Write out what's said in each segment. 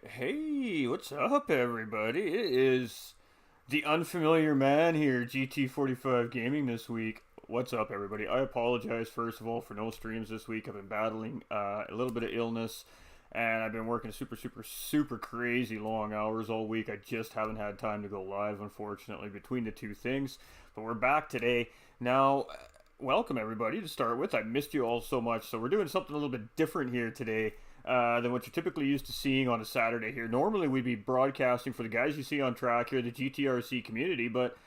Hey, what's up, everybody? It is the unfamiliar man here, GT45 Gaming this week. What's up, everybody? I apologize, first of all, for no streams this week. I've been battling a little bit of illness, and I've been working super crazy long hours all week. I just haven't had time to go live, unfortunately, between the two things. But we're back today. Now, welcome, everybody, to start with. I missed you all so much, so we're doing something a little bit different here today than what you're typically used to seeing on a Saturday here. Normally we'd be broadcasting for the guys you see on track here, the GTRC community, but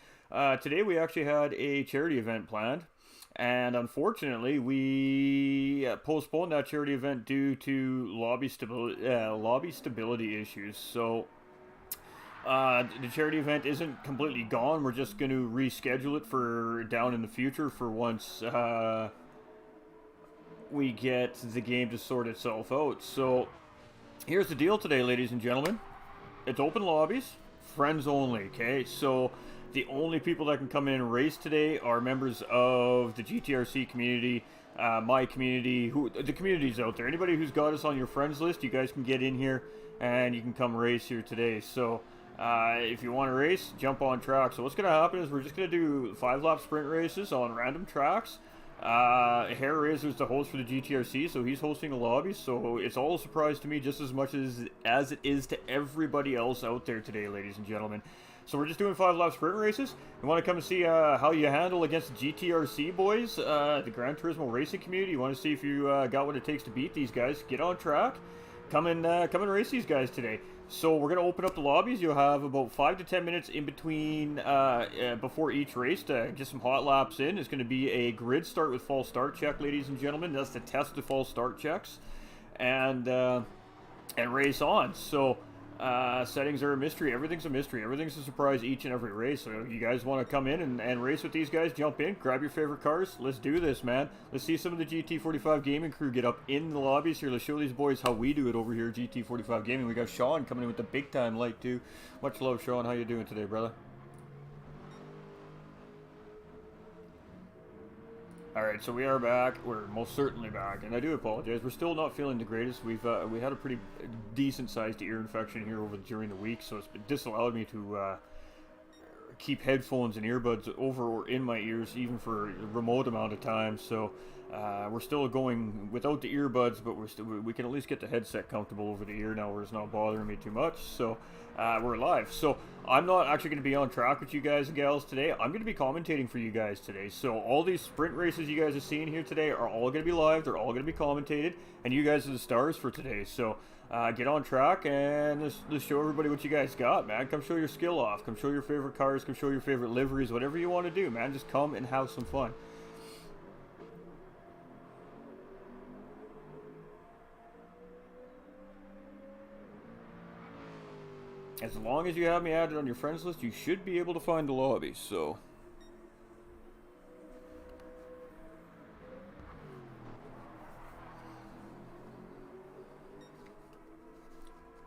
today we actually had a charity event planned, and unfortunately we postponed that charity event due to lobby stability issues. So the charity event isn't completely gone. We're just going to reschedule it for down in the future for once we get the game to sort itself out. So here's the deal today, ladies and gentlemen. It's open lobbies, friends only, okay? So the only people that can come in and race today are members of the GTRC community, my community, the community's out there. Anybody who's got us on your friends list, you guys can get in here and you can come race here today. So if you want to race, jump on track. So what's going to happen is we're just going to do 5-lap sprint races on random tracks. Hair Razor's the host for the GTRC, so he's hosting a lobby, so it's all a surprise to me just as much as it is to everybody else out there today, ladies and gentlemen. So we're just doing 5-lap sprint races. You want to come and see how you handle against the GTRC boys, the Gran Turismo racing community. You want to see if you got what it takes to beat these guys. Get on track. Come and race these guys today. So we're going to open up the lobbies. You'll have about 5 to 10 minutes in between before each race to get some hot laps in. It's going to be a grid start with false start check, ladies and gentlemen. That's to test the false start checks and race on. So settings are a mystery. Everything's a mystery. Everything's a surprise each and every race. So if you guys want to come in and race with these guys, jump in, grab your favorite cars. Let's do this, man. Let's see some of the GT45 gaming crew get up in the lobbies here. Let's show these boys how we do it over here at GT45 Gaming. We got Sean coming in with the big time light too. Much love, Sean. How you doing today, brother? Alright, so we are back. We're most certainly back, and I do apologize. We're still not feeling the greatest. We had a pretty decent-sized ear infection here during the week, so it's disallowed me to keep headphones and earbuds over or in my ears, even for a remote amount of time. So we're still going without the earbuds, but we can at least get the headset comfortable over the ear now, where it's not bothering me too much. So we're live. So I'm not actually going to be on track with you guys and gals today. I'm going to be commentating for you guys today. So all these sprint races you guys are seeing here today are all going to be live. They're all going to be commentated, and you guys are the stars for today. So get on track and let's show everybody what you guys got, man. Come show your skill off. Come show your favorite cars. Come show your favorite liveries. Whatever you want to do, man. Just come and have some fun. As long as you have me added on your friends list, you should be able to find the lobby, so.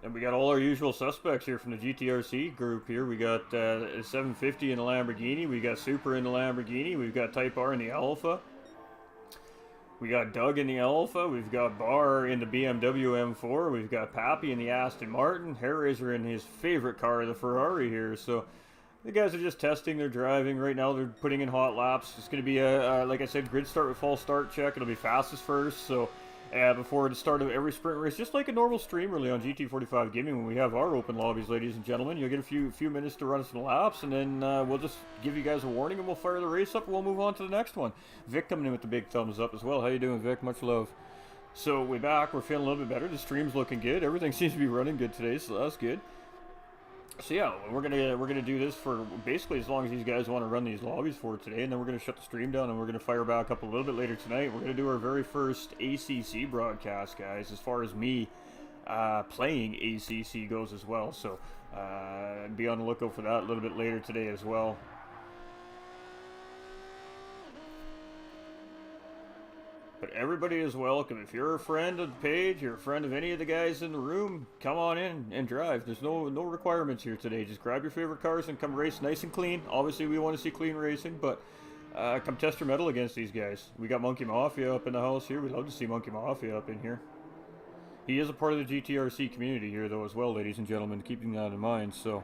And we got all our usual suspects here from the GTRC group here. We got 750 in the Lamborghini, we got Super in the Lamborghini, we've got Type R in the Alpha. We got Doug in the Alpha, we've got Barr in the BMW M4, we've got Pappy in the Aston Martin, Hair Razor in his favorite car, the Ferrari here. So the guys are just testing their driving. Right now they're putting in hot laps. It's going to be a, like I said, grid start with false start check. It'll be fastest first, so before the start of every sprint race, just like a normal stream really on GT45 Gaming when we have our open lobbies, ladies and gentlemen. You'll get a few minutes to run some laps, and then we'll just give you guys a warning, and we'll fire the race up, and we'll move on to the next one. Vic coming in with the big thumbs up as well. How you doing, Vic? Much love. So we're back. We're feeling a little bit better. The stream's looking good. Everything seems to be running good today, so that's good. So yeah, we're gonna do this for basically as long as these guys want to run these lobbies for today, and then we're gonna shut the stream down and we're gonna fire back up a little bit later tonight. We're gonna do our very first ACC broadcast, guys, as far as me playing ACC goes as well. So be on the lookout for that a little bit later today as well. But everybody is welcome. If you're a friend of the page, you're a friend of any of the guys in the room, come on in and drive. There's no requirements here today. Just grab your favorite cars and come race nice and clean. Obviously, we want to see clean racing, but come test your mettle against these guys. We got Monkey Mafia up in the house here. We'd love to see Monkey Mafia up in here. He is a part of the GTRC community here, though, as well, ladies and gentlemen, keeping that in mind, so.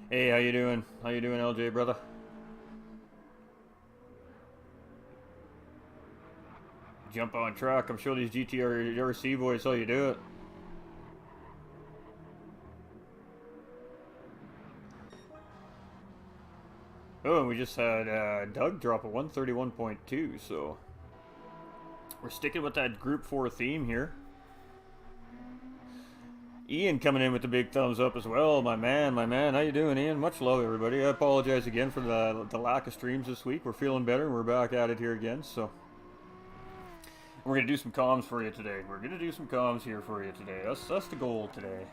Hey, how you doing? How you doing, LJ, brother? Jump on track. I'm sure these GTRC boys how you do it. Oh, and we just had Doug drop a 131.2, so we're sticking with that Group 4 theme here. Ian coming in with the big thumbs up as well. My man. How you doing, Ian? Much love, everybody. I apologize again for the lack of streams this week. We're feeling better, and we're back at it here again, so. We're going to do some comms for you today. We're going to do some comms here for you today. That's the goal today.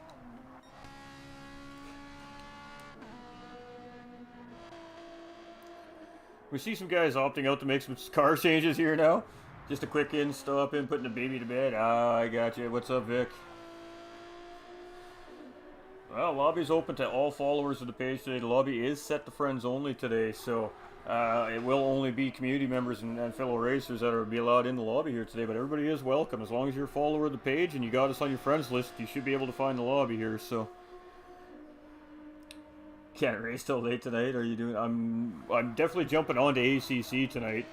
We see some guys opting out to make some car changes here now. Just a quick stop in, putting the baby to bed. Ah, I got you. What's up, Vic? Well, lobby's open to all followers of the page today. The lobby is set to friends only today, so it will only be community members and fellow racers that will be allowed in the lobby here today, but everybody is welcome. As long as you're a follower of the page and you got us on your friends list, you should be able to find the lobby here, so. Can't race till late tonight, are you doing? I'm definitely jumping on to ACC tonight.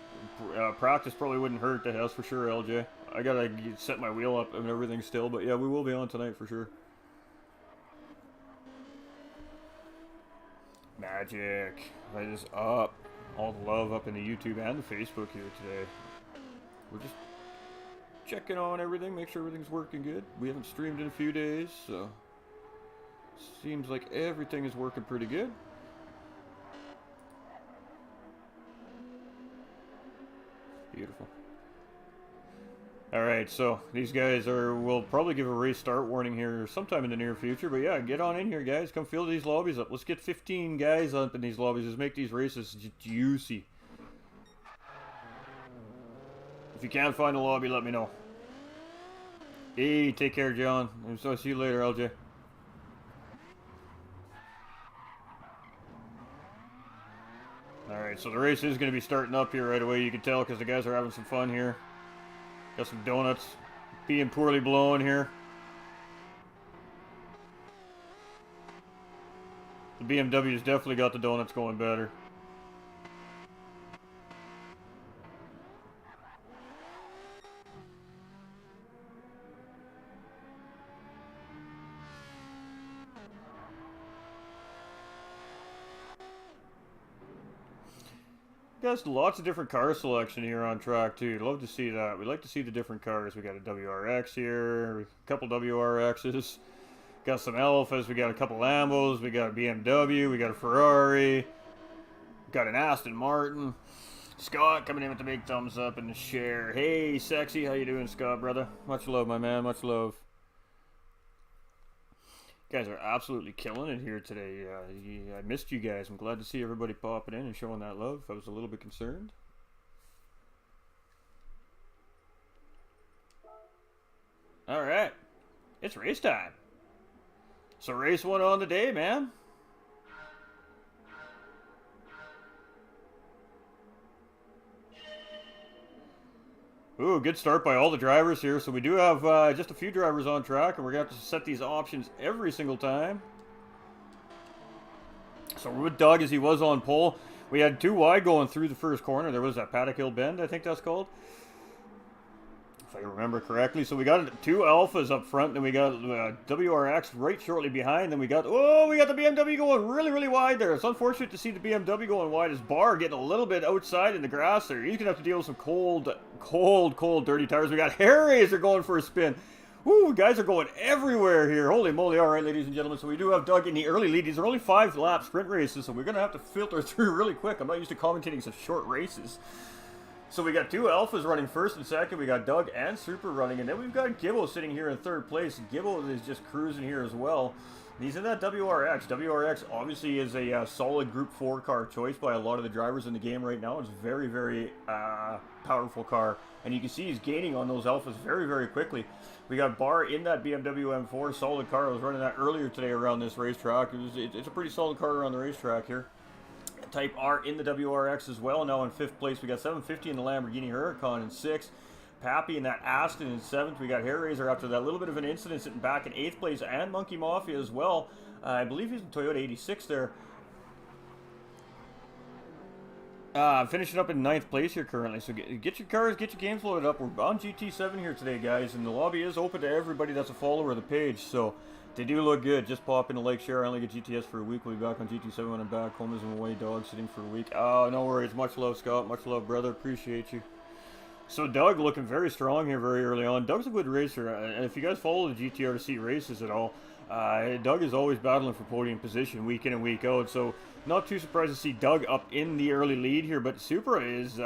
Practice probably wouldn't hurt, that's for sure, LJ. I gotta set my wheel up and everything still, but yeah, we will be on tonight for sure. Magic. That is up. All the love up in the YouTube and the Facebook here today. We're just checking on everything, make sure everything's working good. We haven't streamed in a few days, so seems like everything is working pretty good. Beautiful. Alright, so these guys will probably give a race start warning here sometime in the near future, but yeah, get on in here, guys. Come fill these lobbies up. Let's get 15 guys up in these lobbies. Let's make these races juicy. If you can't find a lobby, let me know. Hey, take care, John. I'll see you later, LJ. Alright, so the race is going to be starting up here right away. You can tell because the guys are having some fun here. Got some donuts being poorly blown here. The BMW's definitely got the donuts going better. Guys, lots of different car selection here on track too. Love to see that. We like to see the different cars. We got a WRX here, a couple WRXs, got some Alphas, we got a couple Lambos, we got a BMW, we got a Ferrari, got an Aston Martin. Scott coming in with the big thumbs up and the share. Hey, sexy, how you doing, Scott, brother? Much love, my man, much love. You guys are absolutely killing it here today. I missed you guys. I'm glad to see everybody popping in and showing that love. I was a little bit concerned. All right, it's race time. So race one on the day, man. Ooh, good start by all the drivers here. So we do have just a few drivers on track, and we're going to have to set these options every single time. So we're with Doug as he was on pole. We had 2 wide going through the first corner. There was that Paddock Hill bend, I think that's called. if I remember correctly. So we got 2 Alphas up front, then we got WRX right shortly behind, then we got the BMW going really, really wide there. It's unfortunate to see the BMW going wide as Barr getting a little bit outside in the grass there. He's going to have to deal with some cold, dirty tires. We got Hair Razor going for a spin. Woo, guys are going everywhere here. Holy moly. All right, ladies and gentlemen, so we do have Doug in the early lead. These are only 5-lap sprint races, so we're going to have to filter through really quick. I'm not used to commentating such short races. So we got 2 Alphas running first and second. We got Doug and Super running. And then we've got Gibbo sitting here in third place. Gibbo is just cruising here as well. He's in that WRX. WRX obviously is a solid Group 4 car choice by a lot of the drivers in the game right now. It's a very, very powerful car. And you can see he's gaining on those Alphas very, very quickly. We got Barr in that BMW M4. Solid car. I was running that earlier today around this racetrack. It's a pretty solid car around the racetrack here. Type R in the WRX as well. Now in 5th place, we got 750 in the Lamborghini Huracan in 6th. Pappy in that Aston in 7th. We got Hair Razor after that little bit of an incident sitting back in 8th place, and Monkey Mafia as well. I believe he's in Toyota 86 there. Finishing up in 9th place here currently. So get your cars, get your games loaded up. We're on GT7 here today, guys, and the lobby is open to everybody that's a follower of the page. So they do look good. Just pop in a like, share. I only get GTS for a week. We'll be back on GT7 when I'm back home as I'm away dog sitting for a week. Oh, no worries. Much love, Scott. Much love, brother. Appreciate you. So Doug looking very strong here very early on. Doug's a good racer. And if you guys follow the GTRC races at all, Doug is always battling for podium position week in and week out. So not too surprised to see Doug up in the early lead here. But Supra is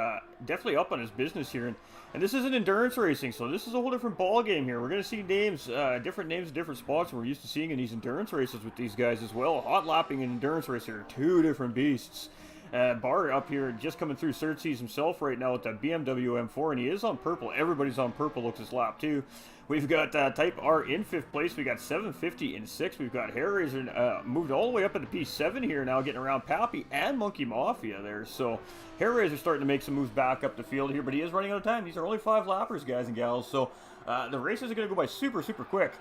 definitely up on his business here. And this isn't endurance racing, so this is a whole different ball game here. We're going to see names, different names in different spots we're used to seeing in these endurance races with these guys as well. Hot lapping and endurance racing are 2 different beasts. Barr up here just coming through Surtees himself right now with that BMW M4, and he is on purple. Everybody's on purple, looks his lap too. We've got Type R in 5th place. We got 750 in 6th. We've got Hair Razor moved all the way up into P7 here now, getting around Pappy and Monkey Mafia there. So Hair Razor starting to make some moves back up the field here, but he is running out of time. These are only 5 lappers, guys and gals. So the races are going to go by super, super quick.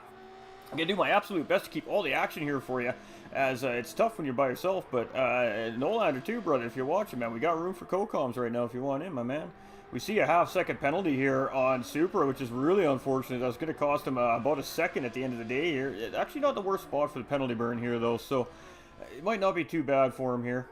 I'm going to do my absolute best to keep all the action here for you, as it's tough when you're by yourself. But Nolander too, brother, if you're watching, man, we got room for co-coms right now if you want in, my man. We see a half-second penalty here on Supra, which is really unfortunate. That's going to cost him about a second at the end of the day here. Actually not the worst spot for the penalty burn here, though, so it might not be too bad for him here.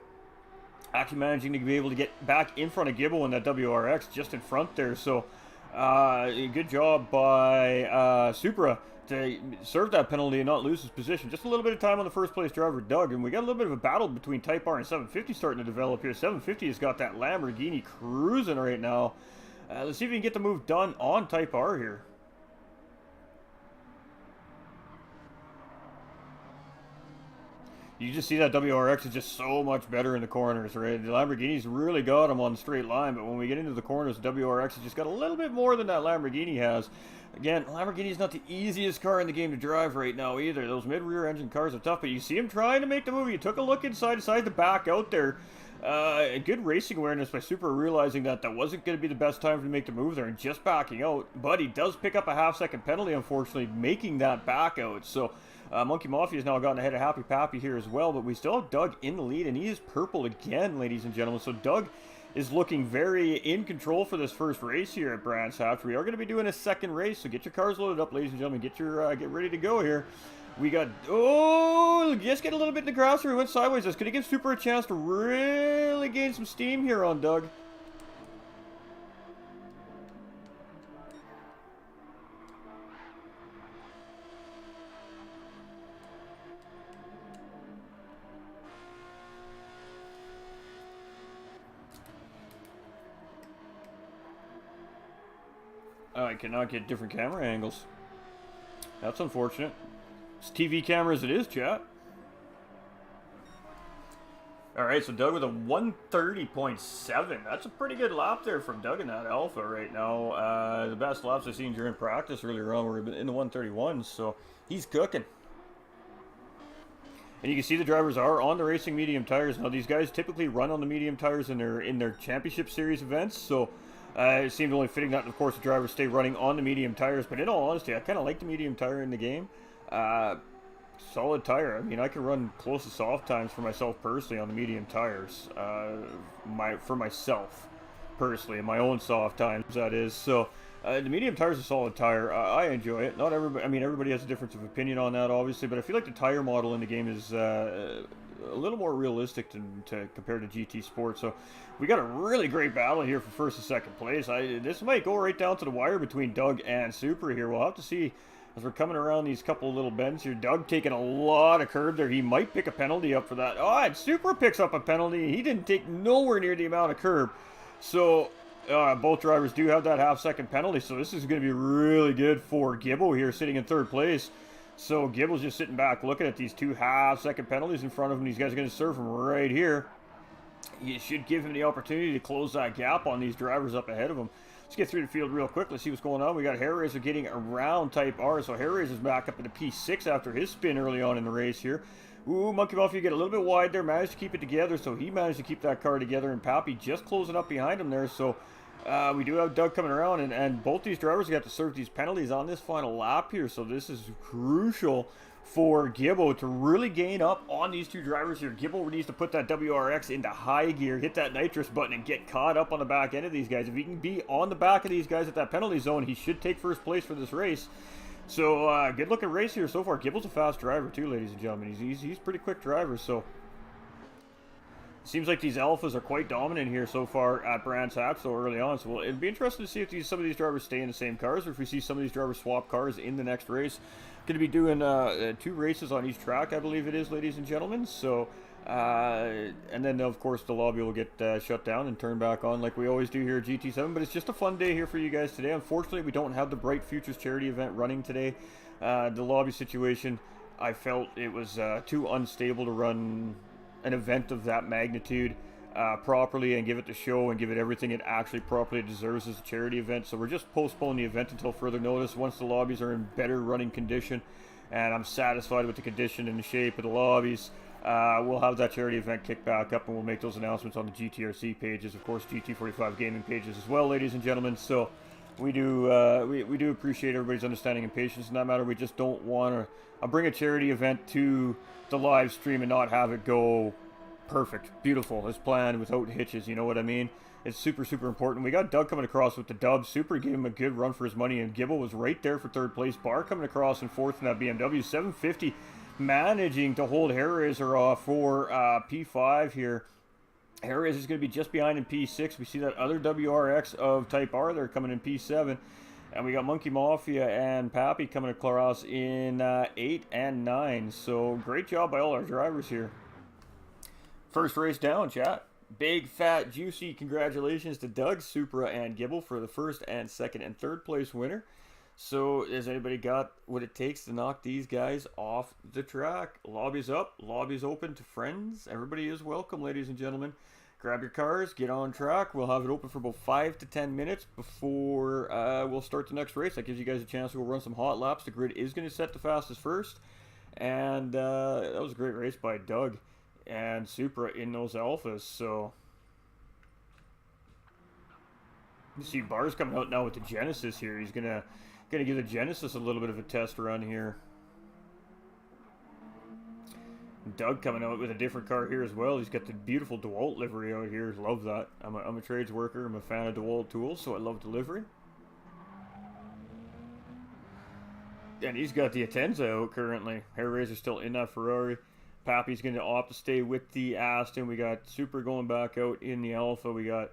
Actually managing to be able to get back in front of Gibbo in that WRX, just in front there. So good job by Supra to serve that penalty and not lose his position. Just a little bit of time on the first place driver, Doug, and we got a little bit of a battle between Type R and 750 starting to develop here. 750 has got that Lamborghini cruising right now. Let's see if we can get the move done on Type R here. You just see that WRX is just so much better in the corners, right? The Lamborghini's really got him on the straight line, but when we get into the corners, the WRX has just got a little bit more than that Lamborghini has. Again, Lamborghini's not the easiest car in the game to drive right now either. Those mid-rear engine cars are tough, but you see him trying to make the move. He took a look inside, decided to back out there. Good racing awareness by Super, realizing that that wasn't going to be the best time to make the move there and just backing out. But he does pick up a half-second penalty, unfortunately, making that back out. So Monkey Mafia has now gotten ahead of Happy Pappy here as well, but we still have Doug in the lead, and he is purple again, ladies and gentlemen. So Doug is looking very in control for this first race here at Brands Hatch. We are going to be doing a second race, so get your cars loaded up, ladies and gentlemen. Get ready to go here. We got, just get a little bit in the grass here. We went sideways. That's going to give Super a chance to really gain some steam here on Doug. I cannot get different camera angles. That's unfortunate. It's TV camera as it is, chat. Alright, so Doug with a 130.7. That's a pretty good lap there from Doug in that Alpha right now. The best laps I've seen during practice earlier on were in the 131s, so he's cooking. And you can see the drivers are on the racing medium tires. Now, these guys typically run on the medium tires in their championship series events, so it seemed only fitting that, of course, the drivers stay running on the medium tires. But in all honesty, I kind of like the medium tire in the game. Solid tire. I mean, I can run close to soft times for myself personally on the medium tires. For myself personally, my own soft times, that is. So The medium tire is a solid tire. I enjoy it. Not everybody. I mean, everybody has a difference of opinion on that, obviously. But I feel like the tire model in the game is a little more realistic to compared to GT Sport. So we got a really great battle here for first and second place. This might go right down to the wire between Doug and Supra here. We'll have to see as we're coming around these couple of little bends here. Doug taking a lot of curb there. He might pick a penalty up for that. Oh, and Supra picks up a penalty. He didn't take nowhere near the amount of curb. So both drivers do have that half-second penalty. So this is going to be really good for Gibbo here sitting in third place. So Gibbo's just sitting back looking at these two half-second penalties in front of him. These guys are going to serve him right here. You should give him the opportunity to close that gap on these drivers up ahead of him. Let's get through the field real quick. Let's see what's going on. We got Hair Razor getting around Type R. So Hair Razor's back up into P6 after his spin early on in the race here. Ooh, Monkey Mafia get a little bit wide there. Managed to keep it together. So he managed to keep that car together. And Pappy just closing up behind him there. So we do have Doug coming around. And both these drivers got to serve these penalties on this final lap here. So this is crucial for Gibbo to really gain up on these two drivers here. Gibbo needs to put that WRX into high gear, hit that nitrous button, and get caught up on the back end of these guys. If he can be on the back of these guys at that penalty zone, he should take first place for this race. So, good looking race here so far. Gibbo's a fast driver too, ladies and gentlemen. He's a pretty quick driver, so seems like these alphas are quite dominant here so far at Brands Hatch so early on. So it'd be interesting to see if some of these drivers stay in the same cars or if we see some of these drivers swap cars in the next race. Going to be doing 2 races on each track, I believe it is, ladies and gentlemen. So, and then of course the lobby will get shut down and turned back on like we always do here at GT7. But it's just a fun day here for you guys today. Unfortunately, we don't have the Bright Futures charity event running today. The lobby situation, I felt it was too unstable to run an event of that magnitude properly and give it the show and give it everything it actually properly deserves as a charity event. So we're just postponing the event until further notice once the lobbies are in better running condition and I'm satisfied with the condition and the shape of the lobbies. We'll have that charity event kick back up and we'll make those announcements on the GTRC pages, of course GT45 gaming pages as well, ladies and gentlemen. So we do we do appreciate everybody's understanding and patience in that matter. We just don't want to bring a charity event to the live stream and not have it go perfect, beautiful, as planned, without hitches, you know what I mean? It's super, super important. We got Doug coming across with the dub. Super gave him a good run for his money, and Gibbo was right there for third place. Barr coming across in fourth in that BMW. 750 managing to hold Hair Razor off for P5 here. Hair Razor is going to be just behind in P6. We see that other WRX of Type R there coming in P7. And we got Monkey Mafia and Pappy coming across in 8 and 9. So great job by all our drivers here. First race down, chat. Big, fat, juicy congratulations to Doug, Supra, and Gibbo for the first and second and third place winner. So has anybody got what it takes to knock these guys off the track? Lobby's up. Lobby's open to friends. Everybody is welcome, ladies and gentlemen. Grab your cars, get on track. We'll have it open for about 5 to 10 minutes before we'll start the next race. That gives you guys a chance to go run some hot laps. The grid is going to set the fastest first. And that was a great race by Doug and Supra in those alphas. So you see Barr's coming out now with the Genesis here. He's gonna give the Genesis a little bit of a test run here. Doug coming out with a different car here as well. He's got the beautiful DeWalt livery out here. Love that. I'm a trades worker. I'm a fan of DeWalt tools, so I love the livery. And he's got the Atenza out currently. Hair Razor still in that Ferrari. Pappy's going to opt to stay with the Aston. We got Super going back out in the Alpha. We got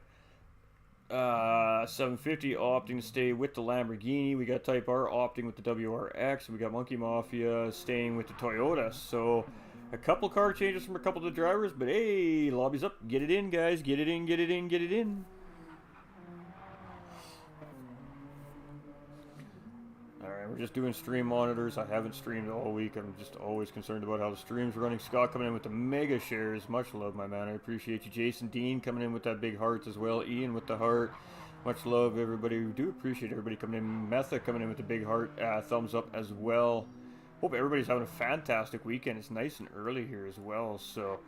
750 opting to stay with the Lamborghini. We got Type R opting with the WRX. We got Monkey Mafia staying with the Toyota. So a couple car changes from a couple of the drivers. But hey, lobby's up. Get it in, guys. Get it in, get it in, get it in. We're just doing stream monitors. I haven't streamed all week. I'm just always concerned about how the stream's running. Scott coming in with the mega shares. Much love, my man. I appreciate you. Jason Dean coming in with that big heart as well. Ian with the heart. Much love, everybody. We do appreciate everybody coming in. Metha coming in with the big heart. Thumbs up as well. Hope everybody's having a fantastic weekend. It's nice and early here as well. So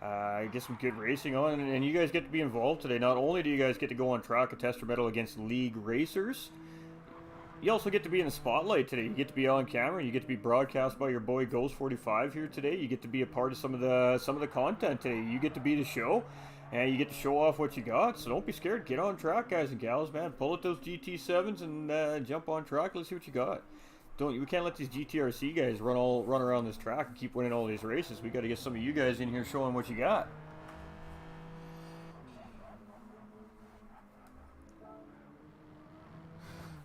I get some good racing on. And you guys get to be involved today. Not only do you guys get to go on track and test your metal against league racers, you also get to be in the spotlight today. You get to be on camera. You get to be broadcast by your boy Ghost45 here today. You get to be a part of some of the content today. You get to be the show. and you get to show off what you got. So don't be scared. Get on track, guys and gals, man. Pull at those GT7s and jump on track. Let's see what you got. We can't let these GTRC guys run around this track and keep winning all these races. We got to get some of you guys in here showing what you got.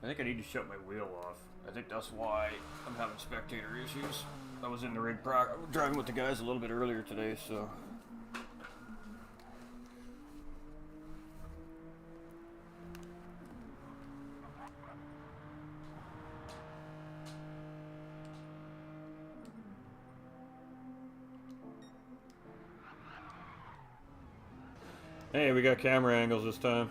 I think I need to shut my wheel off. I think that's why I'm having spectator issues. I was in the rig driving with the guys a little bit earlier today, so. Hey, we got camera angles this time.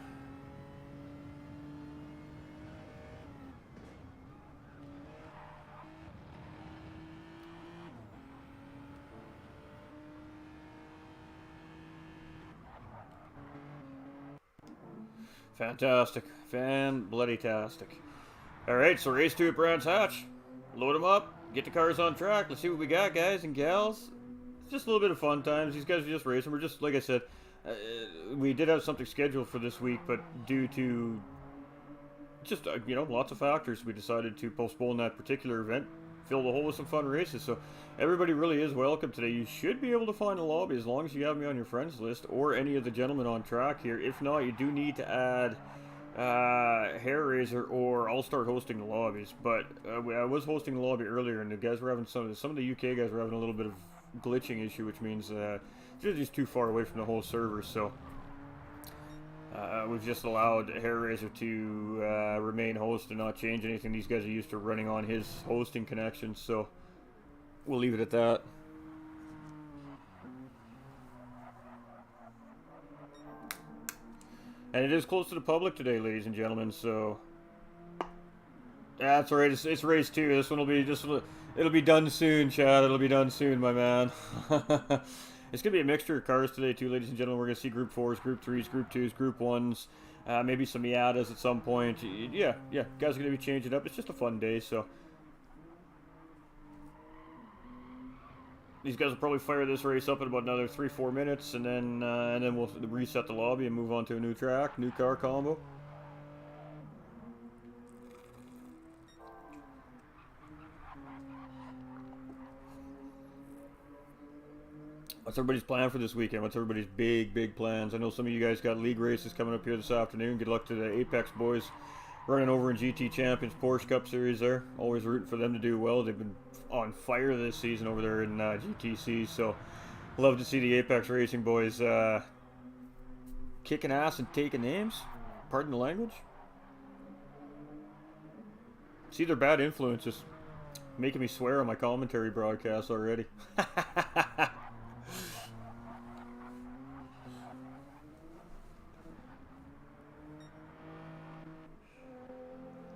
Fantastic. Fan-bloody-tastic. Alright, so race 2 at Brands Hatch. Load them up. Get the cars on track. Let's see what we got, guys and gals. It's just a little bit of fun times. These guys are just racing. We're just, like I said, we did have something scheduled for this week, but due to just, you know, lots of factors, we decided to postpone that particular event. Fill the hole with some fun races. So everybody really is welcome today. You should be able to find a lobby as long as you have me on your friends list or any of the gentlemen on track here. If not, you do need to add Hair Razor or I'll start hosting the lobbies. But I was hosting the lobby earlier, and the guys were having some of the UK guys were having a little bit of glitching issue, which means they're just too far away from the whole server. So we've just allowed Hair Razor to remain host and not change anything. These guys are used to running on his hosting connections, so we'll leave it at that. And it is close to the public today, ladies and gentlemen, so that's alright. It's race 2. This one will be it'll be done soon, Chad. It'll be done soon, my man. It's going to be a mixture of cars today, too, ladies and gentlemen. We're going to see Group 4s, Group 3s, Group 2s, Group 1s, maybe some Miatas at some point. Yeah, guys are going to be changing up. It's just a fun day, so. These guys will probably fire this race up in about another 3-4 minutes, and then we'll reset the lobby and move on to a new track, new car combo. What's everybody's plan for this weekend? What's everybody's big plans? I know some of you guys got league races coming up here this afternoon. Good luck to the Apex boys running over in GT Champions Porsche Cup Series there. Always rooting for them to do well. They've been on fire this season over there in GTC, so love to see the Apex Racing boys kicking ass and taking names. Pardon the language. See, they're bad influences. Making me swear on my commentary broadcast already.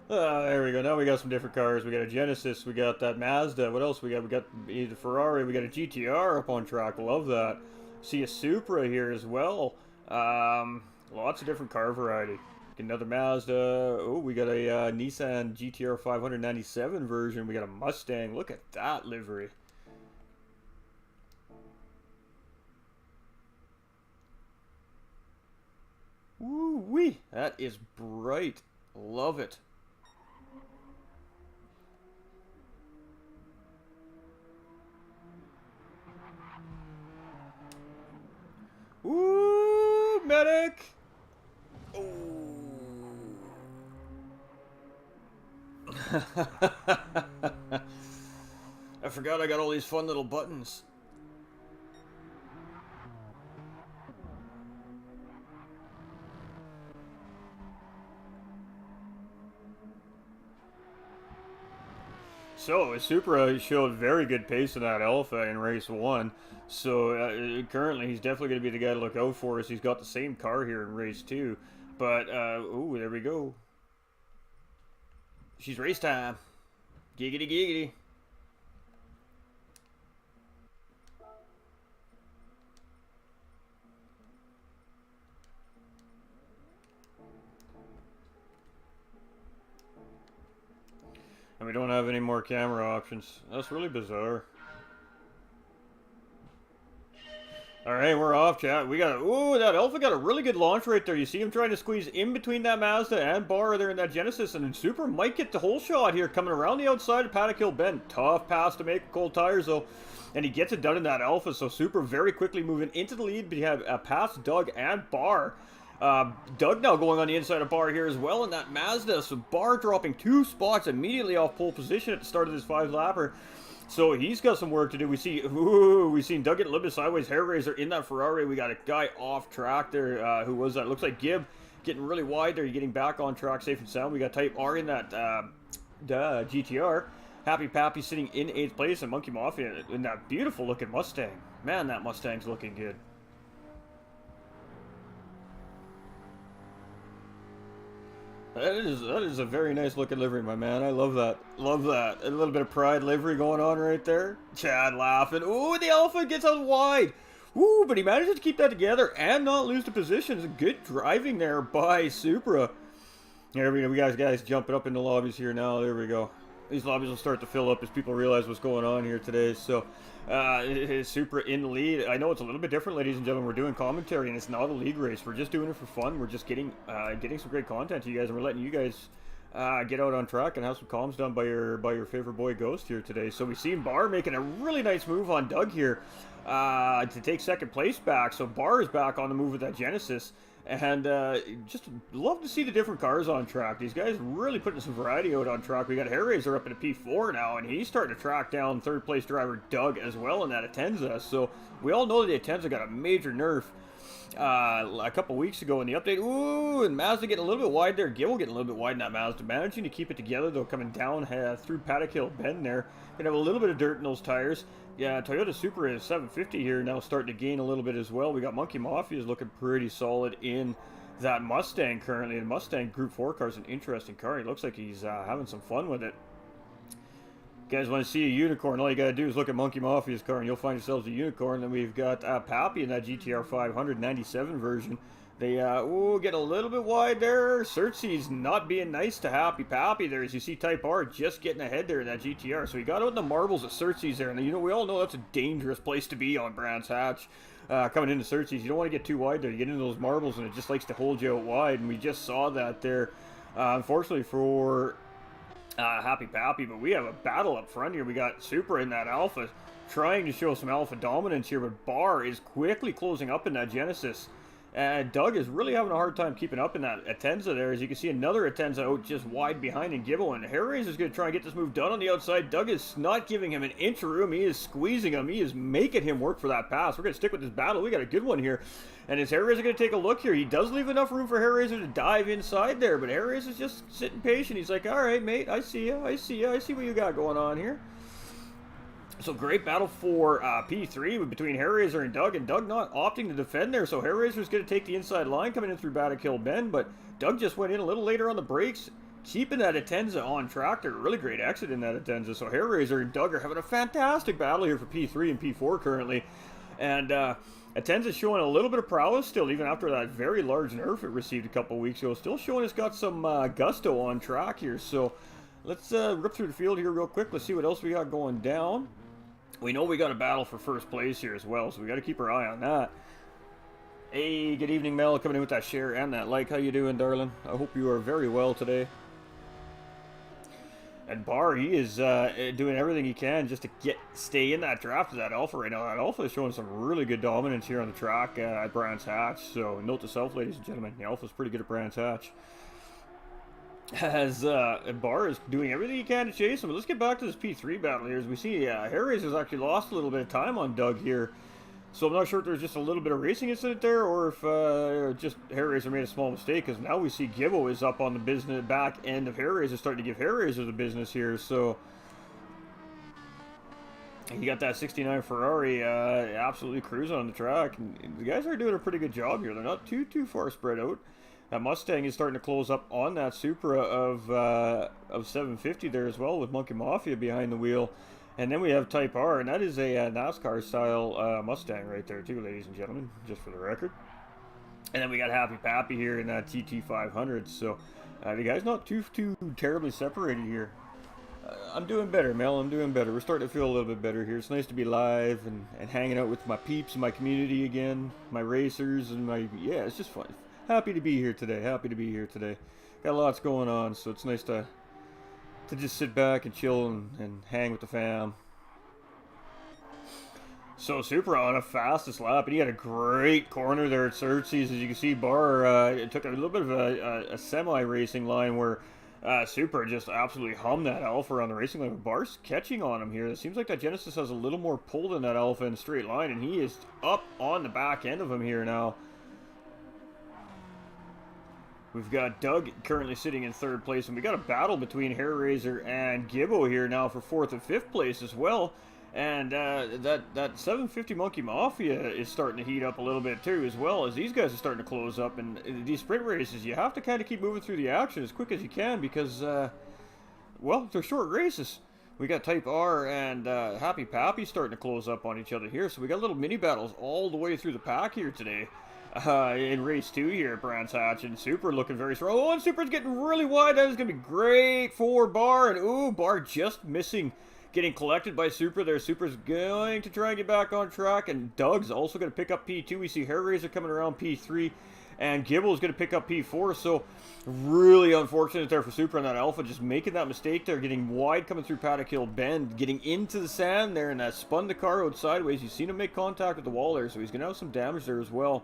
There we go. Now we got some different cars. We got a Genesis. We got that Mazda. What else we got? We got the Ferrari. We got a GTR up on track. Love that. See a Supra here as well. Lots of different car variety. Another Mazda. Oh, we got a Nissan GTR 597 version. We got a Mustang. Look at that livery. Woo-wee. That is bright. Love it. Ooh, medic! Oh. I forgot I got all these fun little buttons. So, Supra showed very good pace in that Alpha in race 1. So, currently, he's definitely going to be the guy to look out for us. He's got the same car here in race 2. But, ooh, there we go. She's race time. Giggity, giggity. And we don't have any more camera options. That's really bizarre. All right, we're off, chat. We got, ooh, that Alpha got a really good launch right there. You see him trying to squeeze in between that Mazda and Bar there in that Genesis, and then Super might get the whole shot here coming around the outside of Paddock Hill Bend. Tough pass to make with cold tires, though, and he gets it done in that Alpha, so Super very quickly moving into the lead, but you have past Doug and Bar. Doug now going on the inside of Bar here as well in that Mazda, so Bar dropping 2 spots immediately off pole position at the start of this 5-lapper. So he's got some work to do. We've seen Doug get a little bit sideways. Hair Raiser in that Ferrari. We got a guy off track there. Who was that? Looks like Gibb getting really wide there. Getting back on track safe and sound. We got Type R in that GTR. Happy Pappy sitting in 8th place, and Monkey Mafia in that beautiful looking Mustang. Man, that Mustang's looking good. That is a very nice looking livery, my man. I love that. Love that. A little bit of pride livery going on right there. Chad laughing. Ooh, the Alpha gets out wide. Ooh, but he manages to keep that together and not lose the positions. Good driving there by Supra. There we go. We guys jumping up in the lobbies here now. There we go. These lobbies will start to fill up as people realize what's going on here today. So, Supra in the lead. I know it's a little bit different, ladies and gentlemen. We're doing commentary, and it's not a league race. We're just doing it for fun. We're just getting some great content to you guys, and we're letting you guys get out on track and have some comms done by your favorite boy Ghost here today. So we see Bar making a really nice move on Doug here to take 2nd place back. So Bar is back on the move with that Genesis. And just love to see the different cars on track. These guys really putting some variety out on track. We got Hair Raiser up in a P4 now, and he's starting to track down 3rd place driver Doug as well in that Atenza. So we all know that the Atenza got a major nerf a couple weeks ago in the update. Ooh, and Mazda getting a little bit wide there. Gil getting a little bit wide in that Mazda. Managing to keep it together, though, coming down through Paddock Hill Bend there. Gonna have a little bit of dirt in those tires. Yeah, Toyota Supra is 750 here, now starting to gain a little bit as well. We got Monkey Mafia is looking pretty solid in that Mustang currently. And Mustang Group 4 car is an interesting car. He looks like he's having some fun with it. You guys want to see a unicorn, all you got to do is look at Monkey Mafia's car and you'll find yourselves a unicorn. Then we've got Pappy in that GTR 597 version. They get a little bit wide there. Cersei's not being nice to Happy Pappy there, as you see Type R just getting ahead there in that GTR. So he got out in the marbles at Cersei's there, and you know, we all know that's a dangerous place to be on Brands Hatch. Coming into Cersei's, you don't want to get too wide there. You get into those marbles and it just likes to hold you out wide, and we just saw that there, unfortunately for Happy Pappy. But we have a battle up front here. We got Supra in that Alpha trying to show some Alpha dominance here, but Bar is quickly closing up in that Genesis. Doug is really having a hard time keeping up in that Atenza there. As you can see, another Atenza out just wide behind in Gibble. And Hair Raiser is going to try and get this move done on the outside. Doug is not giving him an inch of room. He is squeezing him. He is making him work for that pass. We're going to stick with this battle. We got a good one here. And is Hair Raiser going to take a look here? He does leave enough room for Hair Raiser to dive inside there. But Hair Raiser is just sitting patient. He's like, all right, mate, I see you. I see you. I see what you got going on here. So great battle for P3 between Hair Raiser and Doug not opting to defend there. So Hair Raiser is going to take the inside line coming in through Paddock Hill Bend, but Doug just went in a little later on the brakes, keeping that Atenza on track there. Really great exit in that Atenza. So Hair Raiser and Doug are having a fantastic battle here for P3 and P4 currently. And Atenza showing a little bit of prowess still, even after that very large nerf it received a couple weeks ago. Still showing it's got some gusto on track here. So let's rip through the field here real quick. Let's see what else we got going down. We know we got a battle for first place here as well, so we got to keep our eye on that. Hey, good evening, Mel, coming in with that share and that like. How you doing, darling? I hope you are very well today. And Bar, he is doing everything he can just to stay in that draft of that Alpha right now. That Alpha is showing some really good dominance here on the track at Brands Hatch. So note to self, ladies and gentlemen, the Alpha's pretty good at Brands Hatch. As Bar is doing everything he can to chase him. But let's get back to this P3 battle here. As we see, Hair Raiser's actually lost a little bit of time on Doug here. So I'm not sure if there's just a little bit of racing incident there, or if just Hair Raiser made a small mistake. Because now we see Gibbo is up on the business back end of Hair Raiser, starting to give Hair Raiser the business here. So you got that 69 Ferrari absolutely cruising on the track. And the guys are doing a pretty good job here. They're not too far spread out. That Mustang is starting to close up on that Supra of 750 there as well, with Monkey Mafia behind the wheel. And then we have Type R, and that is a NASCAR style Mustang right there too, ladies and gentlemen, just for the record. And then we got Happy Pappy here in that TT500. So the guy's not too terribly separated here. I'm doing better, Mel. I'm doing better. We're starting to feel a little bit better here. It's nice to be live and hanging out with my peeps and my community again, my racers and my, yeah, it's just fun. Happy to be here today. Happy to be here today. Got lots going on, so it's nice to just sit back and chill and hang with the fam. So Super on a fastest lap, and he had a great corner there at Cersei's. As you can see, Bar it took a little bit of a semi-racing line where Super just absolutely hummed that Alpha on the racing line. Bar's catching on him here. It seems like that Genesis has a little more pull than that Alpha in a straight line, and he is up on the back end of him here now. We've got Doug currently sitting in third place, and we got a battle between Hair Razor and Gibbo here now for fourth and fifth place as well. And that 750 Monkey Mafia is starting to heat up a little bit too, as well as these guys are starting to close up. And these sprint races, you have to kind of keep moving through the action as quick as you can because, well, they're short races. We got Type R and Happy Pappy starting to close up on each other here. So we got little mini battles all the way through the pack here today. In race 2 here at Brands Hatch, and Super looking very strong. Oh, and Super's getting really wide. That is going to be great for Bar. And ooh, Bar just missing. Getting collected by Super there. Super's going to try and get back on track, and Doug's also going to pick up P2. We see Hair Razor coming around P3, and Gibble's going to pick up P4. So really unfortunate there for Super on that Alpha, just making that mistake there, getting wide coming through Paddock Hill Bend, getting into the sand there, and that spun the car out sideways. You've seen him make contact with the wall there, so he's going to have some damage there as well.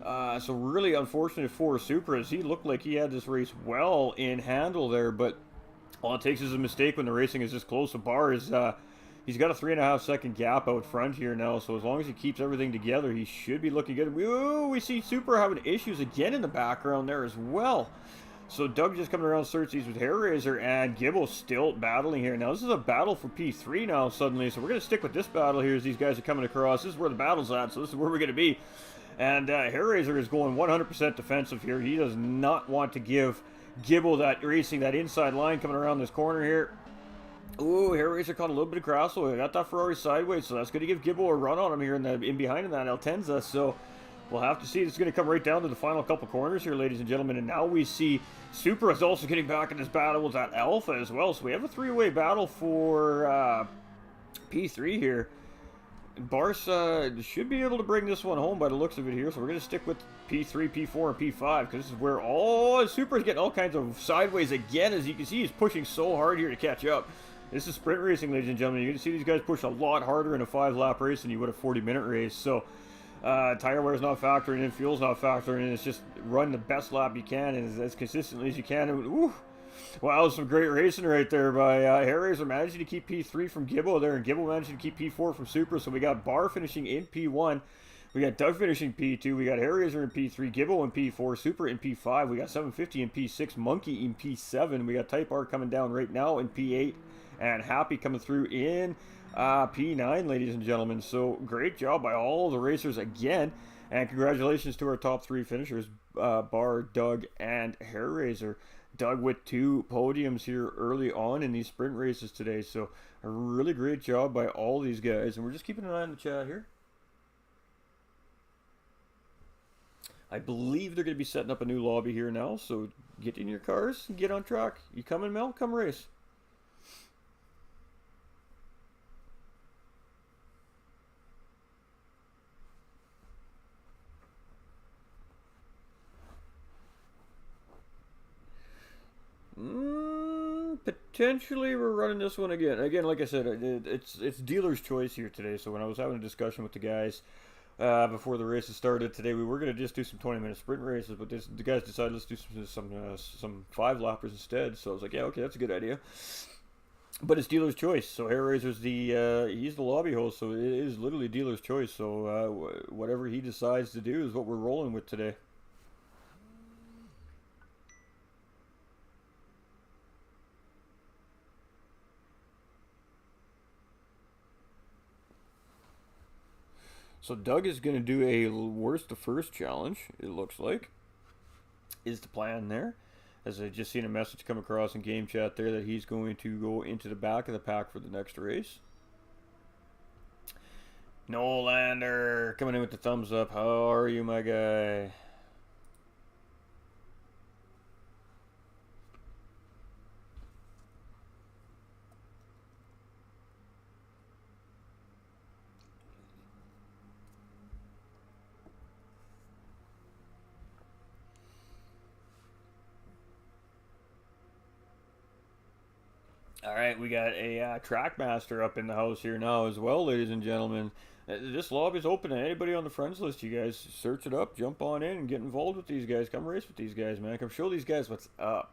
So really unfortunate for Super, as he looked like he had this race well in handle there, but all it takes is a mistake when the racing is this close. The Bar is, he's got a 3.5 second gap out front here now, so as long as he keeps everything together, he should be looking good. Ooh, we see Super having issues again in the background there as well. So Doug just coming around Cersei's with Hair Razor, and Gibble still battling here. Now this is a battle for P3 now suddenly, so we're going to stick with this battle here as these guys are coming across. This is where the battle's at, so this is where we're going to be. And Hair Razor is going 100% defensive here. He does not want to give Gibble that racing, that inside line coming around this corner here. Ooh, Hair Razor caught a little bit of crossway. I got that Ferrari sideways, so that's going to give Gibble a run on him here in behind in that Altenza. So we'll have to see. It's going to come right down to the final couple corners here, ladies and gentlemen. And now we see Super is also getting back in this battle with that Alpha as well. So we have a three-way battle for P3 here. Barca should be able to bring this one home by the looks of it here, so we're going to stick with P3, P4, and P5, because this is where all Super is getting all kinds of sideways again. As you can see, he's pushing so hard here to catch up. This is sprint racing, ladies and gentlemen. You can see these guys push a lot harder in a 5-lap race than you would a 40-minute race. So tire wear is not factoring in, fuel's not factoring in. It's just run the best lap you can and as consistently as you can. And, ooh, wow, that was some great racing right there by Hair Razor, managing to keep P3 from Gibbo there, and Gibbo managing to keep P4 from Super. So we got Bar finishing in P1. We got Doug finishing P2. We got Hair Razor in P3, Gibbo in P4, Super in P5. We got 750 in P6, Monkey in P7. We got Type R coming down right now in P8, and Happy coming through in P9, ladies and gentlemen. So great job by all the racers again, and congratulations to our top 3 finishers, Bar, Doug, and Hair Razor. Doug with 2 podiums here early on in these sprint races today, so a really great job by all these guys. And we're just keeping an eye on the chat here. I believe they're going to be setting up a new lobby here now, so get in your cars and get on track. You coming, Mel? Come race. Potentially we're running this one again. Again, like I said, it's dealer's choice here today. So when I was having a discussion with the guys before the races started today, we were going to just do some 20-minute sprint races, but the guys decided let's do some 5-lappers instead. So I was like, yeah, okay, that's a good idea. But it's dealer's choice. So Hair Razor's he's the lobby host, so it is literally dealer's choice. So whatever he decides to do is what we're rolling with today. So Doug is going to do a worst to first challenge, it looks like, is the plan there. As I just seen a message come across in game chat there that he's going to go into the back of the pack for the next race. Nolander coming in with the thumbs up. How are you, my guy? Alright, we got a Trackmaster up in the house here now as well, ladies and gentlemen. This lobby's open to anybody on the friends list. You guys search it up, jump on in, and get involved with these guys. Come race with these guys, man. Come show these guys what's up.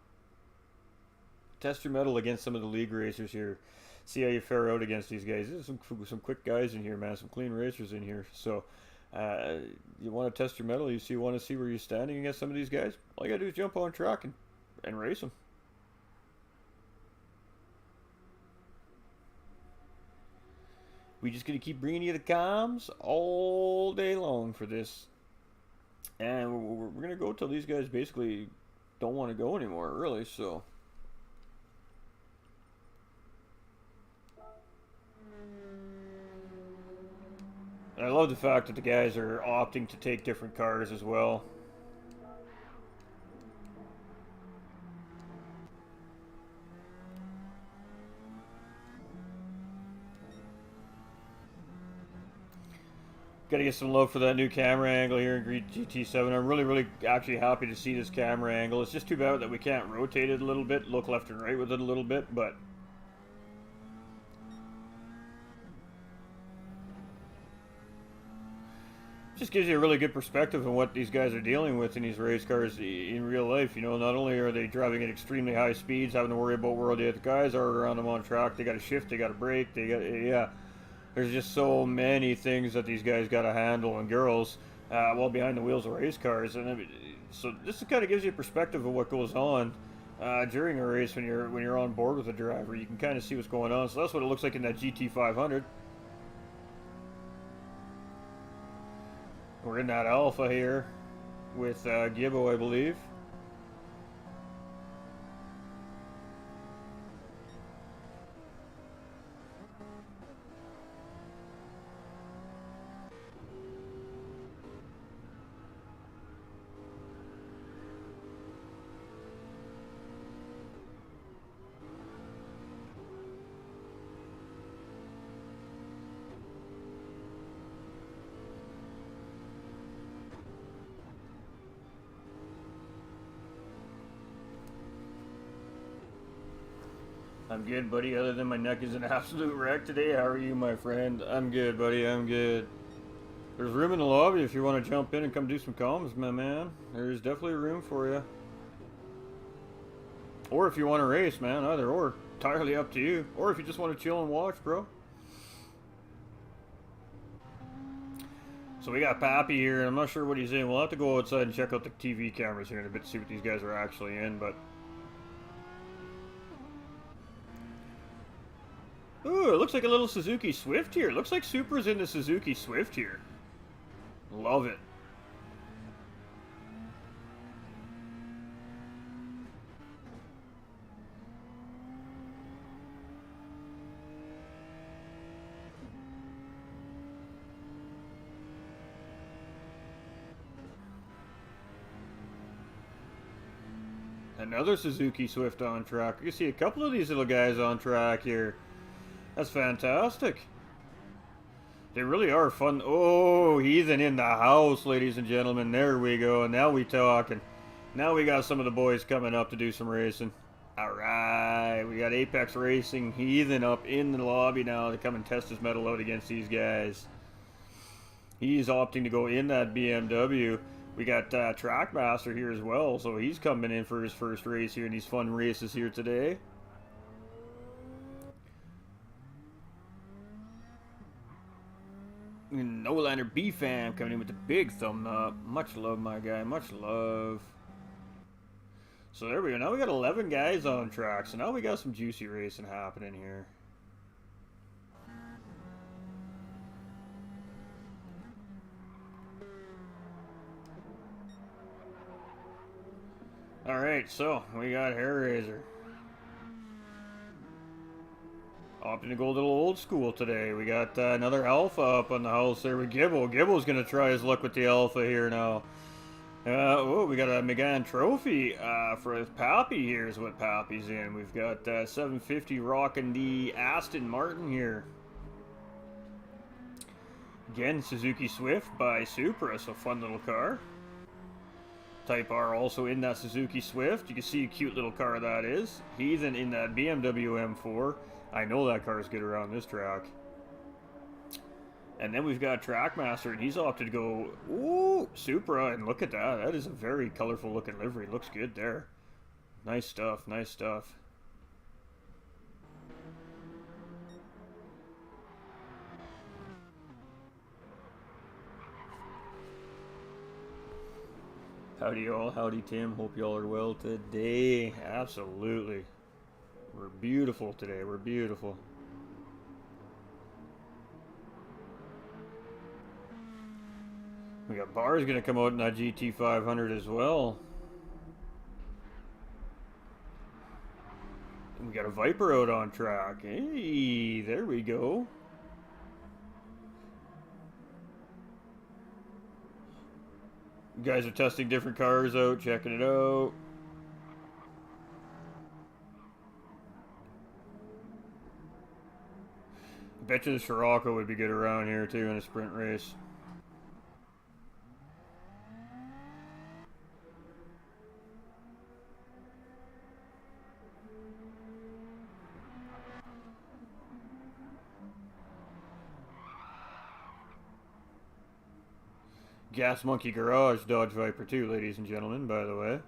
Test your mettle against some of the league racers here. See how you fare out against these guys. There's some quick guys in here, man. Some clean racers in here. So, you want to test your mettle. You want to see where you're standing against some of these guys. All you got to do is jump on track and race them. We just gonna keep bringing you the comms all day long for this, and we're gonna go till these guys basically don't want to go anymore, really. So, and I love the fact that the guys are opting to take different cars as well. Gotta get some love for that new camera angle here in GT7. I'm really actually happy to see this camera angle. It's just too bad that we can't rotate it a little bit, look left and right with it a little bit, but just gives you a really good perspective of what these guys are dealing with in these race cars in real life. You know, not only are they driving at extremely high speeds, having to worry about where the other guys are around them on track, they got to shift, they got to brake, they got, yeah. There's just so many things that these guys got to handle, and girls, while behind the wheels of race cars. And I mean, so this kind of gives you a perspective of what goes on during a race when you're on board with a driver. You can kind of see what's going on. So that's what it looks like in that GT500. We're in that Alpha here with Gibbo, I believe. I'm good, buddy, other than my neck is an absolute wreck today. How are you, my friend? I'm good, buddy, I'm good. There's room in the lobby if you want to jump in and come do some comms, my man. There's definitely room for you. Or if you want to race, man, either or. Entirely up to you. Or if you just want to chill and watch, bro. So we got Pappy here, and I'm not sure what he's in. We'll have to go outside and check out the TV cameras here in a bit to see what these guys are actually in, but... Ooh, it looks like a little Suzuki Swift here. Looks like Supra's in the Suzuki Swift here. Love it. Another Suzuki Swift on track. You see a couple of these little guys on track here. That's fantastic. They really are fun. Oh, Heathen in the house, ladies and gentlemen. There we go. Now we talking. Now we got some of the boys coming up to do some racing. Alright, we got Apex Racing Heathen up in the lobby now to come and test his mettle out against these guys. He's opting to go in that BMW. We got Trackmaster here as well, so he's coming in for his first race here in these fun races here today. No-Liner B-Fam coming in with the big thumb up. Much love, my guy. Much love. So there we go. Now we got 11 guys on track. So now we got some juicy racing happening here. Alright, so we got Hair Razor. Opting to go a little old school today. We got another Alpha up on the house there with Gibbo. Gibbo's going to try his luck with the Alpha here now. Oh, we got a Megane Trophy for Pappy here is what Pappy's in. We've got 750 rocking the Aston Martin here. Again, Suzuki Swift by Supra, so fun little car. Type R also in that Suzuki Swift. You can see a cute little car that is. Heathen in that BMW M4. I know that car is good around this track. And then we've got Trackmaster, and he's opted to go, ooh, Supra, and look at that. That is a very colorful looking livery. Looks good there. Nice stuff, nice stuff. Howdy y'all, howdy Tim, hope y'all are well today. Absolutely. We're beautiful today, we're beautiful. We got Bar's gonna come out in that GT500 as well. We got a Viper out on track. Hey, there we go. You guys are testing different cars out, checking it out. I bet you the Scirocco would be good around here too in a sprint race. Gas Monkey Garage Dodge Viper too, ladies and gentlemen, by the way.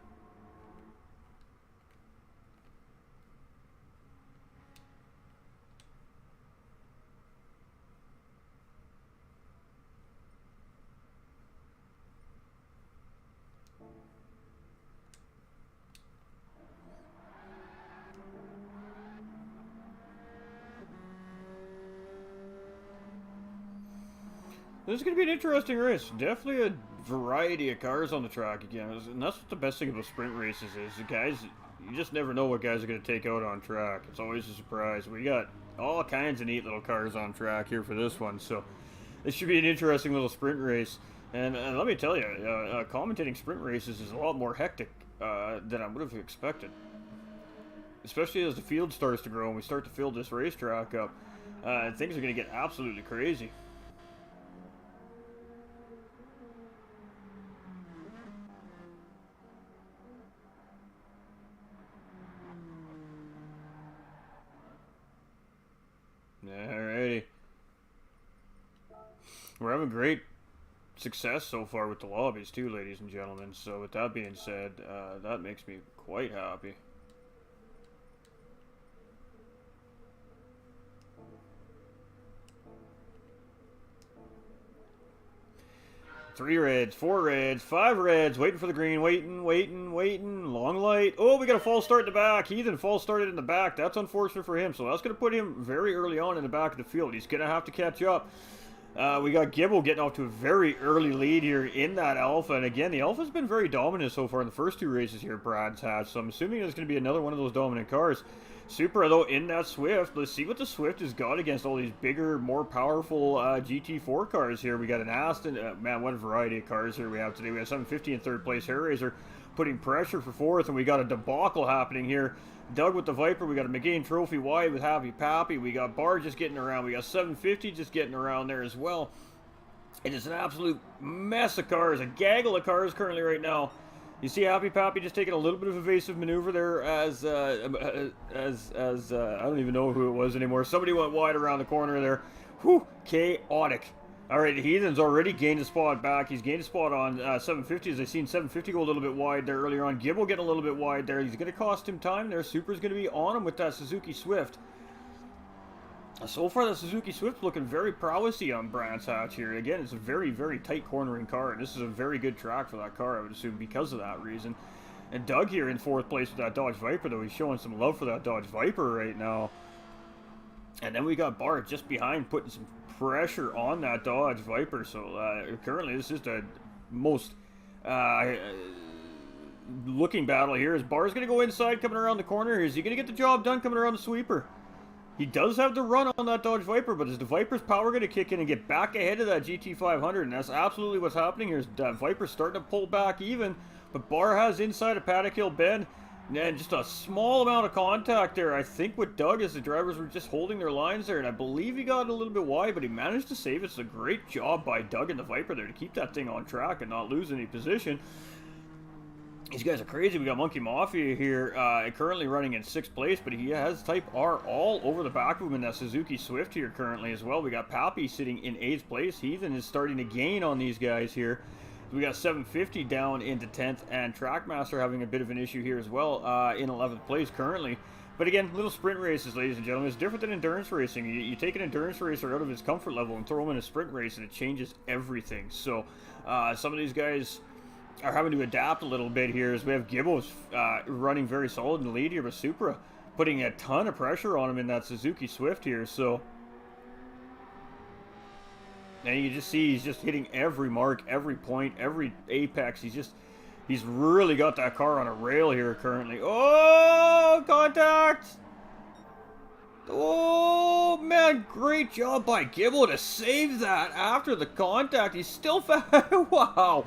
This is going to be an interesting race. Definitely a variety of cars on the track again. And that's what the best thing about sprint races is. The guys, you just never know what guys are going to take out on track. It's always a surprise. We got all kinds of neat little cars on track here for this one. So this should be an interesting little sprint race. And let me tell you, commentating sprint races is a lot more hectic than I would have expected. Especially as the field starts to grow and we start to fill this racetrack up. Things are going to get absolutely crazy. Alrighty. We're having great success so far with the lobbies too, ladies and gentlemen. So with that being said, that makes me quite happy. Three reds, four reds, five reds, waiting for the green, waiting, long light. Oh, we got a false start in the back. Heathen false started in the back. That's unfortunate for him, so that's going to put him very early on in the back of the field. He's going to have to catch up. We got Gibble getting off to a very early lead here in that Alpha, and again, the Alpha's been very dominant so far in the first two races here Brad's had, so I'm assuming it's going to be another one of those dominant cars. Supra, though, in that Swift. Let's see what the Swift has got against all these bigger, more powerful GT4 cars here. We got an Aston. Man, what a variety of cars here we have today. We have 750 in third place. Hairraiser putting pressure for fourth, and we got a debacle happening here. Doug with the Viper. We got a McGain Trophy wide with Happy Pappy. We got Bar just getting around. We got 750 just getting around there as well. It is an absolute mess of cars, a gaggle of cars currently right now. You see Happy Pappy just taking a little bit of evasive maneuver there as I don't even know who it was anymore. Somebody went wide around the corner there. Whew, chaotic. All right, Heathen's already gained a spot back. He's gained a spot on 750. As I seen 750 go a little bit wide there earlier on. Gibble getting a little bit wide there. He's going to cost him time there. Supra's going to be on him with that Suzuki Swift. So far, the Suzuki Swift's looking very prowessy on Brands Hatch here. Again, it's a very, very tight cornering car, and this is a very good track for that car, I would assume, because of that reason. And Doug here in fourth place with that Dodge Viper, though. He's showing some love for that Dodge Viper right now. And then we got Bart just behind, putting some pressure on that Dodge Viper. So currently, this is the most looking battle here. Is Bar's going to go inside coming around the corner? Is he going to get the job done coming around the sweeper? He does have the run on that Dodge Viper, but is the Viper's power going to kick in and get back ahead of that GT500? And that's absolutely what's happening here. Is that Viper's starting to pull back even, but Bar has inside a Paddock Hill bend, and just a small amount of contact there. I think with Doug, as the drivers were just holding their lines there, and I believe he got a little bit wide, but he managed to save it. It's a great job by Doug and the Viper there to keep that thing on track and not lose any position. These guys are crazy. We got Monkey Mafia here, currently running in 6th place, but he has Type R all over the back of him in that Suzuki Swift here currently as well. We got Pappy sitting in 8th place. Heathen is starting to gain on these guys here. We got 750 down into 10th, and Trackmaster having a bit of an issue here as well, in 11th place currently. But again, little sprint races, ladies and gentlemen. It's different than endurance racing. You take an endurance racer out of his comfort level and throw him in a sprint race, and it changes everything. So some of these guys are having to adapt a little bit here, as we have Gibbo's running very solid in the lead here, but Supra putting a ton of pressure on him in that Suzuki Swift here. So, and you just see he's just hitting every mark, every point, every apex. He's really got that car on a rail here currently. Oh, contact! Oh, man, great job by Gibbo to save that after the contact. He's still wow.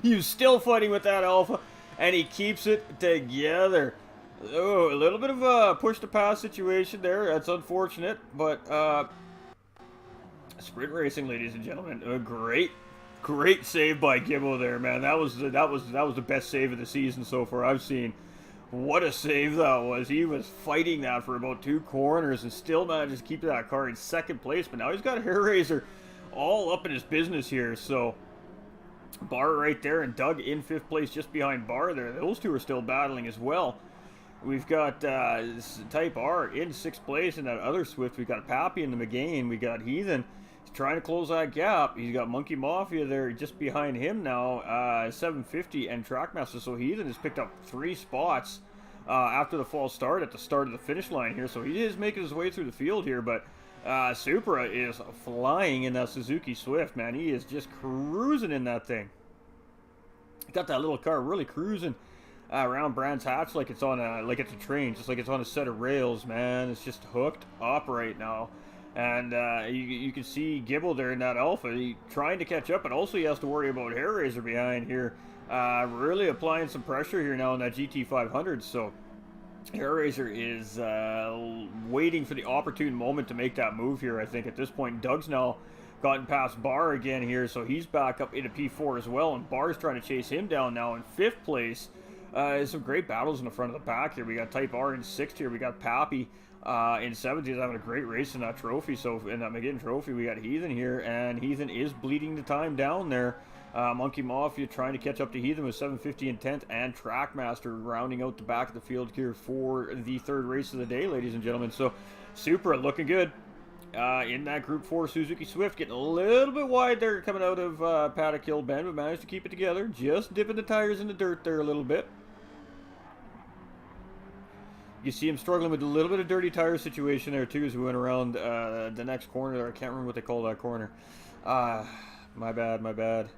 He's still fighting with that Alpha, and he keeps it together. Oh, a little bit of a push-to-pass situation there. That's unfortunate, but sprint racing, ladies and gentlemen. A great save by Gibbo there, man. That was the best save of the season so far I've seen. What a save that was. He was fighting that for about 2 corners and still managed to keep that car in 2nd place. But now he's got Hair Razor all up in his business here. So Barr right there and Doug in 5th place just behind Barr there. Those two are still battling as well. We've got Type R in 6th place in that other Swift. We've got Pappy in the McGain. We got Heathen. He's trying to close that gap. He's got Monkey Mafia there just behind him now, 750 and Trackmaster. So Heathen has picked up 3 spots after the false start at the start of the finish line here. So he is making his way through the field here, but Supra is flying in that Suzuki Swift, man. He is just cruising in that thing. Got that little car really cruising around Brands Hatch like it's on a train, just like it's on a set of rails, man. It's just hooked up right now. And you can see Gibbo there in that Alpha. He trying to catch up, but also he has to worry about Hair Razor behind here. Really applying some pressure here now in that GT500. So Hair Razor is waiting for the opportune moment to make that move here, I think, at this point. Doug's now gotten past Barr again here, so he's back up into P4 as well. And Barr's trying to chase him down now in 5th place. Some great battles in the front of the pack here. We got Type R in 6th here. We got Pappy in 7th. He's having a great race in that trophy. So in that McGinn trophy, we got Heathen here, and Heathen is bleeding the time down there. Monkey Mafia trying to catch up to Heathen with 750 in 10th, and Trackmaster rounding out the back of the field here for the 3rd race of the day, ladies and gentlemen. So Supra looking good in that Group 4 Suzuki Swift, getting a little bit wide there coming out of Paddock Hill Bend, but managed to keep it together, just dipping the tires in the dirt there a little bit. You see him struggling with a little bit of dirty tire situation there too as we went around the next corner there. I can't remember what they call that corner. My bad.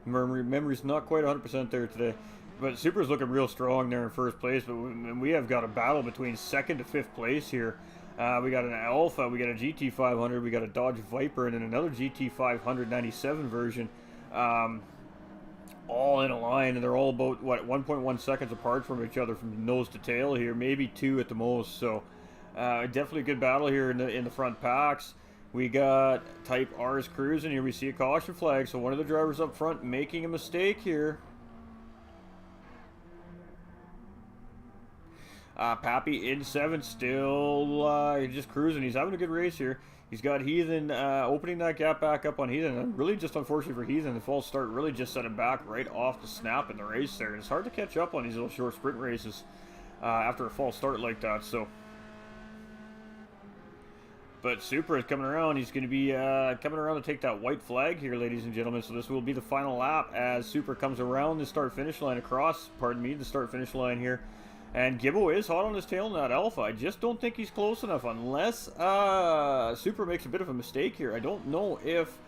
Memory's not quite 100% there today. But Supra's looking real strong there in 1st place. But we have got a battle between 2nd to 5th place here. We got an Alpha, we got a GT500, we got a Dodge Viper, and then another GT500 97 version. All in a line, and they're all about, what, 1.1 seconds apart from each other from nose to tail here, maybe 2 at the most. So definitely a good battle here in the front packs. We got Type R's cruising here. We see a caution flag, so one of the drivers up front making a mistake here. Pappy in 7th, still just cruising. He's having a good race here. He's got Heathen opening that gap back up on Heathen. And really just unfortunate for Heathen, the false start really just set him back right off the snap in the race there. And it's hard to catch up on these little short sprint races after a false start like that. So, but Supra is coming around. He's going to be coming around to take that white flag here, ladies and gentlemen. So this will be the final lap as Supra comes around the start-finish line the start-finish line here. And Gibbo is hot on his tail in that Alpha. I just don't think he's close enough unless Supra makes a bit of a mistake here. I don't know if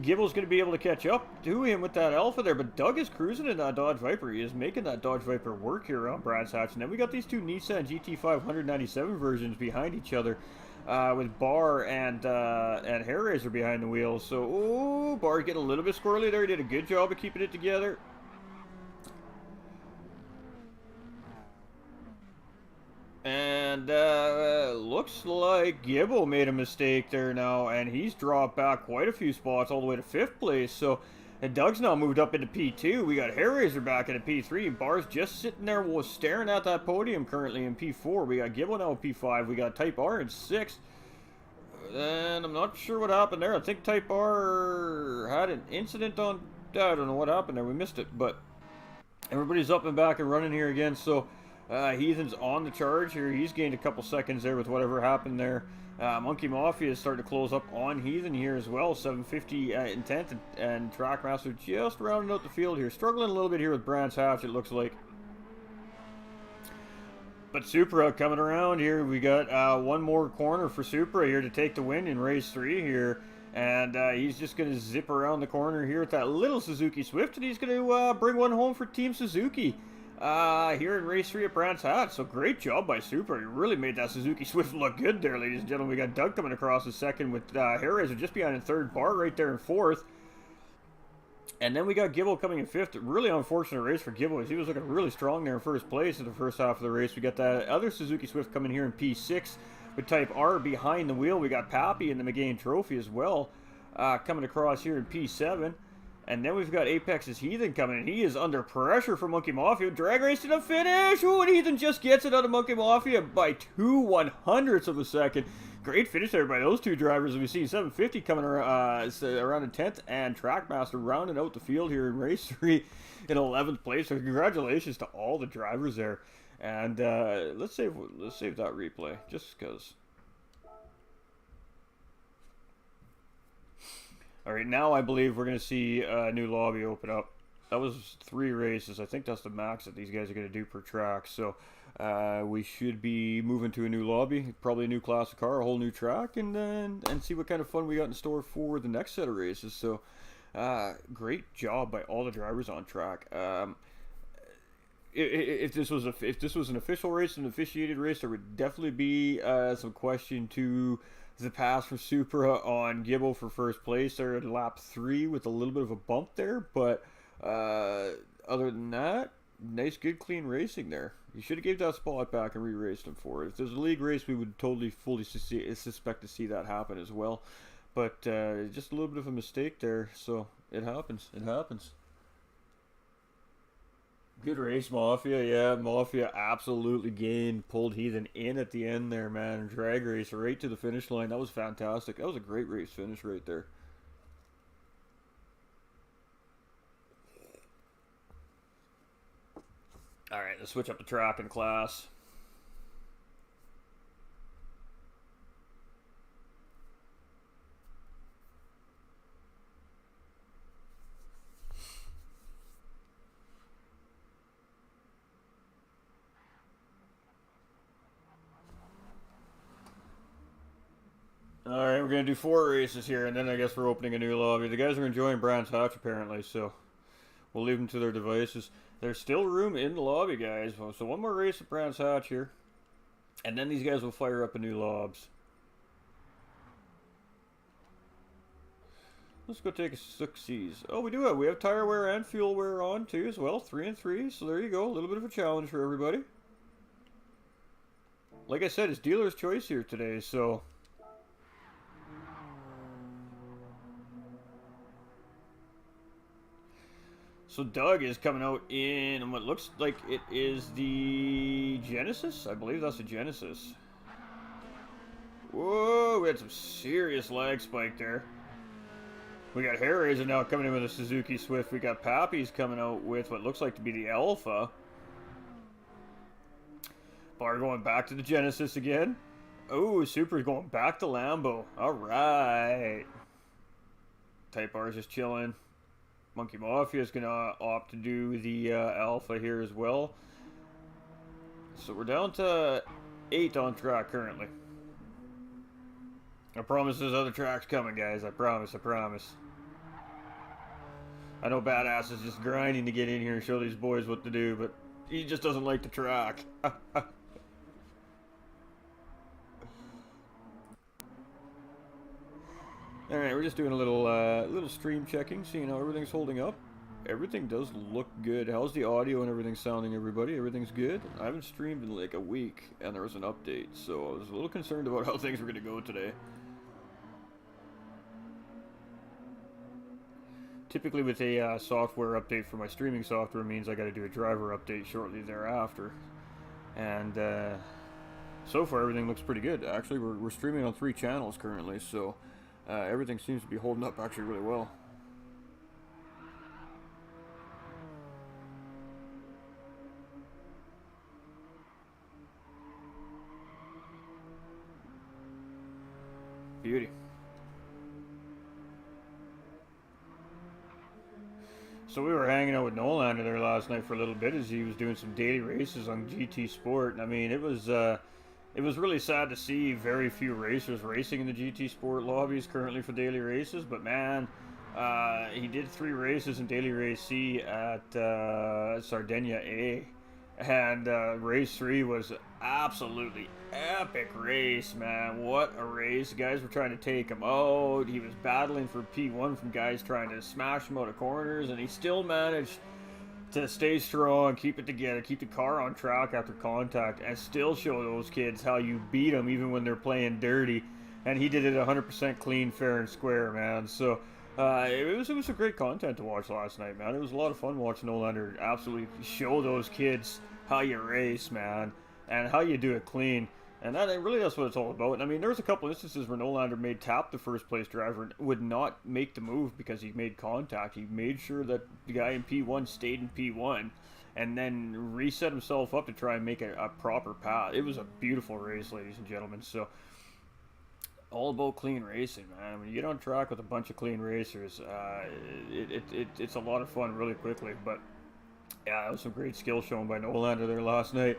Gibbo's going to be able to catch up to him with that Alpha there. But Doug is cruising in that Dodge Viper. He is making that Dodge Viper work here around Brands Hatch. And then we got these two Nissan GT500 97 versions behind each other. With Barr and Hair Razor behind the wheel. So, ooh, Barr's getting a little bit squirrely there. He did a good job of keeping it together. And looks like Gibbo made a mistake there now, and he's dropped back quite a few spots all the way to 5th place. So And Doug's now moved up into P2. We got Hairraiser back into P3. And Bar's just sitting there staring at that podium currently in P4. We got Gibble now in P5. We got Type R in 6th. And I'm not sure what happened there. I think Type R had an incident on... I don't know what happened there. We missed it. But everybody's up and back and running here again. So Heathen's on the charge here. He's gained a couple seconds there with whatever happened there. Monkey Mafia is starting to close up on Heathen here as well. 750 in 10th, and Trackmaster just rounding out the field here. Struggling a little bit here with Brands Hatch, it looks like. But Supra coming around here. We got one more corner for Supra here to take the win in race 3 here. And he's just going to zip around the corner here with that little Suzuki Swift. And he's going to bring one home for Team Suzuki. Here in race 3 at Brands Hatch. So great job by Super. He really made that Suzuki Swift look good there, ladies and gentlemen. We got Doug coming across in 2nd with Hairraiser just behind in 3rd. Bar right there in 4th. And then we got Gibble coming in 5th. Really unfortunate race for Gibble. He was looking really strong there in 1st place in the first half of the race. We got that other Suzuki Swift coming here in P6 with Type R behind the wheel. We got Pappy in the McGain Trophy as well coming across here in P7. And then we've got Apex's Heathen coming in. He is under pressure from Monkey Mafia. Drag race to the finish. Ooh, and Heathen just gets it out of Monkey Mafia by 2/100ths of a second. Great finish there by those two drivers. We see 750 coming around in 10th, and Trackmaster rounding out the field here in race 3 in 11th place. So congratulations to all the drivers there. And let's save that replay just because. All right, now I believe we're going to see a new lobby open up. That was 3 races. I think that's the max that these guys are going to do per track. So we should be moving to a new lobby, probably a new class of car, a whole new track, and see what kind of fun we got in store for the next set of races. So great job by all the drivers on track. If this was an official race, an officiated race, there would definitely be some question to the pass for Supra on Gibble for 1st place there at lap 3 with a little bit of a bump there, but other than that, nice, good, clean racing there. You should have gave that spot back and re-raced him for it. If there's a league race, we would totally fully suspect to see that happen as well, but just a little bit of a mistake there, so it happens. Good race, Mafia. Yeah, Mafia absolutely pulled Heathen in at the end there, man. Drag race right to the finish line. That was fantastic. That was a great race finish right there. All right, let's switch up the track and class. Alright, we're going to do 4 races here, and then I guess we're opening a new lobby. The guys are enjoying Brands Hatch, apparently, so we'll leave them to their devices. There's still room in the lobby, guys. So one more race at Brands Hatch here, and then these guys will fire up a new lobs. Let's go take a 6Cs. Oh, we have tire wear and fuel wear on, too, as well. 3 and 3, so there you go. A little bit of a challenge for everybody. Like I said, it's dealer's choice here today, so... So Doug is coming out in what looks like it is the Genesis. I believe that's the Genesis. Whoa, we had some serious lag spike there. We got Hairraiser now coming in with a Suzuki Swift. We got Pappy's coming out with what looks like to be the Alpha. Bar going back to the Genesis again. Oh, Super's going back to Lambo. All right. Type R is just chilling. Monkey Mafia is going to opt to do the Alpha here as well. So we're down to 8 on track currently. I promise there's other tracks coming, guys. I promise. I know Badass is just grinding to get in here and show these boys what to do, but he just doesn't like the track. Alright, we're just doing a little stream checking, seeing how everything's holding up. Everything does look good. How's the audio and everything sounding, everybody? Everything's good? I haven't streamed in like a week, and there was an update, so I was a little concerned about how things were going to go today. typically with a software update for my streaming software means I got to do a driver update shortly thereafter. And so far everything looks pretty good. Actually, we're streaming on 3 channels currently, so everything seems to be holding up actually really well. Beauty. So we were hanging out with Nolander there last night for a little bit as he was doing some daily races on GT Sport. And I mean, it was really sad to see very few racers racing in the GT Sport lobbies currently for daily races. But man, he did 3 races in daily race C at Sardinia A. And race 3 was absolutely epic race, man. What a race. Guys were trying to take him out. He was battling for P1 from guys trying to smash him out of corners, and he still managed to stay strong, keep it together, keep the car on track after contact, and still show those kids how you beat them even when they're playing dirty. And he did it 100% clean, fair, and square, man. So it was a great content to watch last night, man. It was a lot of fun watching Nolander absolutely show those kids how you race, man, and how you do it clean. And that's what it's all about. And I mean, there was a couple instances where Nolander made tap the first place driver and would not make the move because he made contact. He made sure that the guy in P1 stayed in P1 and then reset himself up to try and make a proper path. It was a beautiful race, ladies and gentlemen. So all about clean racing, man. When you get on track with a bunch of clean racers, it's a lot of fun really quickly. But yeah, that was some great skill shown by Nolander there last night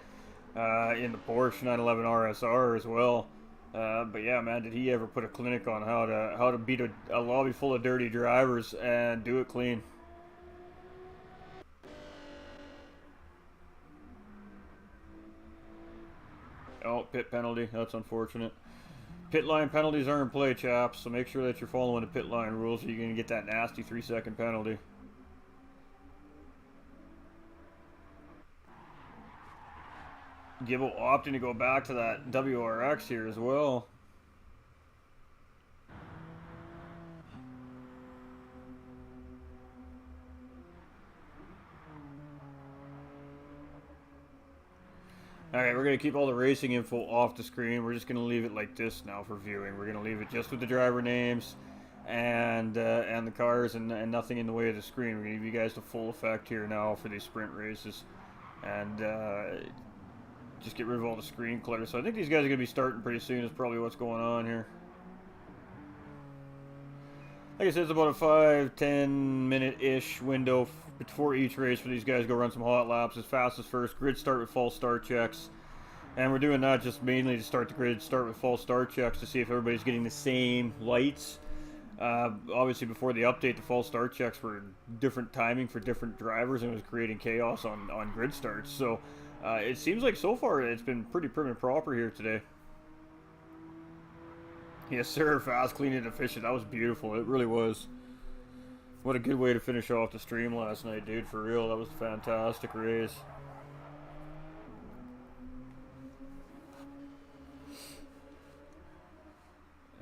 in the Porsche 911 RSR as well. But yeah, man, did he ever put a clinic on how to beat a lobby full of dirty drivers and do it clean. Oh, pit penalty. That's unfortunate. Pit line penalties are in play, chaps, so make sure that you're following the pit line rules or you're going to get that nasty 3-second penalty. Gibbo opting to go back to that WRX here as well. Alright, we're going to keep all the racing info off the screen. We're just going to leave it like this now for viewing. We're going to leave it just with the driver names and the cars and nothing in the way of the screen. We're going to give you guys the full effect here now for these sprint races. And just get rid of all the screen clutter. So I think these guys are going to be starting pretty soon is probably what's going on here. Like I said, it's about a 5-10 minute-ish window before each race for these guys to go run some hot laps as fast as first. Grid start with false start checks. And we're doing that just mainly to start the grid, start with false start checks to see if everybody's getting the same lights. Obviously, before the update, the false start checks were different timing for different drivers and it was creating chaos on grid starts. So it seems like so far it's been pretty prim and proper here today. Yes, sir. Fast, clean, and efficient. That was beautiful. It really was. What a good way to finish off the stream last night, dude. For real, that was a fantastic race.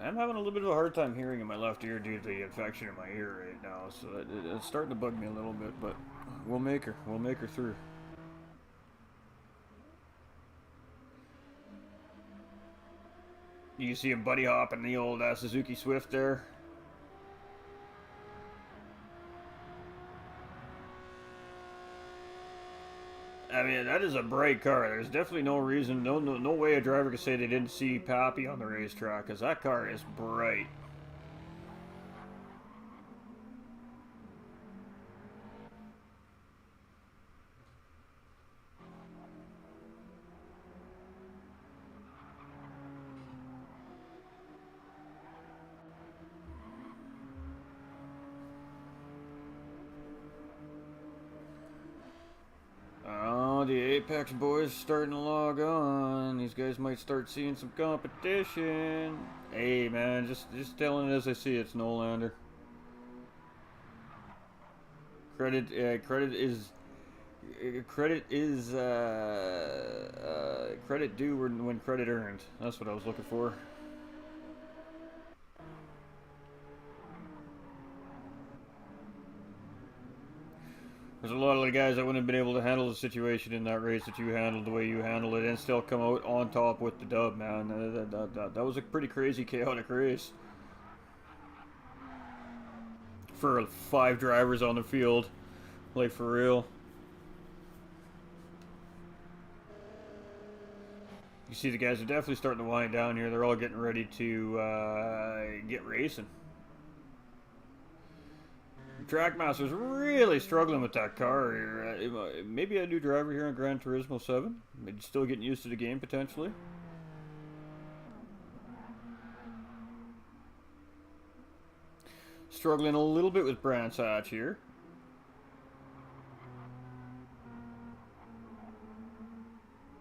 I'm having a little bit of a hard time hearing in my left ear due to the infection in my ear right now, so it's starting to bug me a little bit, but we'll make her. We'll make her through. You see him buddy hopping the old Suzuki Swift there. I mean, that is a bright car. There's definitely no reason, no way a driver could say they didn't see Pappy on the racetrack, because that car is bright. The Apex boys starting to log on. These guys might start seeing some competition. Hey man, just telling it as I see it, it's Nolander. Credit due when credit earned. That's what I was looking for. There's a lot of the guys that wouldn't have been able to handle the situation in that race that you handled the way you handled it and still come out on top with the dub, man. That was a pretty crazy, chaotic race. For 5 drivers on the field. Like, for real. You see the guys are definitely starting to wind down here. They're all getting ready to get racing. Trackmaster's really struggling with that car here. Maybe a new driver here on Gran Turismo 7. Maybe still getting used to the game potentially. Struggling a little bit with Brands Hatch here.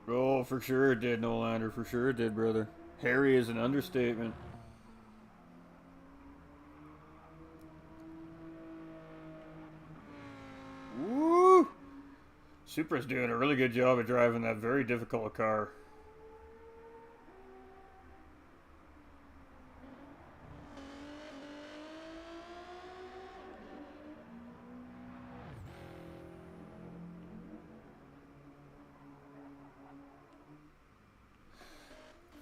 Oh, for sure it did, Nolander. For sure it did, brother. Harry is an understatement. Woo! Supra's doing a really good job of driving that very difficult car.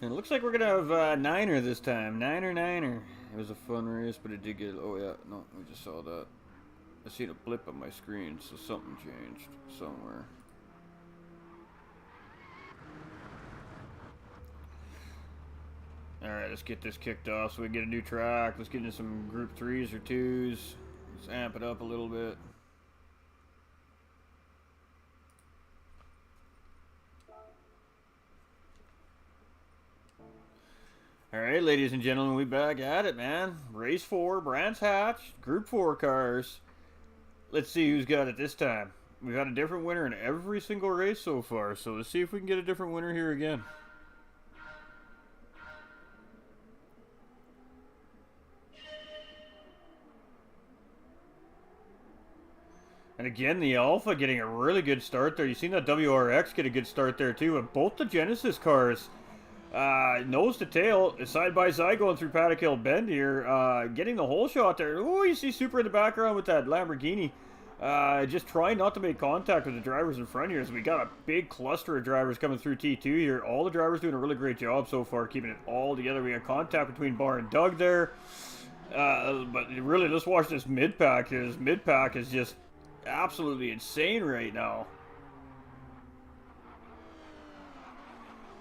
And it looks like we're going to have Niner this time. Niner. It was a fun race, but it did get... Oh, yeah. No, we just saw that. I seen a blip on my screen, so something changed somewhere. Alright, let's get this kicked off so we can get a new track. Let's get into some Group 3s or 2s. Let's amp it up a little bit. Alright, ladies and gentlemen, we back at it, man. Race 4, Brands Hatch, Group 4 cars. Let's see who's got it this time. We've had a different winner in every single race so far, so let's see if we can get a different winner here again. And again, the Alpha getting a really good start there. You've seen that WRX get a good start there too, and both the Genesis cars... nose to tail, side by side going through Paddock Hill Bend here, getting the whole shot there. Oh, you see Super in the background with that Lamborghini. Just trying not to make contact with the drivers in front here. So we got a big cluster of drivers coming through T2 here. All the drivers doing a really great job so far, keeping it all together. We got contact between Barr and Doug there. But really, let's watch this mid-pack here. This mid-pack is just absolutely insane right now.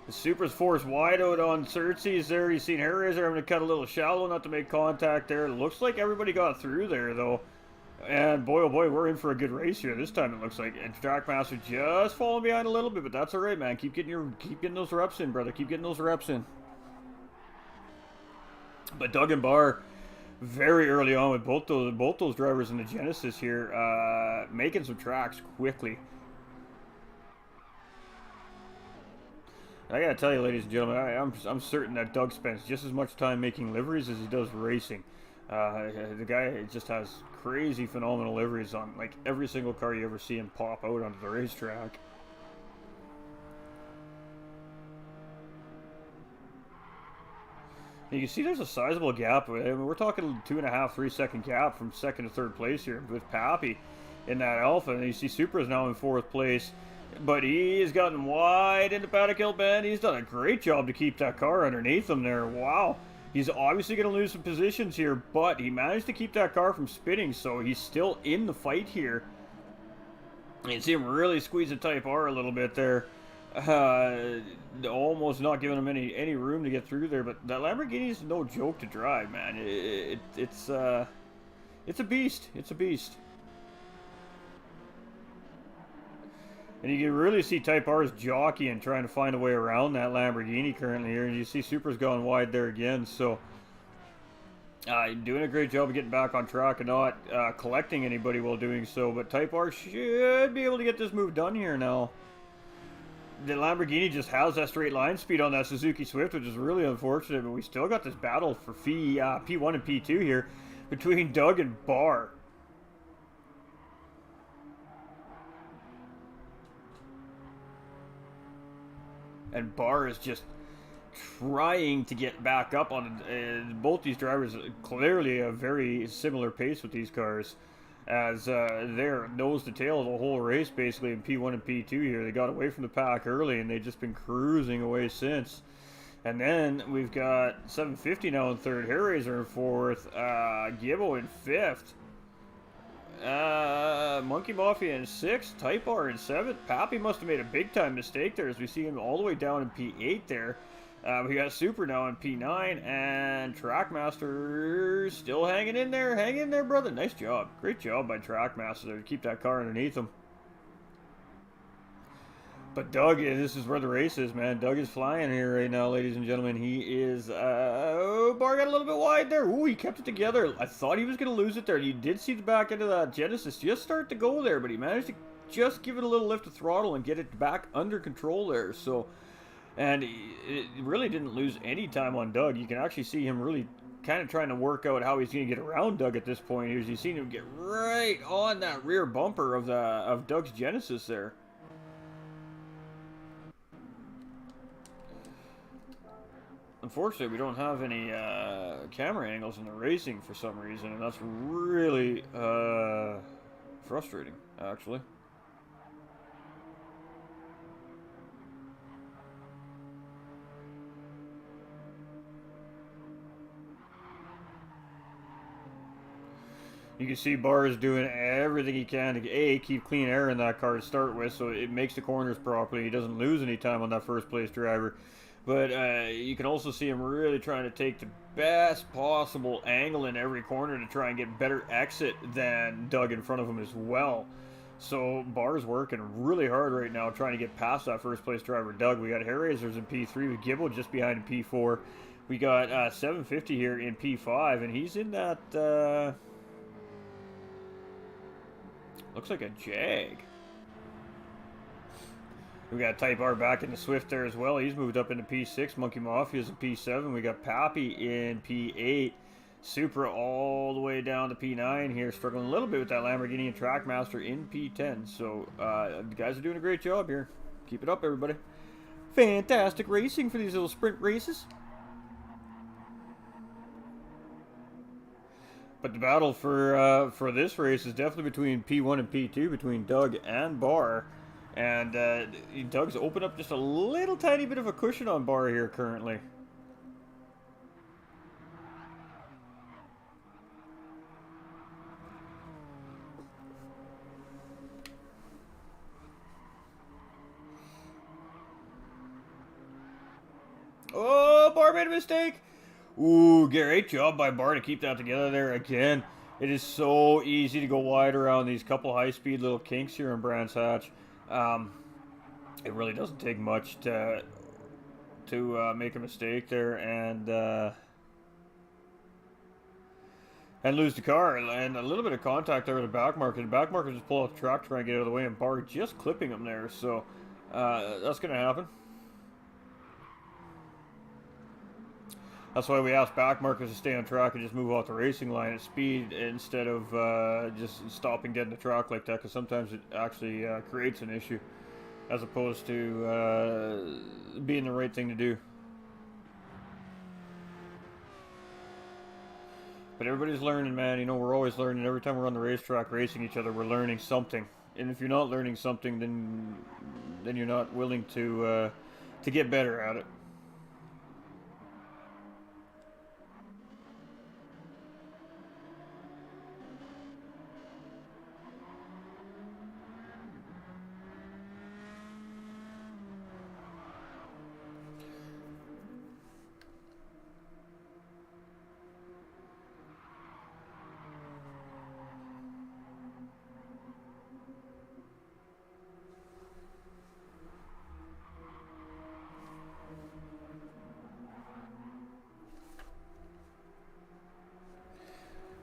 The Supra's forced wide out on Xerxes there. You've seen Hellraiser having to cut a little shallow not to make contact there. It looks like everybody got through there, though. And boy, oh boy, we're in for a good race here this time, it looks like. And Trackmaster just falling behind a little bit, but that's all right, man. Keep getting those reps in, brother. Keep getting those reps in. But Doug and Barr, very early on with both those drivers in the Genesis here, making some tracks quickly. I gotta tell you, ladies and gentlemen, I'm certain that Doug spends just as much time making liveries as he does racing. The guy just has crazy, phenomenal liveries on like every single car you ever see him pop out onto the racetrack. You can see there's a sizable gap. I mean, we're talking 2.5, 3 second gap from second to third place here with Pappy in that Alpha. And you see Supra is now in 4th place. But he has gotten wide into Paddock Hill Bend. He's done a great job to keep that car underneath him there. Wow. He's obviously going to lose some positions here, but he managed to keep that car from spinning, so he's still in the fight here. You can see him really squeeze the Type R a little bit there. Almost not giving him any room to get through there, but that Lamborghini is no joke to drive, man. It's a beast. It's a beast. And you can really see Type R's jockeying, trying to find a way around that Lamborghini currently here. And you see Supra's gone wide there again. So, doing a great job of getting back on track and not collecting anybody while doing so. But Type R should be able to get this move done here now. The Lamborghini just has that straight line speed on that Suzuki Swift, which is really unfortunate. But we still got this battle for P1 and P2 here between Doug and Barr. And Barr is just trying to get back up on both these drivers. Clearly a very similar pace with these cars. as they're nose to tail the whole race basically in P1 and P2 here. They got away from the pack early and they've just been cruising away since. And then we've got 750 now in third, Hairraiser in fourth, Gibbo in fifth, Monkey Mafia in sixth, Type R in seventh. Pappy must have made a big time mistake there as we see him all the way down in P8 there. We got Super now in P9, and Trackmaster still hanging in there. Hang in there, brother. Nice job. Great job by Trackmaster there to keep that car underneath him. But Doug, this is where the race is, man. Doug is flying here right now, ladies and gentlemen. He is, Bar got a little bit wide there. Ooh, he kept it together. I thought he was going to lose it there. You did see the back end of that Genesis just start to go there, but he managed to just give it a little lift of throttle and get it back under control there. So, and it really didn't lose any time on Doug. You can actually see him really kind of trying to work out how he's going to get around Doug at this point. Here's you seen him get right on that rear bumper of Doug's Genesis there. Unfortunately, we don't have any camera angles in the racing for some reason, and that's really frustrating, actually. You can see Barr is doing everything he can to keep clean air in that car to start with, so it makes the corners properly. He doesn't lose any time on that first place driver. But you can also see him really trying to take the best possible angle in every corner to try and get better exit than Doug in front of him as well. So Barr's working really hard right now trying to get past that first place driver Doug. We got Hairraisers in P3 with Gibbo just behind in P4. We got 750 here in P5, and he's in that looks like a Jag. We got Type R back in the Swift there as well. He's moved up into P6. Monkey Mafia's in P7. We got Pappy in P8. Supra all the way down to P9 here. Struggling a little bit with that Lamborghini, and Trackmaster in P10. So the guys are doing a great job here. Keep it up, everybody. Fantastic racing for these little sprint races. But the battle for this race is definitely between P1 and P2, between Doug and Barr. And Doug's opened up just a little tiny bit of a cushion on Barr here currently. Oh, Barr made a mistake. Ooh, great job by Barr to keep that together there again. It is so easy to go wide around these couple high-speed little kinks here in Brands Hatch. It really doesn't take much to make a mistake there and lose the car, and a little bit of contact there with the back marker. The back marker just pull off the track, try and get out of the way, and Barr just clipping him there. So that's going to happen. That's why we ask back markers to stay on track and just move off the racing line at speed instead of just stopping dead in the track like that, because sometimes it actually creates an issue as opposed to being the right thing to do. But everybody's learning, man. You know, we're always learning. Every time we're on the racetrack racing each other, we're learning something. And if you're not learning something, then you're not willing to get better at it.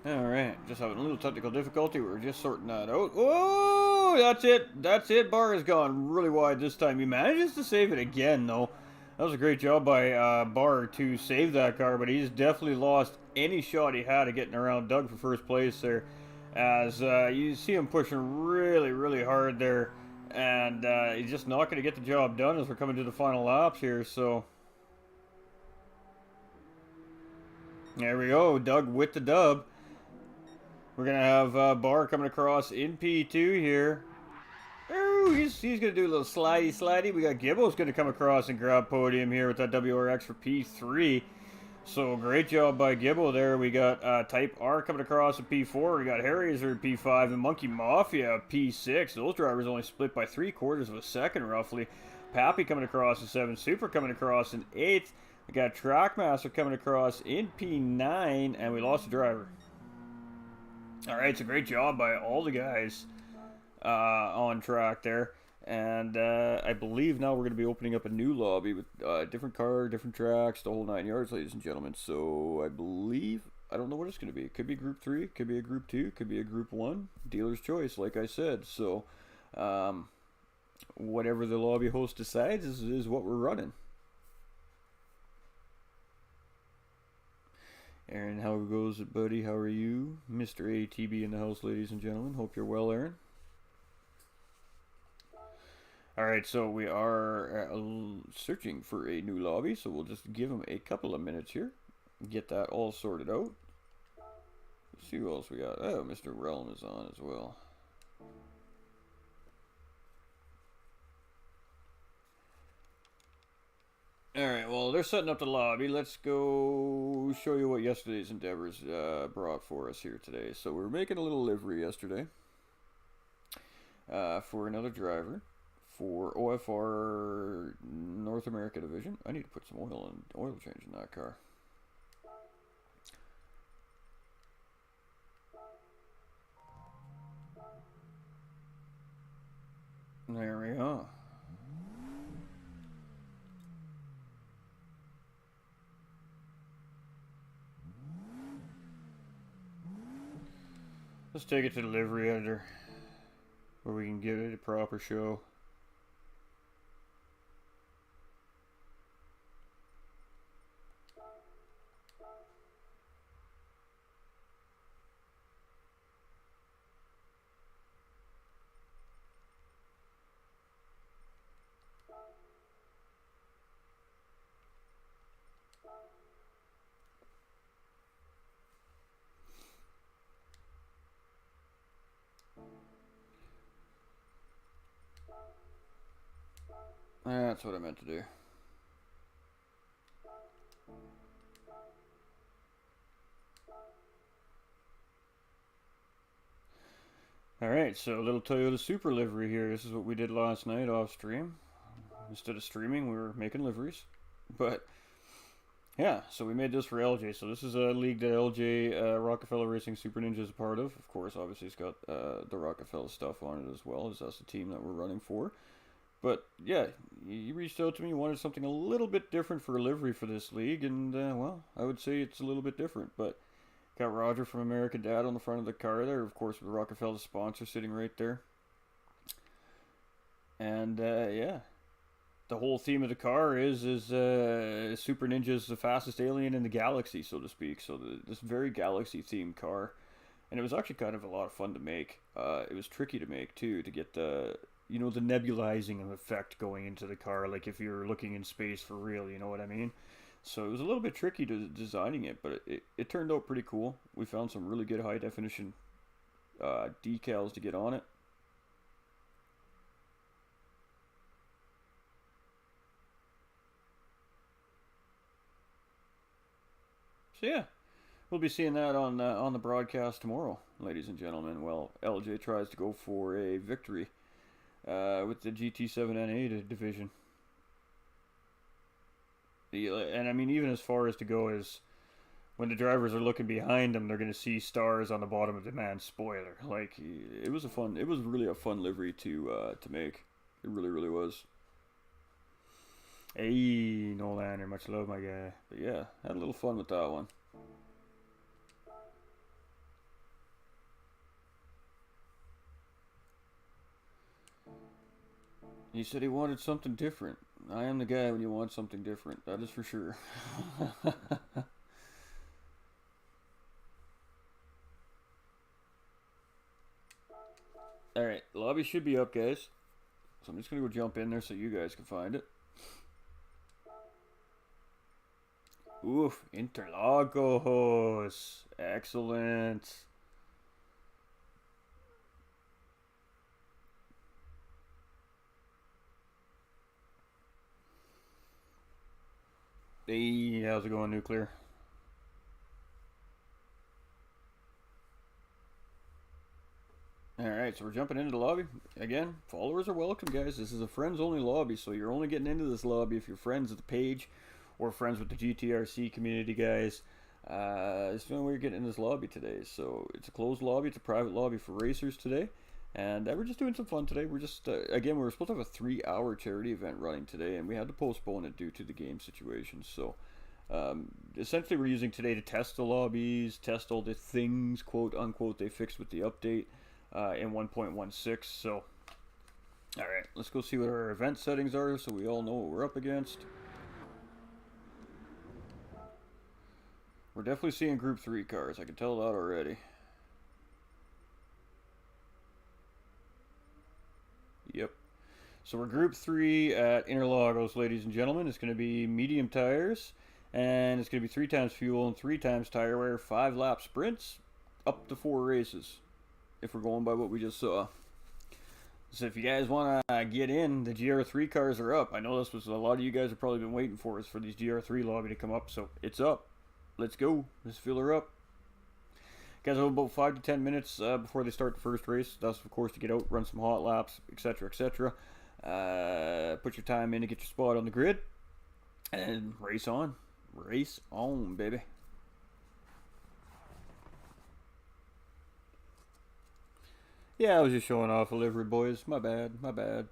Alright, just having a little technical difficulty. We're just sorting that out. Oh, that's it. That's it. Barr has gone really wide this time. He manages to save it again, though. That was a great job by Barr to save that car, but he's definitely lost any shot he had of getting around Doug for first place there. As you see him pushing really, really hard there. And he's just not going to get the job done as we're coming to the final laps here, so... There we go. Doug with the dub. We're going to have Barr coming across in P2 here. Ooh, he's going to do a little slidey. We got Gibbo's going to come across and grab podium here with that WRX for P3. So great job by Gibbo there. We got Type R coming across at P4. We got Harryzer at P5 and Monkey Mafia at P6. Those drivers only split by 3/4 of a second roughly. Pappy coming across in 7th. Super coming across in 8th. We got Trackmaster coming across in P9. And we lost a driver. Alright, so great job by all the guys on track there. And I believe now we're going to be opening up a new lobby with different car, different tracks, the whole 9 yards, ladies and gentlemen. So I believe, I don't know what it's going to be. It could be Group 3, could be a Group 2, could be a Group 1. Dealer's choice, like I said. So whatever the lobby host decides is what we're running. Aaron, how goes it, buddy? How are you? Mr. ATB in the house, ladies and gentlemen. Hope you're well, Aaron. Alright, so we are searching for a new lobby, so we'll just give them a couple of minutes here. Get that all sorted out. Let's see who else we got. Oh, Mr. Realm is on as well. Alright, well, they're setting up the lobby. Let's go show you what yesterday's endeavors brought for us here today. So we were making a little livery yesterday for another driver. For OFR North America Division. I need to put some oil change in that car. There we are. Let's take it to the livery editor where we can give it a proper show. That's what I meant to do. Alright, so a little Toyota Super livery here. This is what we did last night off stream. Instead of streaming, we were making liveries. But, yeah, so we made this for LJ. So this is a league that LJ Rockefeller Racing Super Ninja is a part of. Of course, obviously it's got the Rockefeller stuff on it as well, as that's the team that we're running for. But, yeah, you reached out to me, you wanted something a little bit different for a livery for this league, and, well, I would say it's a little bit different, but got Roger from American Dad on the front of the car there, of course, with the Rockefeller sponsor sitting right there. And, yeah, the whole theme of the car is Super Ninja's the fastest alien in the galaxy, so to speak, so this very galaxy-themed car. And it was actually kind of a lot of fun to make. It was tricky to make, too, to get the... You know, the nebulizing effect going into the car, like if you're looking in space for real, you know what I mean? So it was a little bit tricky to designing it, but it turned out pretty cool. We found some really good high definition decals to get on it. So yeah, we'll be seeing that on the broadcast tomorrow, ladies and gentlemen. Well, LJ tries to go for a victory with the GT7NA division. And I mean, even as far as to go as when the drivers are looking behind them, they're going to see stars on the bottom of the man's spoiler. Like, it was really a fun livery to make. It really, really was. Hey, Nolander, much love, my guy. But yeah, had a little fun with that one. He said he wanted something different. I am the guy when you want something different. That is for sure. Alright, lobby should be up, guys. So I'm just going to go jump in there so you guys can find it. Oof, Interlagos. Excellent. Hey, how's it going, Nuclear? Alright, so we're jumping into the lobby. Again, followers are welcome, guys. This is a friends-only lobby, so you're only getting into this lobby if you're friends with the page or friends with the GTRC community, guys. It's the only way you're getting in this lobby today. So it's a closed lobby. It's a private lobby for racers today. And we're just doing some fun today. We're just, again, we were supposed to have a 3-hour charity event running today, and we had to postpone it due to the game situation. So essentially we're using today to test the lobbies, test all the things, quote unquote, they fixed with the update in 1.16. So alright, let's go see what our event settings are so we all know what we're up against. We're definitely seeing Group 3 cars, I can tell that already. Yep. So we're Group 3 at Interlagos, ladies and gentlemen. It's going to be medium tires, and it's going to be 3 times fuel and 3 times tire wear, 5 lap sprints, up to 4 races, if we're going by what we just saw. So if you guys want to get in, the GR3 cars are up. I know this was a lot of you guys have probably been waiting for, is for these GR3 lobby to come up, so it's up. Let's go. Let's fill her up. Guys have about 5 to 10 minutes before they start the first race. That's, of course, to get out, run some hot laps, etc., etc. Put your time in to get your spot on the grid. And race on. Race on, baby. Yeah, I was just showing off a livery, boys. My bad, my bad.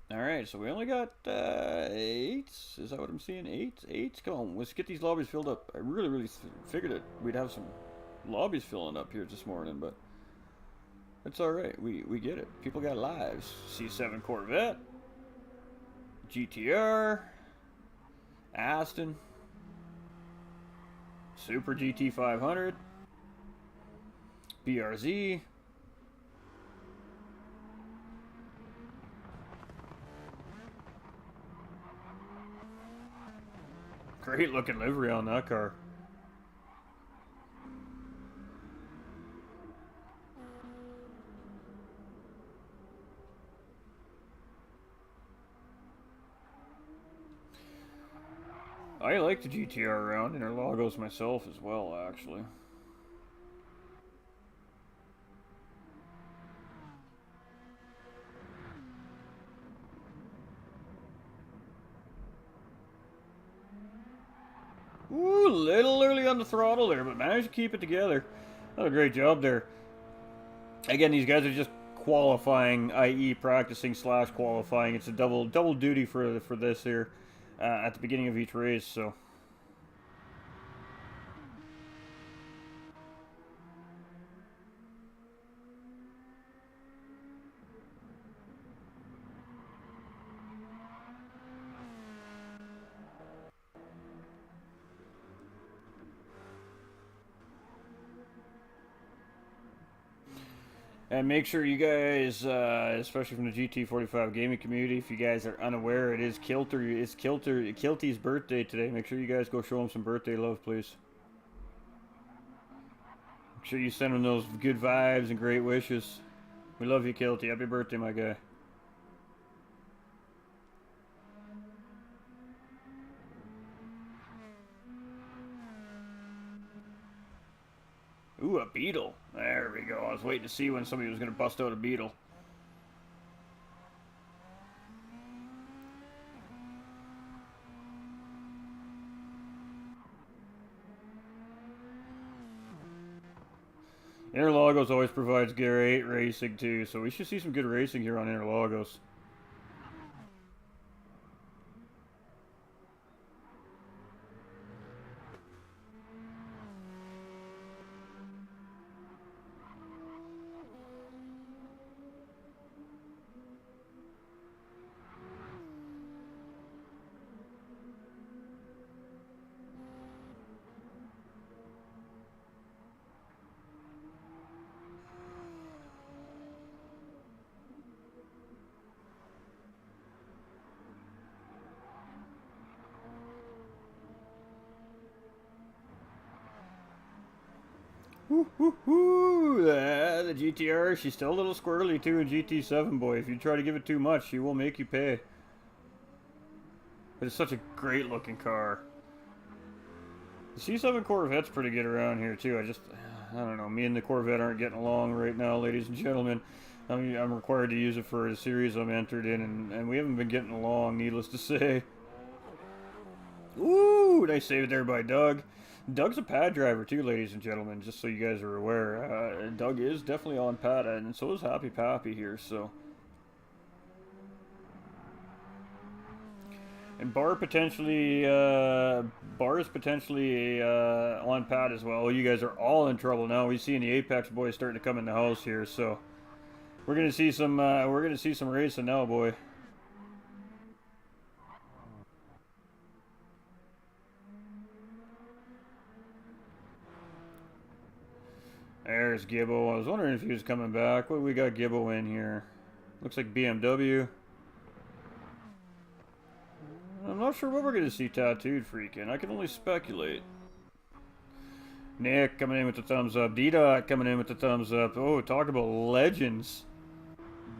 Alright, so we only got 8. Is that what I'm seeing? 8? Come on, let's get these lobbies filled up. I really figured it. We'd have some lobbies filling up here this morning, but it's alright. We get it. People got lives. C7 Corvette. GTR. Aston. Super GT500. BRZ. Great looking livery on that car. I like the GTR around Interlagos myself as well, actually. Ooh, little early on the throttle there, but managed to keep it together. Done a great job there. Again, these guys are just qualifying, i.e. practicing / qualifying. It's a double duty for this here at the beginning of each race, so. And make sure you guys, especially from the GT45 gaming community, if you guys are unaware, it is Kilty's birthday today. Make sure you guys go show him some birthday love, please. Make sure you send him those good vibes and great wishes. We love you, Kilty. Happy birthday, my guy. Ooh, a Beetle. There we go. I was waiting to see when somebody was going to bust out a Beetle. Interlagos always provides great racing too, so we should see some good racing here on Interlagos. The GTR, she's still a little squirrely too in GT7, boy. If you try to give it too much, she will make you pay. But it's such a great looking car. The C7 Corvette's pretty good around here too. I don't know, me and the Corvette aren't getting along right now, ladies and gentlemen. I mean, I'm required to use it for the series I'm entered in, and we haven't been getting along, needless to say. Ooh, nice save there by Doug. Doug's a pad driver too, ladies and gentlemen, just so you guys are aware. Doug is definitely on pad, and so is Happy Pappy here, so. And Bar is potentially on pad as well. You guys are all in trouble now. We're seeing the Apex boys starting to come in the house here, so we're gonna see some racing now, boy. There's Gibbo. I was wondering if he was coming back. What do we got Gibbo in here? Looks like BMW. I'm not sure what we're going to see Tattooed Freaking. I can only speculate. Nick coming in with the thumbs up. D-Dot coming in with the thumbs up. Oh, talk about legends.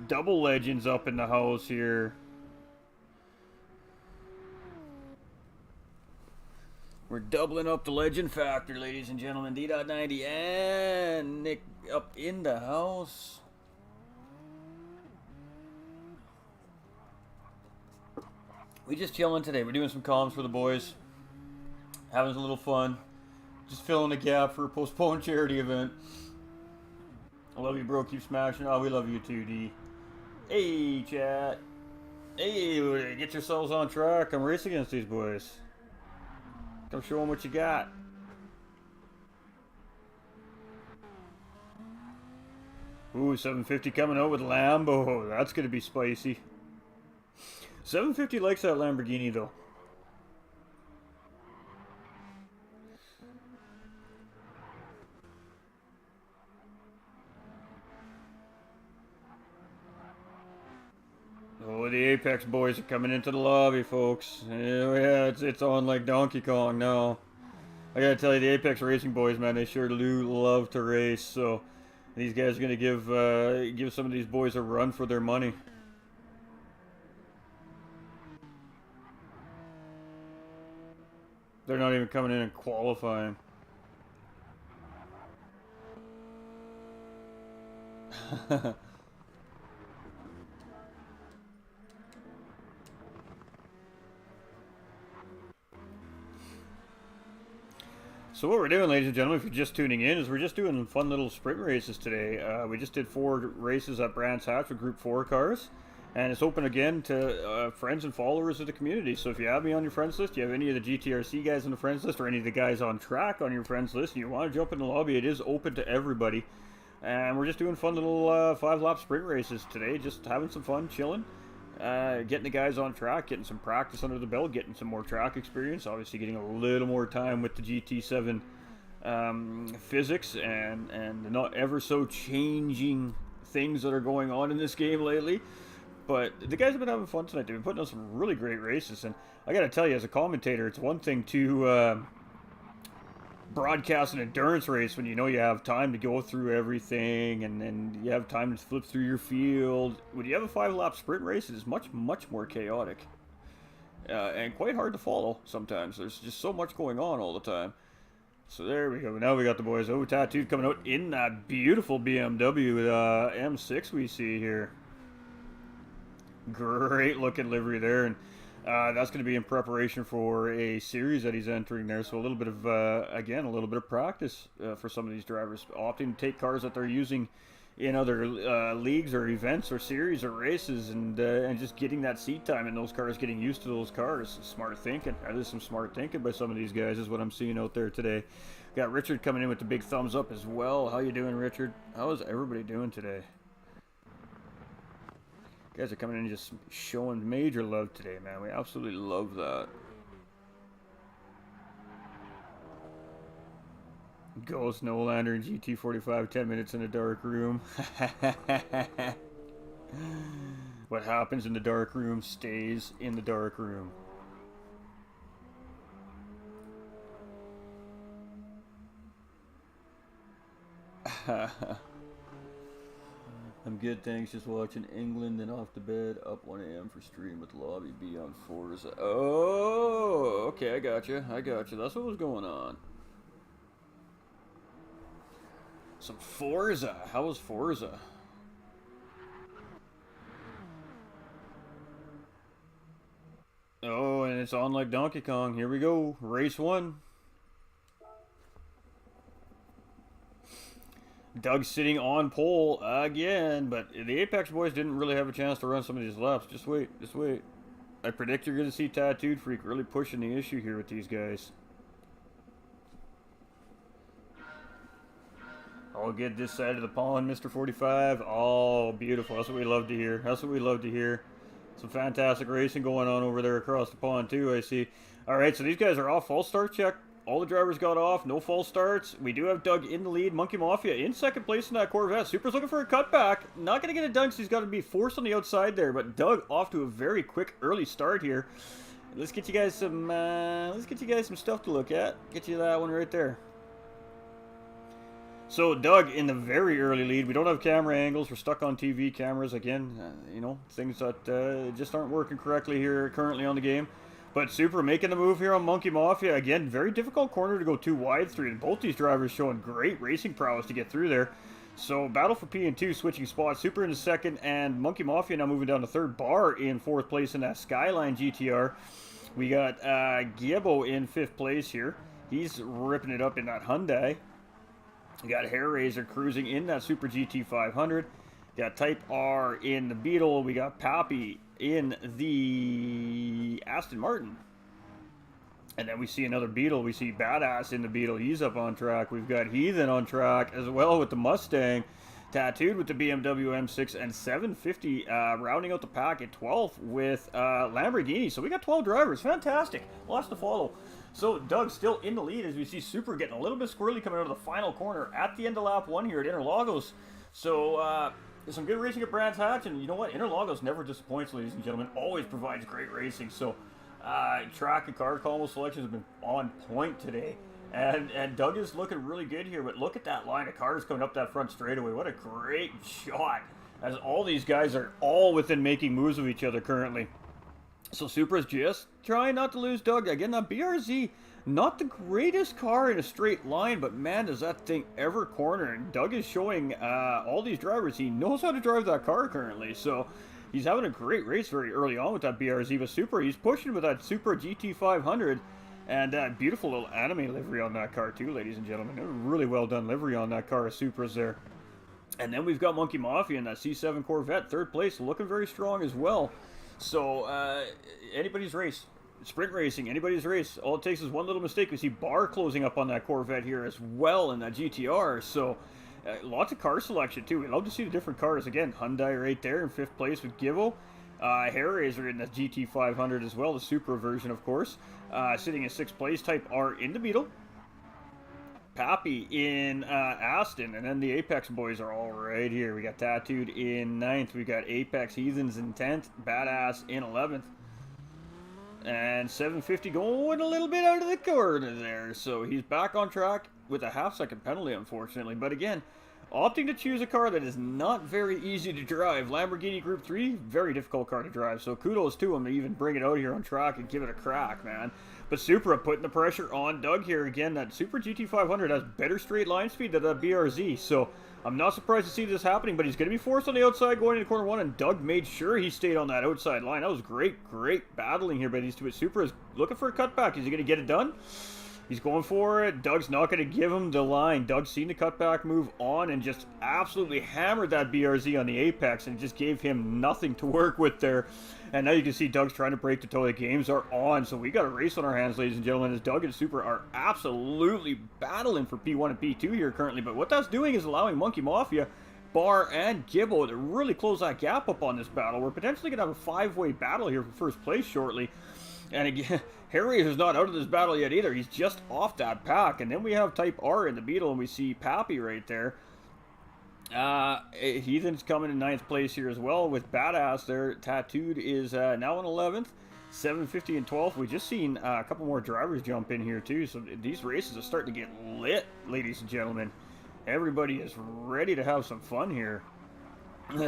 Double legends up in the house here. We're doubling up the legend factor, ladies and gentlemen. D.90 and Nick up in the house. We just chilling today. We're doing some comms for the boys. Having a little fun. Just filling the gap for a postponed charity event. I love you, bro. Keep smashing. Oh, we love you too, D. Hey, chat. Hey, get yourselves on track. Come race against these boys. Come show them what you got. Ooh, 750 coming out with Lambo. That's going to be spicy. 750 likes that Lamborghini, though. Oh, the Apex boys are coming into the lobby, folks. Yeah, it's on like Donkey Kong now. I gotta tell you, the Apex Racing boys, man, they sure do love to race. So these guys are gonna give some of these boys a run for their money. They're not even coming in and qualifying. So what we're doing, ladies and gentlemen, if you're just tuning in, is we're just doing fun little sprint races today. We just did 4 races at Brands Hatch with Group 4 cars. And it's open again to friends and followers of the community. So if you have me on your friends list, you have any of the GTRC guys on the friends list, or any of the guys on track on your friends list, and you want to jump in the lobby, it is open to everybody. And we're just doing fun little 5-lap sprint races today, just having some fun, chilling. Getting the guys on track, getting some practice under the belt, getting some more track experience, obviously getting a little more time with the GT7 physics and the not ever so changing things that are going on in this game lately. But the guys have been having fun tonight. They've been putting on some really great races, and I gotta tell you, as a commentator, it's one thing to broadcast an endurance race when you know you have time to go through everything and you have time to flip through your field. When you have a 5-lap sprint race, it is much more chaotic and quite hard to follow sometimes. There's just so much going on all the time. So there we go. Now we got the boys. Oh, Tattooed coming out in that beautiful BMW M6 we see here. Great looking livery there, and that's going to be in preparation for a series that he's entering there. So a little bit of, again, a little bit of practice for some of these drivers, opting to take cars that they're using in other leagues or events or series or races, and just getting that seat time in those cars, getting used to those cars. Smart thinking. There's some smart thinking by some of these guys is what I'm seeing out there today. Got Richard coming in with the big thumbs up as well. How you doing, Richard? How is everybody doing today? You guys are coming in and just showing major love today, man. We absolutely love that. Ghost Nolander and GT45, 10 minutes in a dark room. What happens in the dark room stays in the dark room. I'm good, thanks. Just watching England and off to bed. Up 1 a.m. for stream with Lobby B on Forza. Oh, okay, I got you. That's what was going on. Some Forza. How was Forza? Oh, and it's on like Donkey Kong. Here we go. Race 1. Doug sitting on pole again, but the Apex boys didn't really have a chance to run some of these laps. Just wait. I predict you're going to see Tattooed Freak really pushing the issue here with these guys. I'll get this side of the pond, Mr. 45. Oh, beautiful. That's what we love to hear. Some fantastic racing going on over there across the pond, too, I see. All right, so these guys are off. False start check. All the drivers got off. No false starts. We do have Doug in the lead. Monkey Mafia in second place in that Corvette. Super's looking for a cutback. Not going to get it done because he's got to be forced on the outside there. But Doug off to a very quick early start here. Let's get you guys some stuff to look at. Get you that one right there. So Doug in the very early lead. We don't have camera angles. We're stuck on TV cameras again. You know, things that just aren't working correctly here currently on the game. But Super making the move here on Monkey Mafia. Again, very difficult corner to go too wide through. And both these drivers showing great racing prowess to get through there. So battle for P and 2, switching spots. Super into second, and Monkey Mafia now moving down to third. Bar in fourth place in that Skyline GTR. We got Gibbo in fifth place here. He's ripping it up in that Hyundai. We got Hairraiser cruising in that Super GT500. Got Type R in the Beetle. We got Pappy in the Aston Martin. And then we see another Beetle. We see Badass in the Beetle. He's up on track. We've got Heathen on track as well with the Mustang. Tattooed with the BMW M6 and 750 rounding out the pack at 12th with Lamborghini. So we got 12 drivers. Fantastic. Lots to follow. So Doug's still in the lead as we see Super getting a little bit squirrely coming out of the final corner at the end of lap 1 here at Interlagos. So there's some good racing at Brands Hatch, and you know what? Interlagos never disappoints, ladies and gentlemen. Always provides great racing. So track and car combo selections have been on point today. And Doug is looking really good here, but look at that line of cars coming up that front straightaway. What a great shot, as all these guys are all within making moves of each other currently. So Super is just trying not to lose Doug. Again, that BRZ, not the greatest car in a straight line, but man, does that thing ever corner. And Doug is showing all these drivers he knows how to drive that car currently. So he's having a great race very early on with that BRZ. But Super, he's pushing with that Super GT500. And that beautiful little anime livery on that car too, ladies and gentlemen. A really well done livery on that car of Supra's there. And then we've got Monkey Mafia in that C7 Corvette, third place, looking very strong as well. So, anybody's race. Sprint racing, anybody's race. All it takes is one little mistake. We see Bar closing up on that Corvette here as well in that GTR. So, lots of car selection too. We love to see the different cars. Again, Hyundai right there in fifth place with Givo. Hairraiser in the GT500 as well, the Supra version, of course. Sitting in sixth place, Type R in the Beetle. Pappy in Aston, and then the Apex boys are all right here. We got Tattooed in 9th. We got Apex Heathens in 10th. Badass in 11th. And 750 going a little bit out of the corner there. So he's back on track with a half-second penalty, unfortunately. But again, opting to choose a car that is not very easy to drive. Lamborghini Group 3, very difficult car to drive. So kudos to him to even bring it out here on track and give it a crack, man. But Supra putting the pressure on Doug here again. That Super GT500 has better straight line speed than that BRZ. So I'm not surprised to see this happening, but he's going to be forced on the outside going into corner 1. And Doug made sure he stayed on that outside line. That was great battling here by these two. Supra is looking for a cutback. Is he going to get it done? He's going for it. Doug's not going to give him the line. Doug's seen the cutback move on and just absolutely hammered that BRZ on the Apex and just gave him nothing to work with there. And now you can see Doug's trying to break the toe. The games are on, so we got a race on our hands, ladies and gentlemen, as Doug and Super are absolutely battling for P1 and P2 here currently. But what that's doing is allowing Monkey Mafia, Bar, and Gibbo to really close that gap up on this battle. We're potentially going to have a five-way battle here for first place shortly. And again, Harry is not out of this battle yet either. He's just off that pack. And then we have Type R in the Beetle, and we see Pappy right there. Heathen's coming in 9th place here as well with Badass there. Tattooed is now in 11th. 750 and 12th. We just seen a couple more drivers jump in here too. So these races are starting to get lit, ladies and gentlemen. Everybody is ready to have some fun here.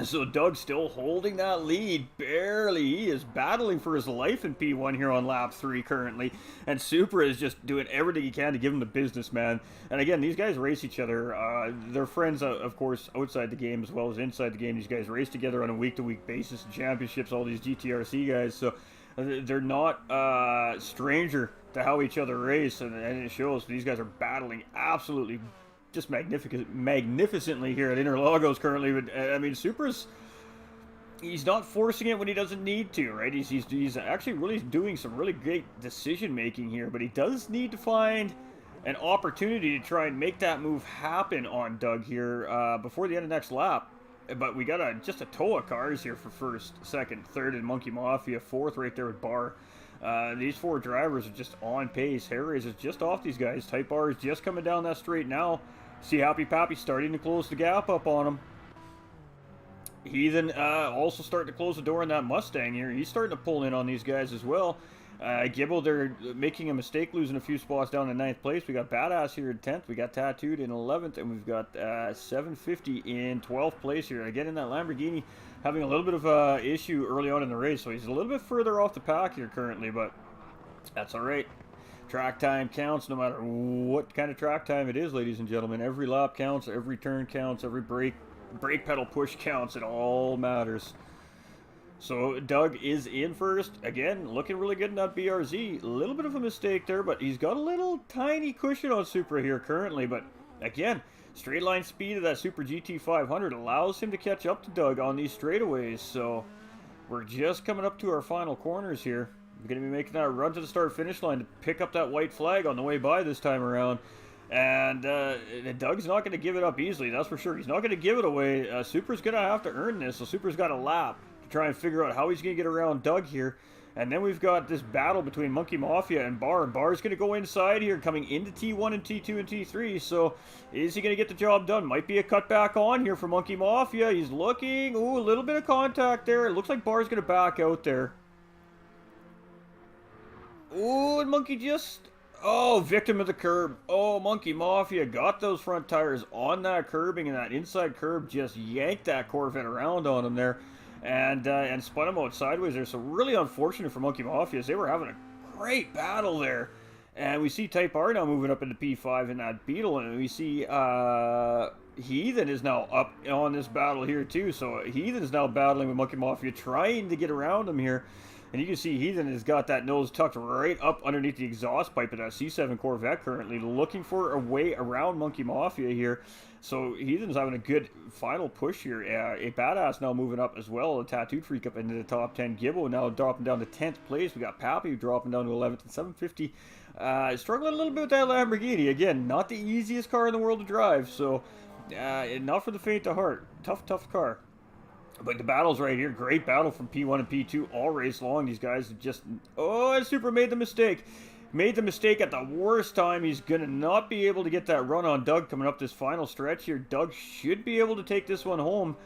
So Doug's still holding that lead, barely. He is battling for his life in P1 here on lap 3 currently. And Supra is just doing everything he can to give him the business, man. And again, these guys race each other. They're friends, of course, outside the game as well as inside the game. These guys race together on a week-to-week basis in championships, all these GTRC guys. So they're not stranger to how each other race, and it shows. These guys are battling absolutely just magnificently here at Interlagos currently. But I mean, he's not forcing it when he doesn't need to, right? He's actually really doing some really great decision making here, but he does need to find an opportunity to try and make that move happen on Doug here before the end of next lap. But we got just a tow of cars here for first, second, third, and Monkey Mafia, fourth right there with Bar. These 4 drivers are just on pace. Harry's is just off these guys. Type R is just coming down that straight now. See Happy Pappy starting to close the gap up on him. Heathen also starting to close the door on that Mustang here. He's starting to pull in on these guys as well. Gibble, they're making a mistake, losing a few spots down in 9th place. We got Badass here in 10th. We got Tattooed in 11th. And we've got 750 in 12th place here. Again, in that Lamborghini, having a little bit of an issue early on in the race. So he's a little bit further off the pack here currently, but that's all right. Track time counts no matter what kind of track time it is, ladies and gentlemen. Every lap counts, every turn counts, every brake pedal push counts. It all matters. So Doug is in first. Again, looking really good in that BRZ. A little bit of a mistake there, but he's got a little tiny cushion on Supra here currently. But again, straight line speed of that Super GT500 allows him to catch up to Doug on these straightaways. So we're just coming up to our final corners here. We're going to be making that run to the start-finish line to pick up that white flag on the way by this time around. And Doug's not going to give it up easily, that's for sure. He's not going to give it away. Supra's going to have to earn this, so Supra's got a lap to try and figure out how he's going to get around Doug here. And then we've got this battle between Monkey Mafia and Bar. And Bar's going to go inside here, coming into T1 and T2 and T3. So is he going to get the job done? Might be a cutback on here for Monkey Mafia. He's looking. Ooh, a little bit of contact there. It looks like Bar's going to back out there. Ooh, and Monkey just... Oh, victim of the curb. Oh, Monkey Mafia got those front tires on that curbing, and that inside curb just yanked that Corvette around on him there. And spun him out sideways there. So really unfortunate for Monkey Mafia, as they were having a great battle there. And we see Type R now moving up into P5 in that Beetle, and we see Heathen is now up on this battle here too. So Heathen is now battling with Monkey Mafia, trying to get around him here. And you can see Heathen has got that nose tucked right up underneath the exhaust pipe of that C7 Corvette currently, looking for a way around Monkey Mafia here. So Heathen's having a good final push here. A Badass now moving up as well. A Tattooed Freak up into the top 10. Gibbo now dropping down to 10th place. We got Pappy dropping down to 11th and 750. Struggling a little bit with that Lamborghini. Again, not the easiest car in the world to drive. So not for the faint of heart. Tough car. But the battle's right here. Great battle from P1 and P2 all race long. These guys just... Oh, and Super made the mistake. Made the mistake at the worst time. He's going to not be able to get that run on Doug coming up this final stretch here. Doug should be able to take this one home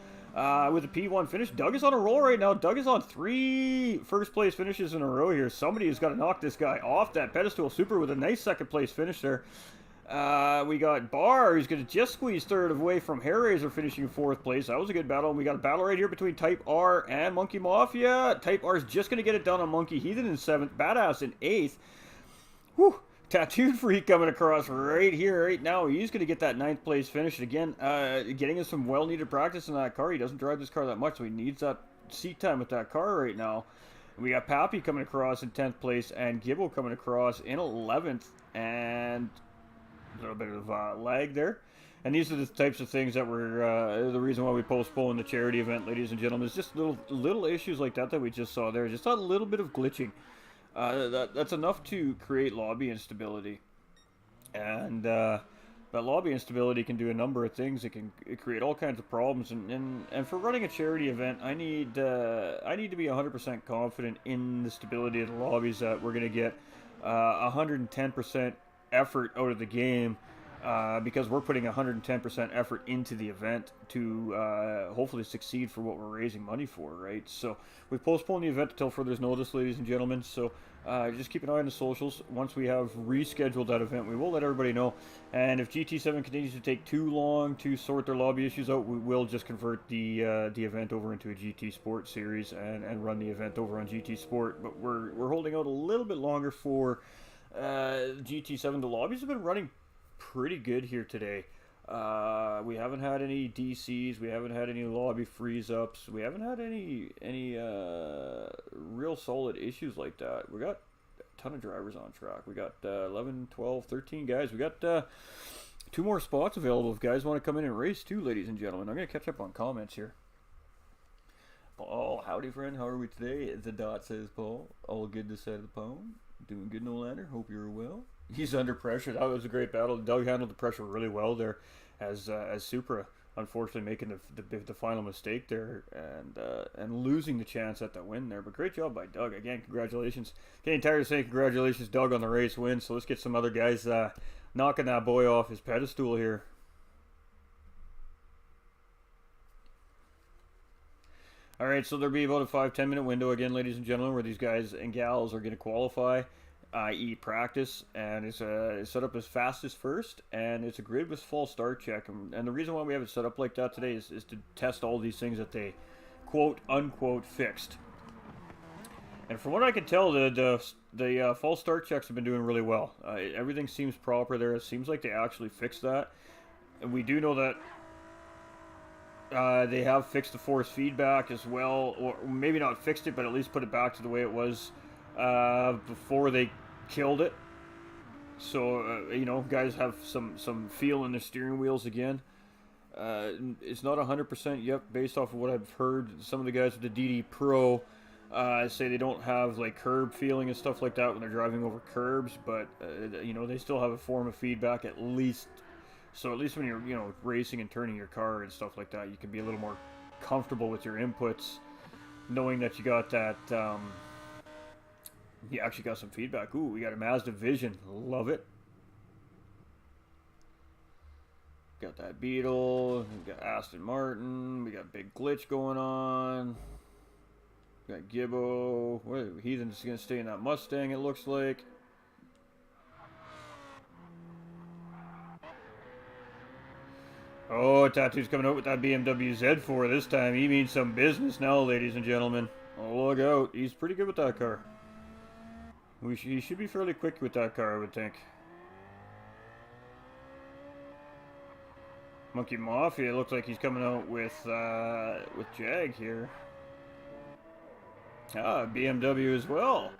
with a P1 finish. Doug is on a roll right now. Doug is on 3 first place finishes in a row here. Somebody has got to knock this guy off that pedestal. Super with a nice second place finish there. We got Bar, who's going to just squeeze third away from Hellraiser, finishing 4th place. That was a good battle. And we got a battle right here between Type R and Monkey Mafia. Type R is just going to get it done on Monkey. Heathen in 7th. Badass in 8th. Whew. Tattooed Freak coming across right here, right now. He's going to get that 9th place finish. Again, getting us some well-needed practice in that car. He doesn't drive this car that much, so he needs that seat time with that car right now. We got Pappy coming across in 10th place and Gibbo coming across in 11th. And... a little bit of lag there. And these are the types of things that were the reason why we postponed the charity event, ladies and gentlemen. It's just little issues like that we just saw there. Just a little bit of glitching. That's enough to create lobby instability. And that lobby instability can do a number of things. It can create all kinds of problems. And for running a charity event, I need to be 100% confident in the stability of the lobbies, that we're going to get 110% effort out of the game because we're putting 110% effort into the event to hopefully succeed for what we're raising money for, right? So we've postponed the event until further notice, ladies and gentlemen. So just keep an eye on the socials. Once we have rescheduled that event, we will let everybody know. And if GT7 continues to take too long to sort their lobby issues out, we will just convert the event over into a GT Sport series and run the event over on GT Sport. But we're holding out a little bit longer for GT7. The lobbies have been running pretty good here today. We haven't had any DCs, we haven't had any lobby freeze ups, we haven't had any real solid issues like that. We got a ton of drivers on track. We got 11, 12, 13 guys. We got 2 more spots available if guys want to come in and race too, ladies and gentlemen. I'm going to catch up on comments here. Paul, howdy friend, how are we today? The dot says Paul, all good this side of the pond. Doing good, Nolander, hope you're well. He's under pressure. That was a great battle. Doug handled the pressure really well there, as Supra unfortunately making the final mistake there and losing the chance at that win there. But great job by Doug. Again, congratulations. Getting tired of saying congratulations, Doug, on the race win. So let's get some other guys knocking that boy off his pedestal here. All right, so there'll be about a 5-10 minute window again, ladies and gentlemen, where these guys and gals are going to qualify, i.e. practice, and it's set up as fastest first, and it's a grid with false start check. And the reason why we have it set up like that today is to test all these things that they quote unquote fixed. And from what I can tell, the false start checks have been doing really well. Everything seems proper there. It seems like they actually fixed that, and we do know that they have fixed the force feedback as well, or maybe not fixed it, but at least put it back to the way it was before they killed it. So you know, guys have some feel in their steering wheels again. It's not 100% yet, based off of what I've heard. Some of the guys with the DD Pro say they don't have like curb feeling and stuff like that when they're driving over curbs, but you know, they still have a form of feedback at least. So at least when you're, you know, racing and turning your car and stuff like that, you can be a little more comfortable with your inputs, knowing that you got that, you actually got some feedback. Ooh, we got a Mazda Vision. Love it. Got that Beetle. We got Aston Martin. We got Big Glitch going on. We got Gibbo. What, Heathen's going to stay in that Mustang, it looks like. Oh, Tattoo's coming out with that BMW Z4 this time. He means some business now, ladies and gentlemen. Oh, look out. He's pretty good with that car. He should be fairly quick with that car, I would think. Monkey Mafia looks like he's coming out with Jag here. Ah, BMW as well.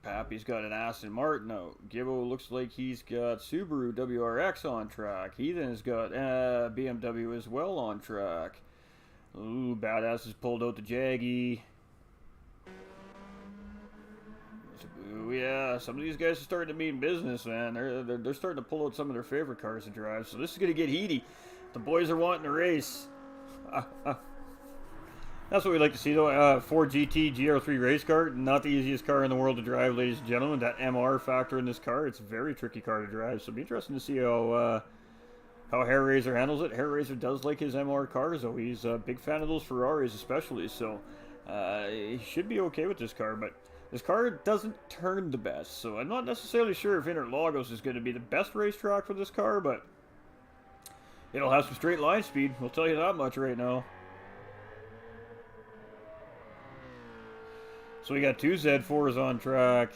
Pappy's got an Aston Martin out. Gibbo looks like he's got Subaru WRX on track. He then has got BMW as well on track. Ooh, Badass has pulled out the Jaggy. Ooh, yeah, some of these guys are starting to mean business, man. They're starting to pull out some of their favorite cars to drive. So this is going to get heaty. The boys are wanting to race. That's what we like to see, though. Ford GT GR3 race car, not the easiest car in the world to drive, ladies and gentlemen. That MR factor in this car, it's a very tricky car to drive. So it'll be interesting to see how Hairraiser handles it. Hairraiser does like his MR cars, though. He's a big fan of those Ferraris, especially. So he should be okay with this car, but this car doesn't turn the best. So I'm not necessarily sure if Interlagos is going to be the best racetrack for this car, but it'll have some straight line speed. We'll tell you that much right now. So we got 2 Z4s on track.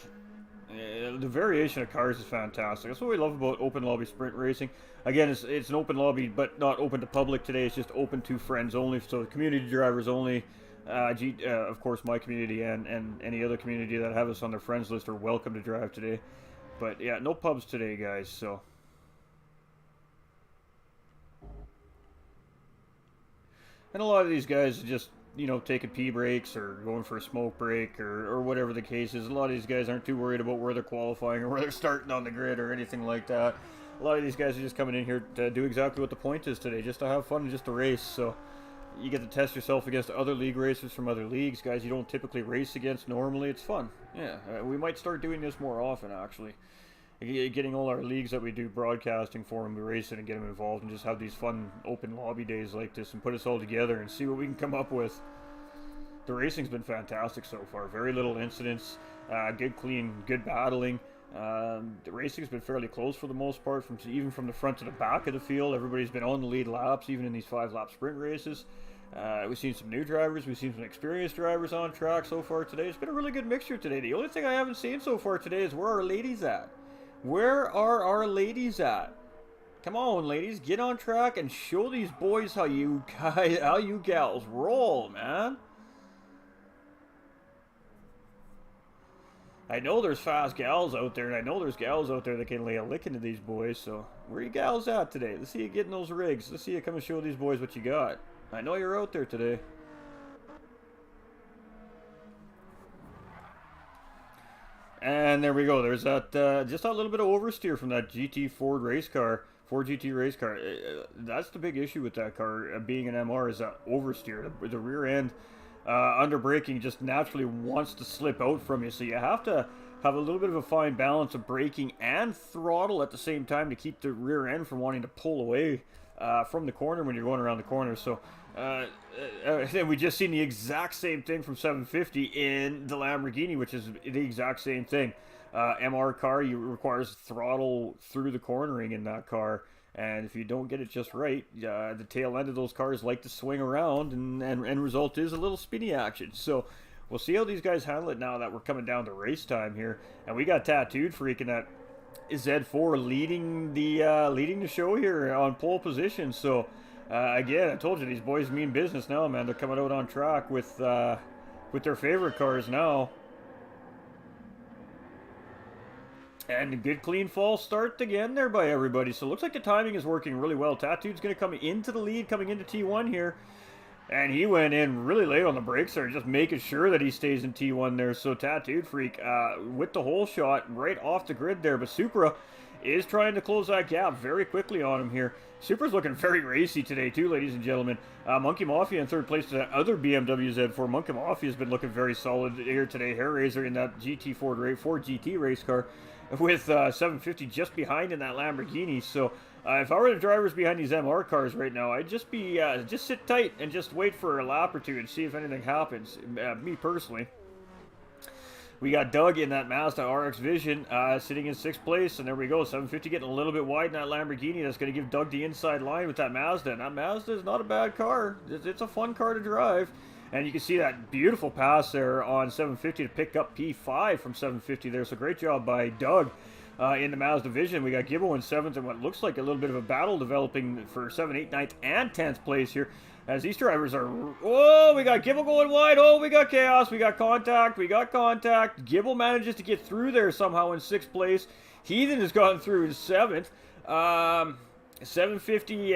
The variation of cars is fantastic. That's what we love about open lobby sprint racing. Again, it's an open lobby, but not open to public today. It's just open to friends only, so community drivers only. Of course, my community and any other community that have us on their friends list are welcome to drive today. But yeah, no pubs today, guys. So. And a lot of these guys are just, you know, taking pee breaks or going for a smoke break or whatever the case is. A lot of these guys aren't too worried about where they're qualifying or where they're starting on the grid or anything like that. A lot of these guys are just coming in here to do exactly what the point is today, just to have fun and just to race. So You get to test yourself against other league racers from other leagues, guys you don't typically race against normally. It's fun. Yeah, we might start doing this more often, actually. Getting all our leagues that we do broadcasting for them, we race it and get them involved and just have these fun open lobby days like this and put us all together and see what we can come up with. The racing's been fantastic so far. Very little incidents, good clean, good battling. The racing's been fairly close for the most part, even from the front to the back of the field. Everybody's been on the lead laps, even in these 5-lap sprint races. We've seen some new drivers, we've seen some experienced drivers on track so far today. It's been a really good mixture today. The only thing I haven't seen so far today is where our ladies at. Where are our ladies at? Come on, ladies, get on track and show these boys how you gals roll, man. I know there's fast gals out there, and I know there's gals out there that can lay a lick into these boys, so where are you gals at today? Let's see you getting those rigs. Let's see you come and show these boys what you got. I know you're out there today. And there we go. There's that, just a little bit of oversteer from that GT Ford race car, Ford GT race car. That's the big issue with that car, being an MR, is that oversteer. The rear end, under braking, just naturally wants to slip out from you. So you have to have a little bit of a fine balance of braking and throttle at the same time to keep the rear end from wanting to pull away from the corner when you're going around the corner. So we just seen the exact same thing from 750 in the Lamborghini, which is the exact same thing. MR car, requires throttle through the cornering in that car, and if you don't get it just right, the tail end of those cars like to swing around, and end result is a little spinny action. So we'll see how these guys handle it now that we're coming down to race time here, and we got Tattooed Freak in that Z4 leading the show here on pole position. So again, I told you these boys mean business now, man. They're coming out on track with their favorite cars now. And a good clean false start again there by everybody. So it looks like the timing is working really well. Tattooed's going to come into the lead coming into T1 here. And he went in really late on the brakes there, just making sure that he stays in T1 there. So Tattooed Freak with the hole shot right off the grid there. But Supra is trying to close that gap very quickly on him here. Supra's looking very racy today too, ladies and gentlemen. Monkey Mafia in third place to that other BMW Z4. Monkey Mafia has been looking very solid here today. Hair Raiser in that GT Ford GT race car with 750 just behind in that Lamborghini. So if I were the drivers behind these MR cars right now, I'd just be just sit tight and just wait for a lap or two and see if anything happens. Me personally. We got Doug in that Mazda RX Vision sitting in 6th place, and there we go. 750 getting a little bit wide in that Lamborghini. That's going to give Doug the inside line with that Mazda. And that Mazda is not a bad car. It's a fun car to drive. And you can see that beautiful pass there on 750 to pick up P5 from 750 there. So great job by Doug in the Mazda Vision. We got Gibbo in 7th, and what looks like a little bit of a battle developing for 7th, 8th, 9th, and 10th place here. As these drivers are... Oh, we got Gibbo going wide. Oh, we got chaos. We got contact. We got contact. Gibbo manages to get through there somehow in 6th place. Heathen has gotten through in 7th. 750,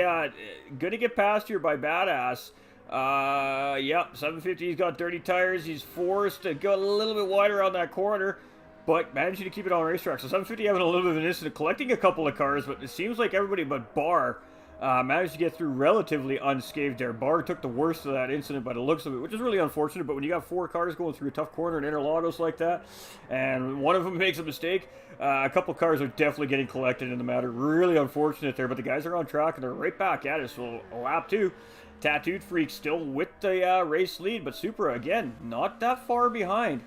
going to get passed here by Badass. Yep, 750, he's got dirty tires. He's forced to go a little bit wider on that corner, but managing to keep it on racetrack. So 750 having a little bit of an incident, collecting a couple of cars, but it seems like everybody but Barr managed to get through relatively unscathed there. Barr took the worst of that incident by the looks of it, which is really unfortunate, but when you got 4 cars going through a tough corner in Interlagos like that, and one of them makes a mistake, a couple cars are definitely getting collected in the matter. Really unfortunate there, but the guys are on track, and they're right back at it, so a lap 2. Tattooed Freak still with the race lead, but Supra, again, not that far behind.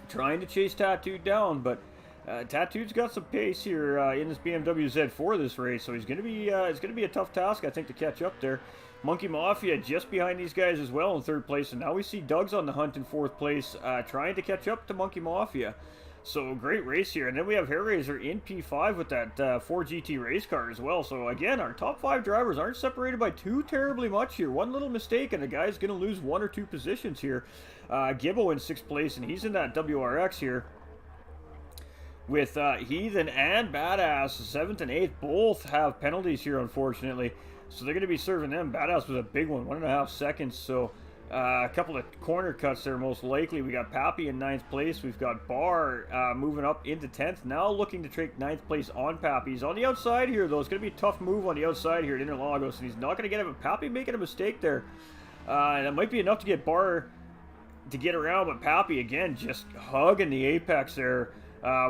Trying to chase Tattooed down, but Tattooed's got some pace here in this BMW Z4 this race, so he's going to be it's going to be a tough task, I think, to catch up there. Monkey Mafia just behind these guys as well in 3rd place, and now we see Doug's on the hunt in 4th place, trying to catch up to Monkey Mafia. So great race here, and then we have Hair Raiser in P5 with that Ford GT race car as well. So again, our top 5 drivers aren't separated by too terribly much here. One little mistake, and the guy's going to lose 1 or 2 positions here. Gibbo in 6th place, and he's in that WRX here with Heathen and Badass. 7th and 8th both have penalties here, unfortunately. So they're going to be serving them. Badass was a big one, 1.5 seconds. So a couple of corner cuts there, most likely. We got Pappy in 9th place. We've got Barr moving up into 10th. Now looking to take 9th place on Pappy. He's on the outside here, though. It's going to be a tough move on the outside here at Interlagos, and he's not going to get it. But Pappy making a mistake there. That might be enough to get Bar to get around, but Pappy, again, just hugging the apex there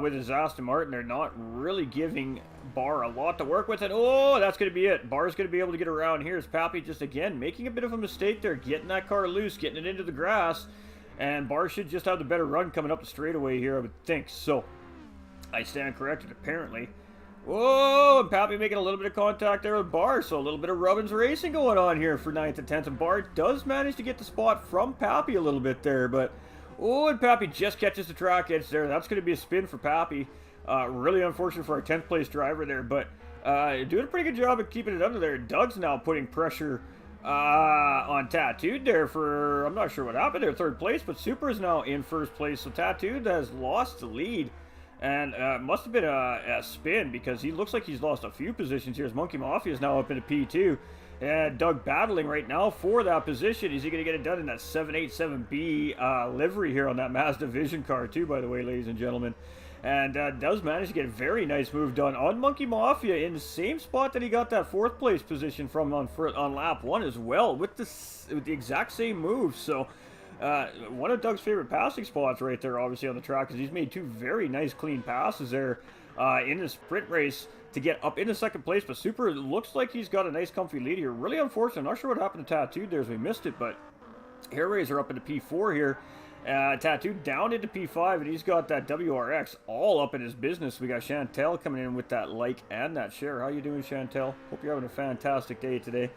with his Aston Martin. They're not really giving Bar a lot to work with, and oh, that's going to be it. Bar's going to be able to get around here. As Pappy just, again, making a bit of a mistake there, getting that car loose, getting it into the grass, and Bar should just have the better run coming up the straightaway here, I would think. So, I stand corrected, apparently. Whoa, and Pappy making a little bit of contact there with Bar, so a little bit of Rubbins racing going on here for 9th and 10th, and Bar does manage to get the spot from Pappy a little bit there, but oh, and Pappy just catches the track edge there. That's going to be a spin for Pappy. Really unfortunate for our 10th place driver there, but doing a pretty good job of keeping it under there. Doug's now putting pressure on Tattooed there for, I'm not sure what happened there, 3rd place, but Super is now in 1st place, so Tattooed has lost the lead. And must have been a spin, because he looks like he's lost a few positions here. As Monkey Mafia is now up into P2. And Doug battling right now for that position. Is he going to get it done in that 787B livery here on that Mazda Vision car too, by the way, ladies and gentlemen. And does manage to get a very nice move done on Monkey Mafia in the same spot that he got that 4th place position from on lap 1 as well, with the exact same move. So one of Doug's favorite passing spots right there, obviously, on the track, because he's made 2 very nice clean passes there in the sprint race to get up into 2nd place. But Super looks like he's got a nice comfy lead here. Really unfortunate. Not sure what happened to Tattooed there as we missed it, but Hair Razor up into P4 here. Tattooed down into P5, and he's got that WRX all up in his business. We got Chantel coming in with that like and that share. How you doing, Chantel? Hope you're having a fantastic day today.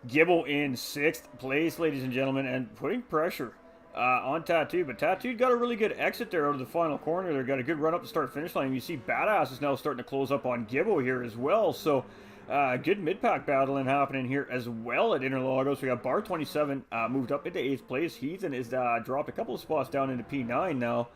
Gibbo in 6th place, ladies and gentlemen, and putting pressure on Tattooed. But Tattooed got a really good exit there out of the final corner. They got a good run up the start-finish line. You see Badass is now starting to close up on Gibbo here as well. So good mid-pack battling happening here as well at Interlagos. We got Bar 27 moved up into 8th place. Heathen is dropped a couple of spots down into P9 now.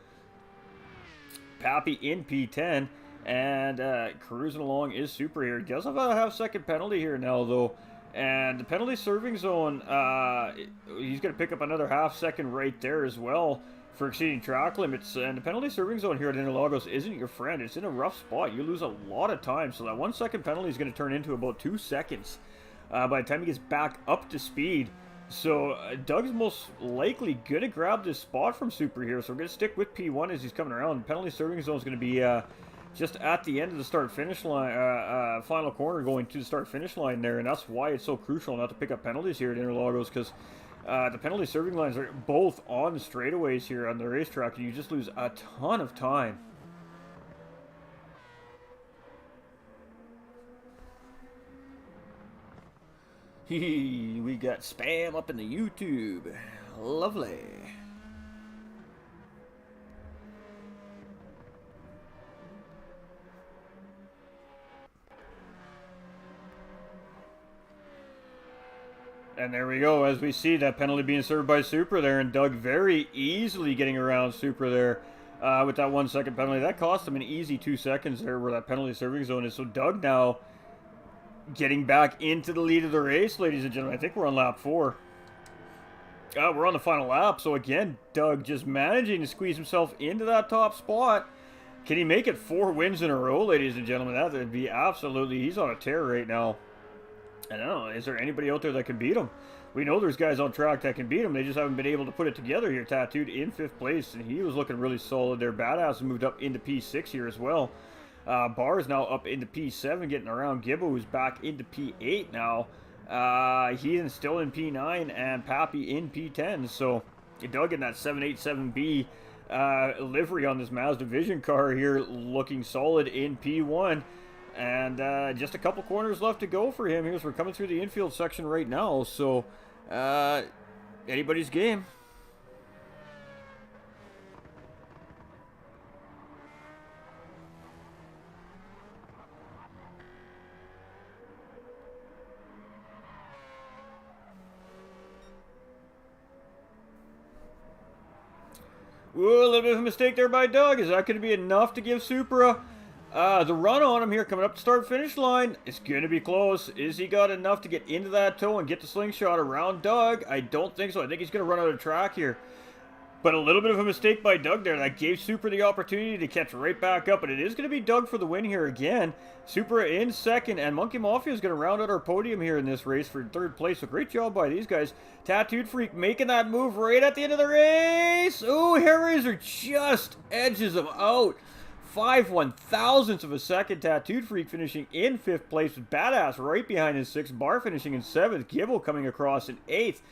Pappy in P10. And cruising along is Super here. He does have a half-second penalty here now, though. And the penalty serving zone, he's going to pick up another half-second right there as well for exceeding track limits. And the penalty serving zone here at Interlagos isn't your friend. It's in a rough spot. You lose a lot of time. So that 1-second penalty is going to turn into about 2 seconds by the time he gets back up to speed. So Doug's most likely going to grab this spot from Super here. So we're going to stick with P1 as he's coming around. The penalty serving zone is going to be just at the end of the start-finish line, final corner going to the start-finish line there, and that's why it's so crucial not to pick up penalties here at Interlagos, because the penalty serving lines are both on the straightaways here on the racetrack, and you just lose a ton of time. We got spam up in the YouTube. Lovely. And there we go, as we see that penalty being served by Super there, and Doug very easily getting around Super there with that 1-second penalty. That cost him an easy 2 seconds there where that penalty serving zone is. So Doug now getting back into the lead of the race, ladies and gentlemen. I think we're on lap 4. We're on the final lap. So again, Doug just managing to squeeze himself into that top spot. Can he make it 4 wins in a row, ladies and gentlemen? That would be absolutely, he's on a tear right now. I don't know, is there anybody out there that can beat him? We know there's guys on track that can beat him. They just haven't been able to put it together here. Tattooed in 5th place, and he was looking really solid there. Badass moved up into P6 here as well. Bar is now up into P7, getting around Gibbo, who's back into P8 now. He's still in P9, and Pappy in P10. So, Doug in that 787B livery on this Mazda Vision car here, looking solid in P1. And just a couple corners left to go for him here as we're coming through the infield section right now. So, anybody's game. Ooh, a little bit of a mistake there by Doug. Is that going to be enough to give Supra the run on him here coming up to start-finish line? It's going to be close. Is he got enough to get into that toe and get the slingshot around Doug? I don't think so. I think he's going to run out of track here. But a little bit of a mistake by Doug there. That gave Supra the opportunity to catch right back up. And it is going to be Doug for the win here again. Supra in second. And Monkey Mafia is going to round out our podium here in this race for third place. So great job by these guys. Tattooed Freak making that move right at the end of the race. Ooh, Hairraiser just edges him out. 5/1000ths of a second. Tattooed Freak finishing in 5th place with Badass right behind his 6th. Bar finishing in 7th. Gibble coming across in 8th.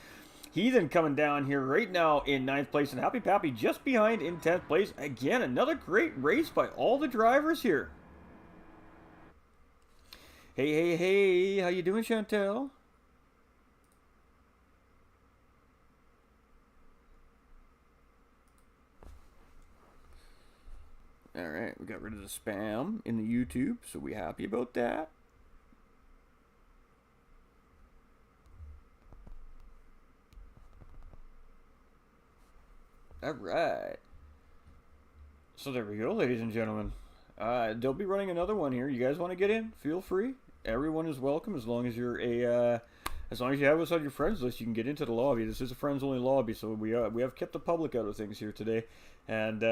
Heathen coming down here right now in 9th place, and Happy Pappy just behind in 10th place. Again, another great race by all the drivers here. Hey, hey, hey, how you doing, Chantel? All right, we got rid of the spam in the YouTube, so we happy about that. All right. So there we go, ladies and gentlemen. They'll be running another one here. You guys want to get in? Feel free. Everyone is welcome as long as you're as long as you have us on your friends list. You can get into the lobby. This is a friends only lobby, so we have kept the public out of things here today, and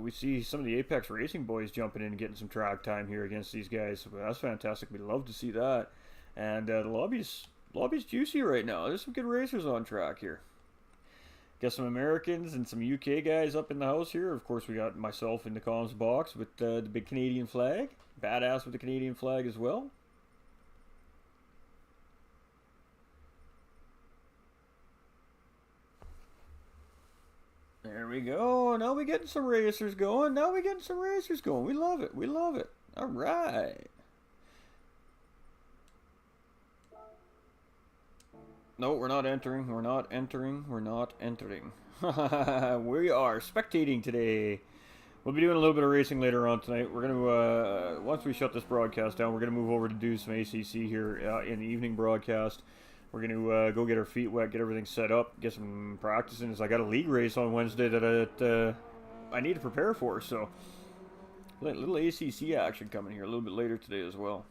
we see some of the Apex Racing boys jumping in and getting some track time here against these guys. So that's fantastic. We love to see that, and the lobby's juicy right now. There's some good racers on track here. Got some Americans and some UK guys up in the house here. Of course, we got myself in the comms box with the big Canadian flag. Badass with the Canadian flag as well. There we go. Now we're getting some racers going. We love it. We love it. All right. No, we're not entering. We're not entering. We are spectating today. We'll be doing a little bit of racing later on tonight. We're going to, once we shut this broadcast down, we're going to move over to do some ACC here in the evening broadcast. We're going to go get our feet wet, get everything set up, get some practicing. As I got a league race on Wednesday that I need to prepare for. So, little ACC action coming here a little bit later today as well.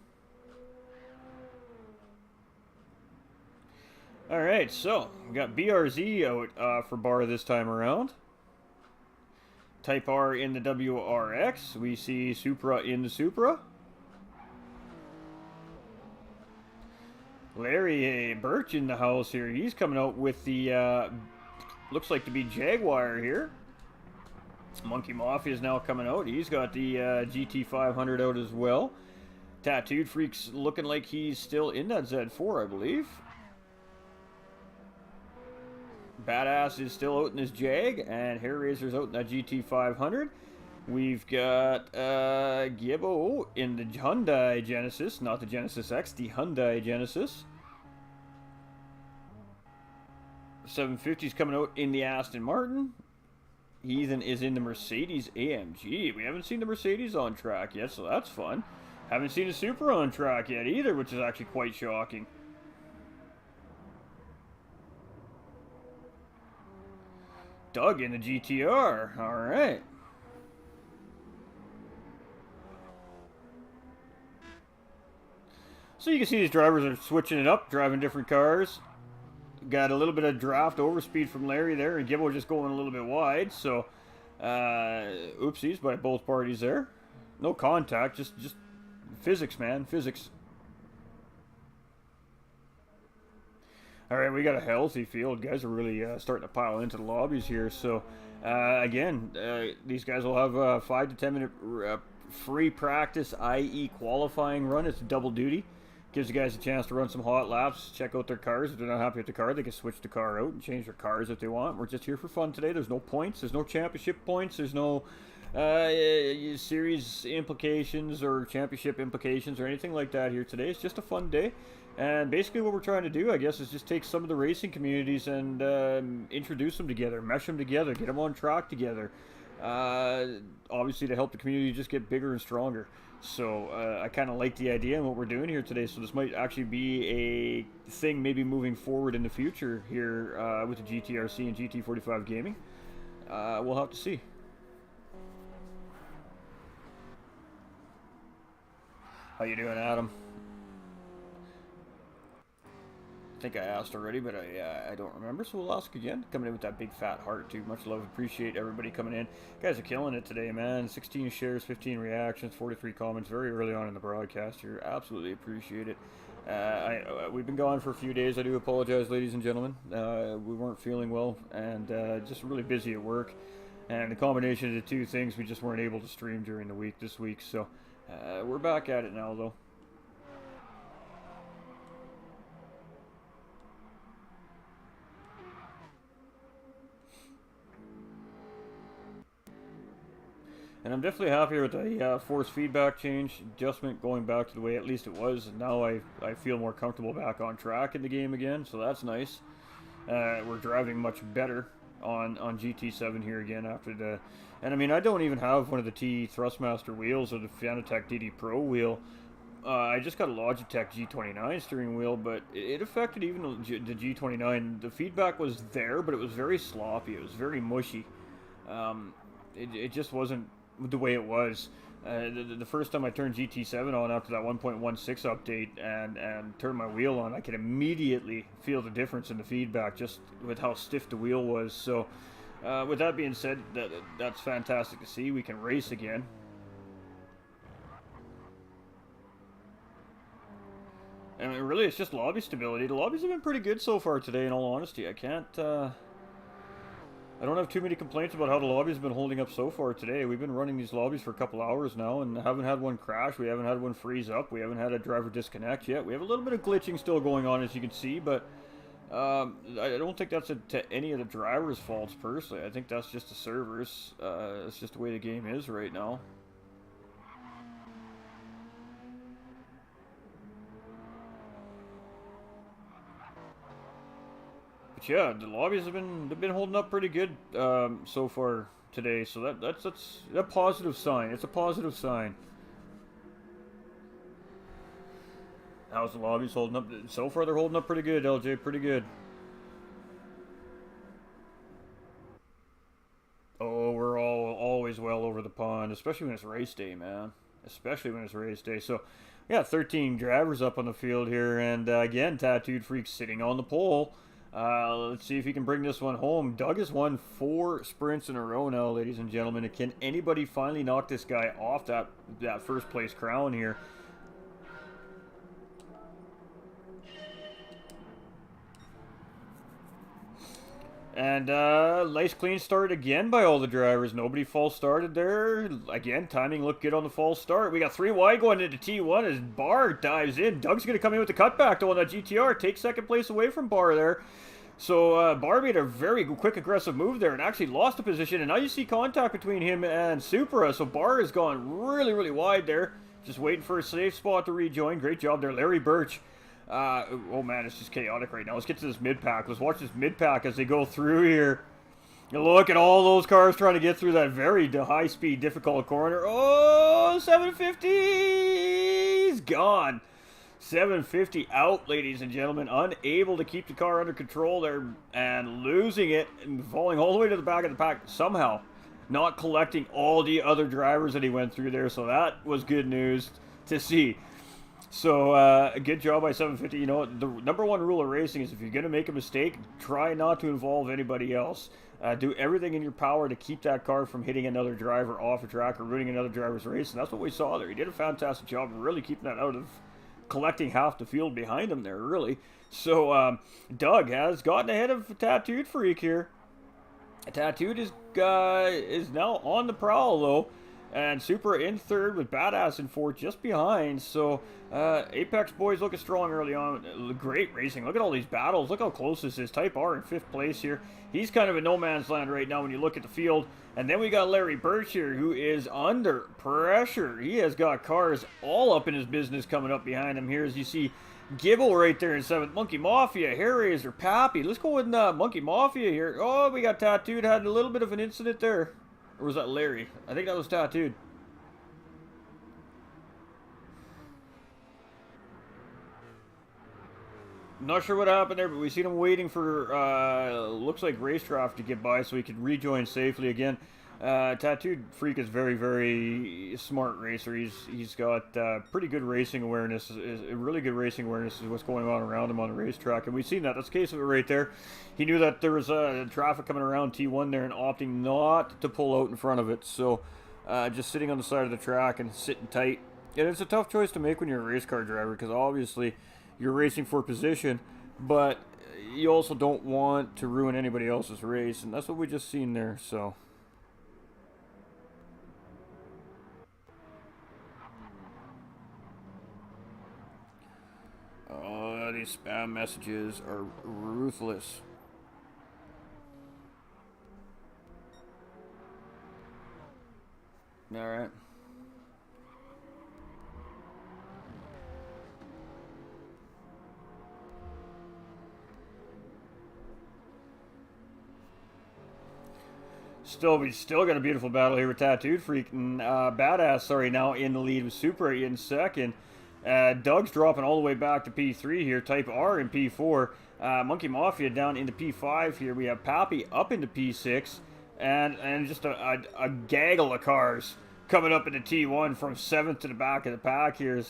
Alright, so we got BRZ out for bar this time around. Type R in the WRX. We see Supra in the Supra. Larry Birch in the house here. He's coming out with the, looks like to be Jaguar here. Monkey Mafia is now coming out. He's got the GT500 out as well. Tattooed Freak's looking like he's still in that Z4, I believe. Badass is still out in his Jag, and Hairraiser's out in that GT500. We've got Gibbo in the Hyundai Genesis, not the Genesis X, the Hyundai Genesis. 750's coming out in the Aston Martin. Heathen is in the Mercedes AMG. We haven't seen the Mercedes on track yet, so that's fun. Haven't seen a Supra on track yet either, which is actually quite shocking. Doug in the GTR. All right. So you can see these drivers are switching it up, driving different cars. Got a little bit of draft overspeed from Larry there, and Gibbo just going a little bit wide. So, oopsies by both parties there. No contact, just physics, man, physics. All right, we got a healthy field. Guys are really starting to pile into the lobbies here. So, again, these guys will have a 5 to 10 minute free practice, i.e. qualifying run. It's double duty. Gives the guys a chance to run some hot laps, check out their cars. If they're not happy with the car, they can switch the car out and change their cars if they want. We're just here for fun today. There's no points. There's no championship points. There's no series implications or championship implications or anything like that here today. It's just a fun day. And basically what we're trying to do, I guess, is just take some of the racing communities and introduce them together, mesh them together, get them on track together. Obviously to help the community just get bigger and stronger. So I kind of like the idea and what we're doing here today. So this might actually be a thing maybe moving forward in the future here with the GTRC and GT45 gaming. We'll have to see. How you doing, Adam? think I asked already, but I don't remember, so we'll ask again. Coming in with that big fat heart, too. Much love. Appreciate everybody coming in. You guys are killing it today, man. 16 shares, 15 reactions, 43 comments very early on in the broadcast here. Absolutely appreciate it. We've been gone for a few days. I do apologize, ladies and gentlemen. We weren't feeling well, and just really busy at work. And the combination of the two things, we just weren't able to stream during the week this week. So we're back at it now, though. And I'm definitely happier with the force feedback change adjustment, going back to the way at least it was. And now I feel more comfortable back on track in the game again, so that's nice. We're driving much better on GT7 here again after the... And I mean, I don't even have one of the T Thrustmaster wheels or the Fanatec DD Pro wheel. I just got a Logitech G29 steering wheel, but it affected even the G29. The feedback was there, but it was very sloppy. It was very mushy. It just wasn't the way it was. The first time I turned GT7 on after that 1.16 update and turned my wheel on, I could immediately feel the difference in the feedback just with how stiff the wheel was. So with that being said, that's fantastic to see. We can race again. I mean, really, it's just lobby stability. The lobbies have been pretty good so far today, in all honesty. I don't have too many complaints about how the lobby's been holding up so far today. We've been running these lobbies for a couple hours now and haven't had one crash. We haven't had one freeze up. We haven't had a driver disconnect yet. We have a little bit of glitching still going on, as you can see, but I don't think that's to any of the drivers' faults, personally. I think that's just the servers. It's just the way the game is right now. Yeah, the lobbies have been holding up pretty good so far today, so that's a positive sign. It's a positive sign. How's the lobbies holding up? So far, they're holding up pretty good, LJ. Pretty good. Oh, we're always well over the pond, especially when it's race day, man. Especially when it's race day. So, yeah, 13 drivers up on the field here, and again, Tattooed Freak sitting on the pole. Let's see if he can bring this one home. Doug has won 4 sprints in a row now, ladies and gentlemen. Can anybody finally knock this guy off that first place crown here? And nice clean start again by all the drivers. Nobody false started there. Again, timing looked good on the false start. We got 3 wide going into T1 as Barr dives in. Doug's going to come in with the cutback though on that GTR. Take second place away from Barr there. So Barr made a very quick aggressive move there and actually lost the position. And now you see contact between him and Supra. So Barr has gone really wide there. Just waiting for a safe spot to rejoin. Great job there, Larry Birch. Oh man, it's just chaotic right now. Let's get to this mid-pack. Let's watch this mid-pack as they go through here. You look at all those cars trying to get through that very high-speed, difficult corner. Oh, 750! He's gone. 750 out, ladies and gentlemen. Unable to keep the car under control there and losing it and falling all the way to the back of the pack somehow. Not collecting all the other drivers that he went through there. So that was good news to see. So, a good job by 750. You know, the number one rule of racing is if you're going to make a mistake, try not to involve anybody else. Do everything in your power to keep that car from hitting another driver off a track or ruining another driver's race. And that's what we saw there. He did a fantastic job of really keeping that out of collecting half the field behind him there, really. So, Doug has gotten ahead of Tattooed Freak here. Tattooed is now on the prowl, though. And Super in third with Badass in fourth just behind. So Apex boys looking strong early on. Great racing. Look at all these battles. Look how close this is. Type R in 5th place here. He's kind of in no man's land right now when you look at the field. And then we got Larry Birch here who is under pressure. He has got cars all up in his business coming up behind him here as you see Gibble right there in 7th. Monkey Mafia, Hair Razor, Pappy. Let's go with Monkey Mafia here. Oh, we got Tattooed. Had a little bit of an incident there. Or was that Larry? I think that was Tattooed. Not sure what happened there, but we seen him waiting for, looks like race traffic to get by so he could rejoin safely again. Tattooed Freak is very, very smart racer. He's got pretty good racing awareness. Really good racing awareness is what's going on around him on the racetrack, and we've seen that. That's the case of it right there. He knew that there was traffic coming around T1 there, and opting not to pull out in front of it. So just sitting on the side of the track and sitting tight. And it's a tough choice to make when you're a race car driver, because obviously you're racing for position, but you also don't want to ruin anybody else's race, and that's what we just seen there. So. Oh, these spam messages are ruthless. All right. We still got a beautiful battle here with Tattooed Freak and Badass. Sorry, now in the lead with Supra in second. Doug's dropping all the way back to P3 here. Type R in P4. Monkey Mafia down into P5 here. We have Pappy up into P6. And just a gaggle of cars coming up into T1 from 7th to the back of the pack here.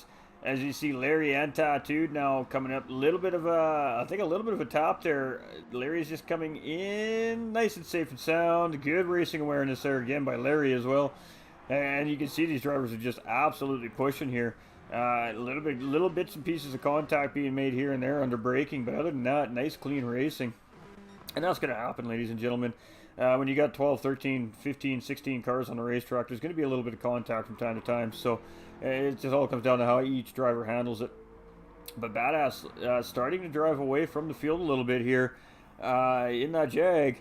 As you see, Larry and Tattooed now coming up. I think a little bit of a tap there. Larry's just coming in nice and safe and sound. Good racing awareness there again by Larry as well. And you can see these drivers are just absolutely pushing here. Little bits and pieces of contact being made here and there under braking, but other than that, nice clean racing. And that's going to happen, ladies and gentlemen. When you got 12, 13, 15, 16 cars on the racetrack, there's going to be a little bit of contact from time to time. So it just all comes down to how each driver handles it. But Badass starting to drive away from the field a little bit here in that Jag.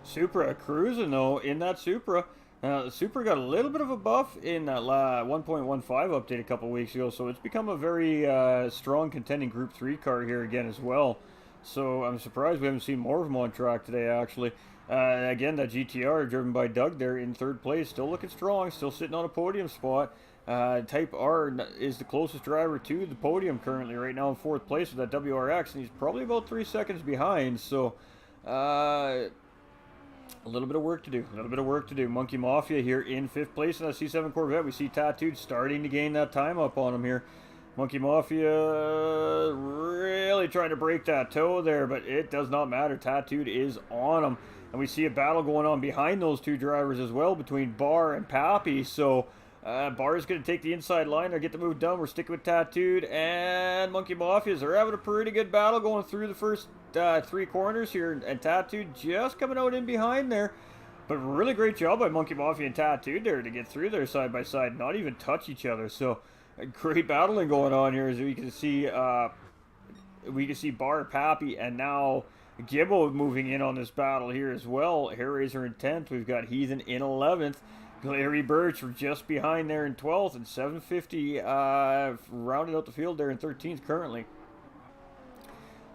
Supra cruising though in that Supra. Supra got a little bit of a buff in that 1.15 update a couple weeks ago, so it's become a very strong contending Group 3 car here again as well. So I'm surprised we haven't seen more of them on track today, actually. Again, that GTR driven by Doug there in 3rd place, still looking strong, still sitting on a podium spot. Type R is the closest driver to the podium currently right now in 4th place with that WRX, and he's probably about 3 seconds behind, so a little bit of work to do. Monkey Mafia here in 5th place in that C7 Corvette. We see Tattooed starting to gain that time up on him here. Monkey Mafia really trying to break that toe there, but it does not matter. Tattooed is on him. And we see a battle going on behind those two drivers as well between Bar and Pappy. So Bar is going to take the inside line or get the move done. We're sticking with Tattooed and Monkey Mafias. They're having a pretty good battle going through the first 3 corners here. And Tattooed just coming out in behind there. But really great job by Monkey Mafia and Tattooed there to get through there side by side. Not even touch each other. So great battling going on here as we can see Bar, Pappy, and now Gibbo moving in on this battle here as well. Hairraiser in 10th. We've got Heathen in 11th. Larry Birch just behind there in 12th, and 750 rounded out the field there in 13th currently.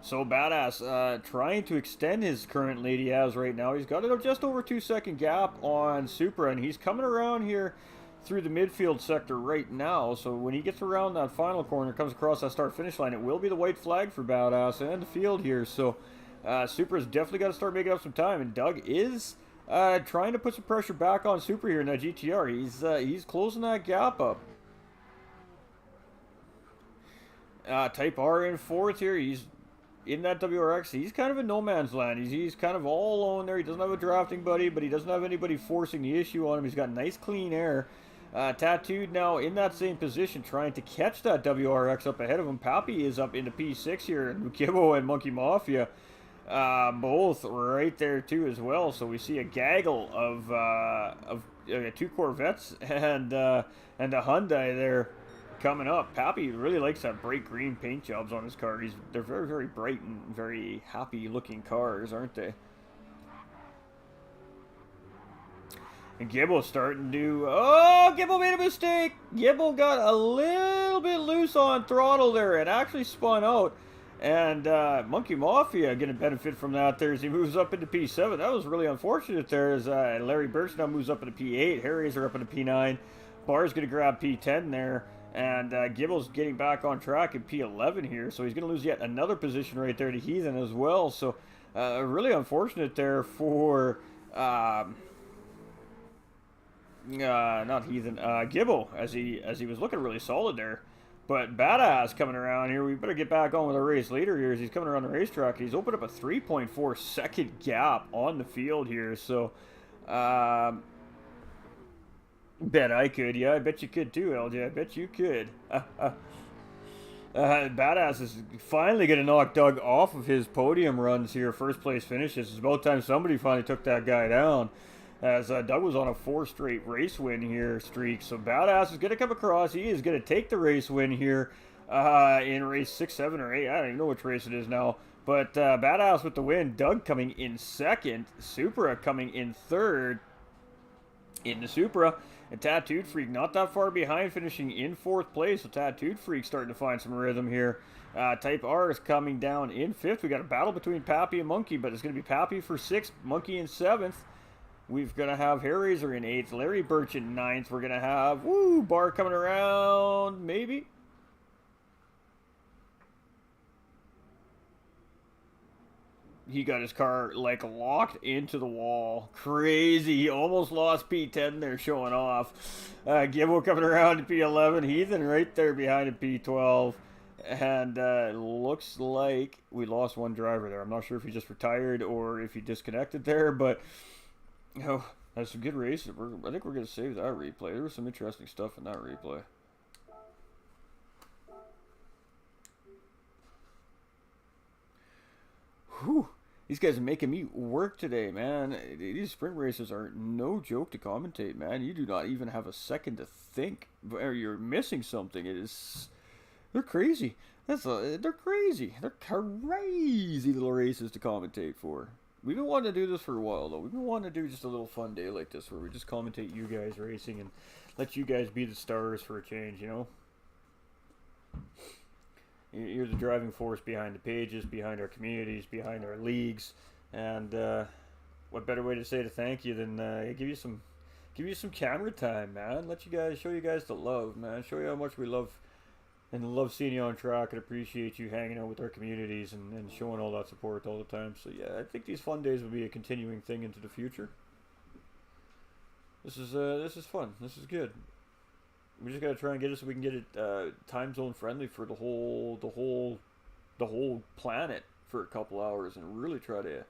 So Badass trying to extend his current lead he has right now. He's got a just over 2-second gap on Supra, and he's coming around here through the midfield sector right now. So when he gets around that final corner, comes across that start-finish line, it will be the white flag for Badass and the field here. So Supra's definitely got to start making up some time, and Doug is trying to put some pressure back on Supra here in that GTR. He's closing that gap up. Type R in 4th here. He's in that WRX. He's kind of in no man's land. He's kind of all alone there. He doesn't have a drafting buddy, but he doesn't have anybody forcing the issue on him. He's got nice clean air. Tattooed now in that same position, trying to catch that WRX up ahead of him. Pappy is up into P6 here, and Gibbo and Monkey Mafia both right there too as well. So we see a gaggle of 2 Corvettes and a Hyundai there coming up. Pappy really likes that bright green paint jobs on his car. They're very, very bright and very happy looking cars, aren't they? And Gibbo's starting to... Oh, Gibbo made a mistake! Gibbo got a little bit loose on throttle there and actually spun out. And Monkey Mafia going to benefit from that there as he moves up into P7. That was really unfortunate there as Larry Birch now moves up into P8. Hairraiser up into P9. Bar's going to grab P10 there. And Gibble's getting back on track in P11 here, so he's going to lose yet another position right there to Heathen as well. So really unfortunate there for not Heathen, Gibble, as he was looking really solid there. But Badass coming around here. We better get back on with our race leader here as he's coming around the racetrack. He's opened up a 3.4 second gap on the field here. So, bet I could. Yeah, I bet you could too, LJ. I bet you could. Badass is finally going to knock Doug off of his podium runs here. First place finishes. It's about time somebody finally took that guy down. As Doug was on a 4 straight race win here streak. So Badass is going to come across. He is going to take the race win here in race 6, 7, or 8. I don't even know which race it is now. But Badass with the win. Doug coming in second. Supra coming in third in the Supra. And Tattooed Freak not that far behind, finishing in 4th place. So Tattooed Freak starting to find some rhythm here. Type R is coming down in 5th. We got a battle between Pappy and Monkey, but it's going to be Pappy for 6th, Monkey in 7th. We're going to have Hairraiser in 8th, Larry Birch in 9th. We're going to have, Bar coming around, maybe. He got his car, like, locked into the wall. Crazy. He almost lost P10 there showing off. Gibbo coming around to P11. Heathen right there behind in P12. And looks like we lost one driver there. I'm not sure if he just retired or if he disconnected there, but... Oh, that's some good race. I think we're going to save that replay. There was some interesting stuff in that replay. Whew. These guys are making me work today, man. These sprint races are no joke to commentate, man. You do not even have a second to think, or you're missing something. They're crazy. They're crazy. They're crazy little races to commentate for. We've been wanting to do this for a while, though. We've been wanting to do just a little fun day like this where we just commentate you guys racing and let you guys be the stars for a change, you know? You're the driving force behind the pages, behind our communities, behind our leagues. And what better way to say to thank you than give you some camera time, man. Show you guys the love, man. Show you how much we love and love seeing you on track and appreciate you hanging out with our communities and showing all that support all the time. So yeah, I think these fun days will be a continuing thing into the future. This is fun. This is good. We just gotta try and get it so we can get it time zone friendly for the whole planet for a couple hours and really try to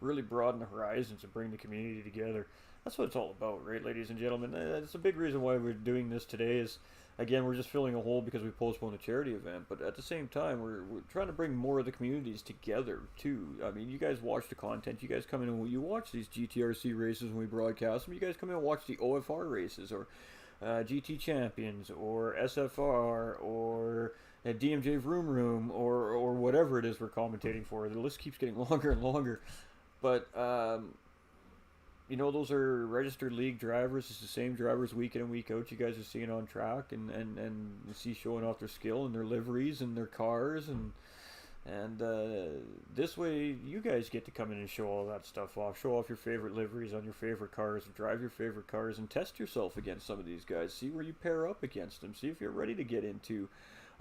broaden the horizons and bring the community together. That's what it's all about, right, ladies and gentlemen? That's a big reason why we're doing this today is, again, we're just filling a hole because we postponed a charity event, but at the same time, we're trying to bring more of the communities together, too. I mean, you guys watch the content. You guys come in and you watch these GTRC races when we broadcast them. You guys come in and watch the OFR races or GT Champions or SFR or DMJ Vroom Room or whatever it is we're commentating for. The list keeps getting longer and longer. But, you know, those are registered league drivers. It's the same drivers week in and week out you guys are seeing on track and you see showing off their skill and their liveries and their cars and this way you guys get to come in and show all that stuff off. Show off your favorite liveries on your favorite cars, drive your favorite cars, and test yourself against some of these guys. See where you pair up against them. See if you're ready to get into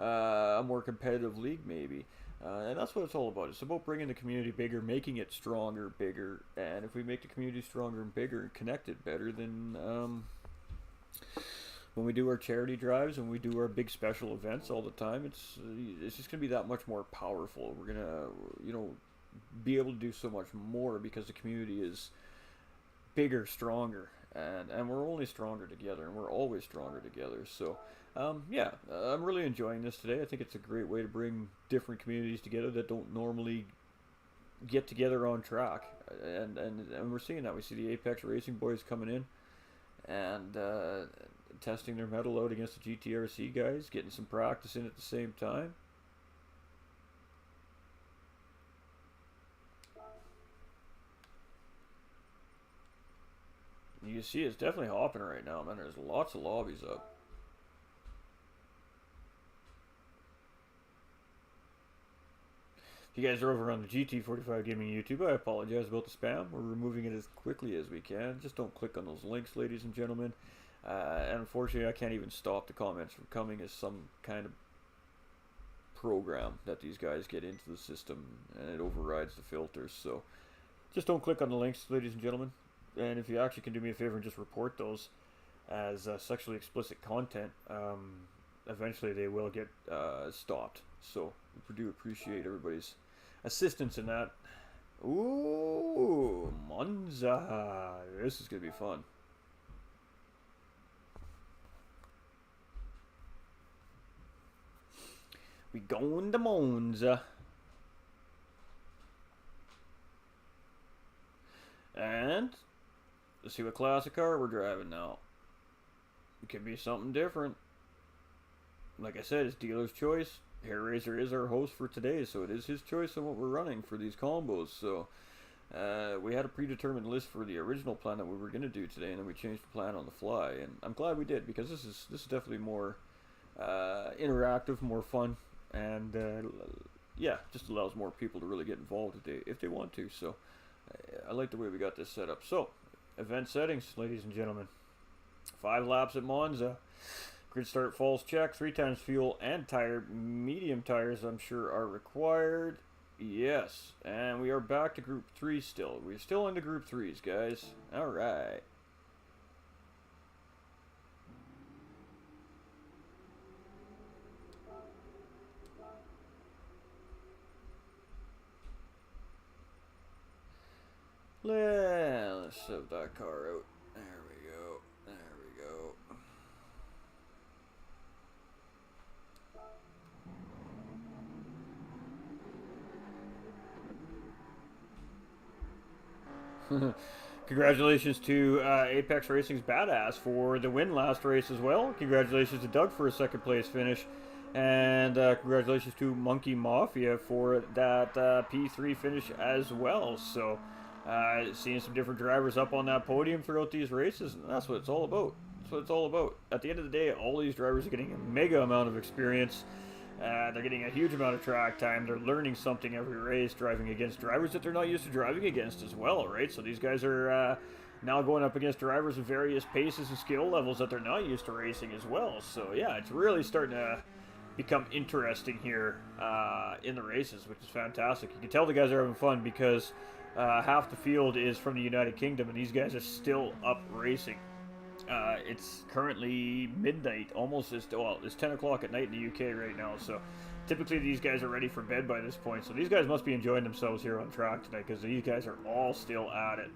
a more competitive league maybe. And that's what it's all about. It's about bringing the community bigger, making it stronger, bigger. And if we make the community stronger and bigger and connected better, then when we do our charity drives and we do our big special events all the time, it's just going to be that much more powerful. We're going to, you know, be able to do so much more because the community is bigger, stronger. And we're only stronger together, and we're always stronger together. So, yeah, I'm really enjoying this today. I think it's a great way to bring different communities together that don't normally get together on track. And we're seeing that. We see the Apex Racing boys coming in and testing their mettle out against the GTRC guys, getting some practice in at the same time. You see it's definitely hopping right now, man. There's lots of lobbies up. If you guys are over on the GT45 Gaming YouTube, I apologize about the spam. We're removing it as quickly as we can. Just don't click on those links, ladies and gentlemen. And unfortunately, I can't even stop the comments from coming as some kind of program that these guys get into the system, and it overrides the filters. So just don't click on the links, ladies and gentlemen. And if you actually can do me a favor and just report those as sexually explicit content, eventually they will get stopped. So we do appreciate everybody's assistance in that. Ooh, Monza. This is going to be fun. We going to Monza. And let's see what classic car we're driving now. It could be something different. Like I said, it's dealer's choice. Hair Razor is our host for today, so it is his choice on what we're running for these combos. So we had a predetermined list for the original plan that we were going to do today, and then we changed the plan on the fly. And I'm glad we did, because this is definitely more interactive, more fun, and yeah, just allows more people to really get involved if they want to. So I like the way we got this set up. So event settings, ladies and gentlemen. 5 laps at Monza. Grid start, false check, 3 times fuel and tire. Medium tires, I'm sure, are required. Yes, and we are back to Group 3 still. We're still into Group 3s, guys. All right. Let's shove that car out. There we go. There we go. Congratulations to Apex Racing's Badass for the win last race as well. Congratulations to Doug for a second place finish. And congratulations to Monkey Mafia for that P3 finish as well. So seeing some different drivers up on that podium throughout these races, and that's what it's all about. That's what it's all about. At the end of the day, all these drivers are getting a mega amount of experience. They're getting a huge amount of track time. They're learning something every race, driving against drivers that they're not used to driving against as well, right? So these guys are now going up against drivers of various paces and skill levels that they're not used to racing as well. So yeah, it's really starting to become interesting here in the races, which is fantastic. You can tell the guys are having fun because half the field is from the United Kingdom, and these guys are still up racing. It's currently midnight, almost well, it's 10 o'clock at night in the UK right now, so typically these guys are ready for bed by this point, so these guys must be enjoying themselves here on track tonight, because these guys are all still at it.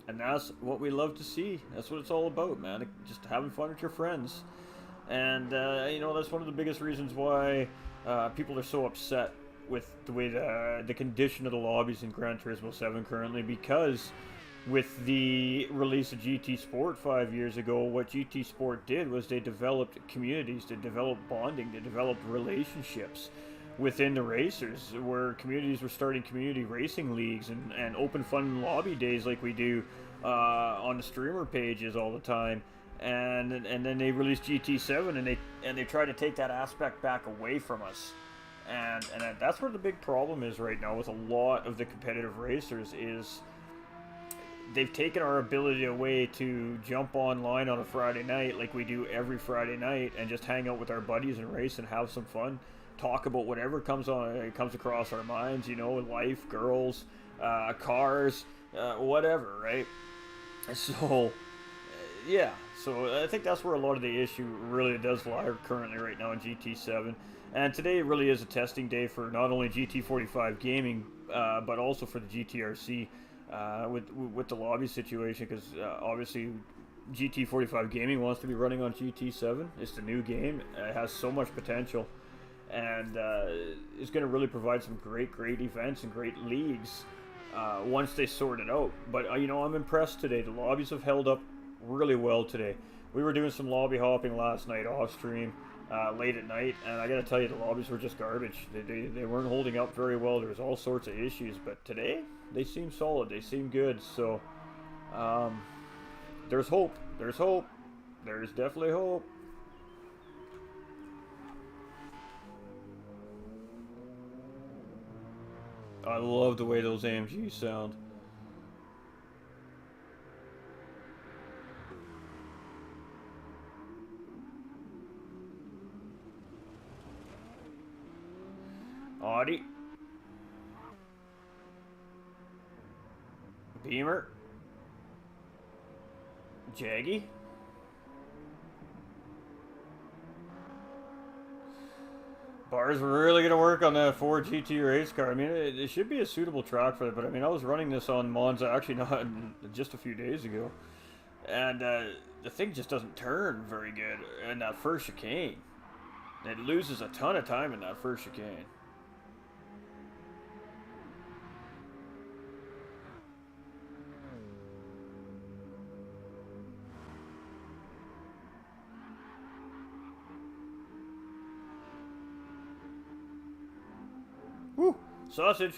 And that's what we love to see. That's what it's all about, man. Just having fun with your friends. And, you know, that's one of the biggest reasons why people are so upset with the way the condition of the lobbies in Gran Turismo 7 currently, because with the release of GT Sport 5 years ago, what GT Sport did was they developed communities, they developed bonding, they developed relationships within the racers, where communities were starting community racing leagues and open fun lobby days like we do on the streamer pages all the time. And then they released GT7, and they try to take that aspect back away from us. And that's where the big problem is right now with a lot of the competitive racers is they've taken our ability away to jump online on a Friday night like we do every Friday night and just hang out with our buddies and race and have some fun, talk about whatever comes across our minds, you know, life, girls, cars, whatever, right? So yeah, so I think that's where a lot of the issue really does lie currently right now in GT7. And today really is a testing day for not only GT45 gaming, but also for the GTRC with the lobby situation, because obviously GT45 gaming wants to be running on GT7. It's the new game. It has so much potential, and it's going to really provide some great events and great leagues once they sort it out. But you know, I'm impressed today. The lobbies have held up really well today. We were doing some lobby hopping last night off stream late at night, and I gotta tell you, the lobbies were just garbage. They weren't holding up very well. There was all sorts of issues, but today they seem solid, they seem good. So there's hope, there's definitely hope. I love the way those AMGs sound. Audi. Beamer. Jaggy. Bar's really going to work on that Ford GT race car. I mean, it should be a suitable track for it, but I mean, I was running this on Monza actually not just a few days ago, and the thing just doesn't turn very good in that first chicane. It loses a ton of time in that first chicane. Woo! Sausage!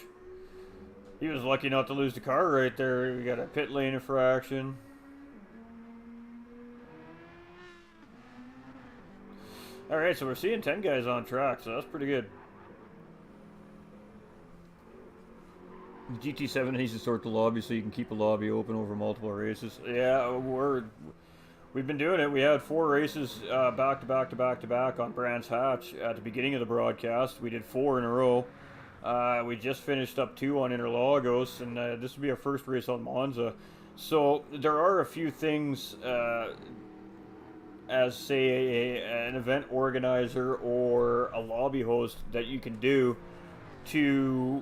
He was lucky not to lose the car right there. We got a pit lane infraction. Alright, so we're seeing 10 guys on track, so that's pretty good. The GT7 needs to sort the lobby so you can keep a lobby open over multiple races. Yeah, we've been doing it. We had 4 races back to back on Brands Hatch at the beginning of the broadcast. We did 4 in a row. We just finished up 2 on Interlagos, and this will be our first race on Monza. So there are a few things as, say, an event organizer or a lobby host that you can do to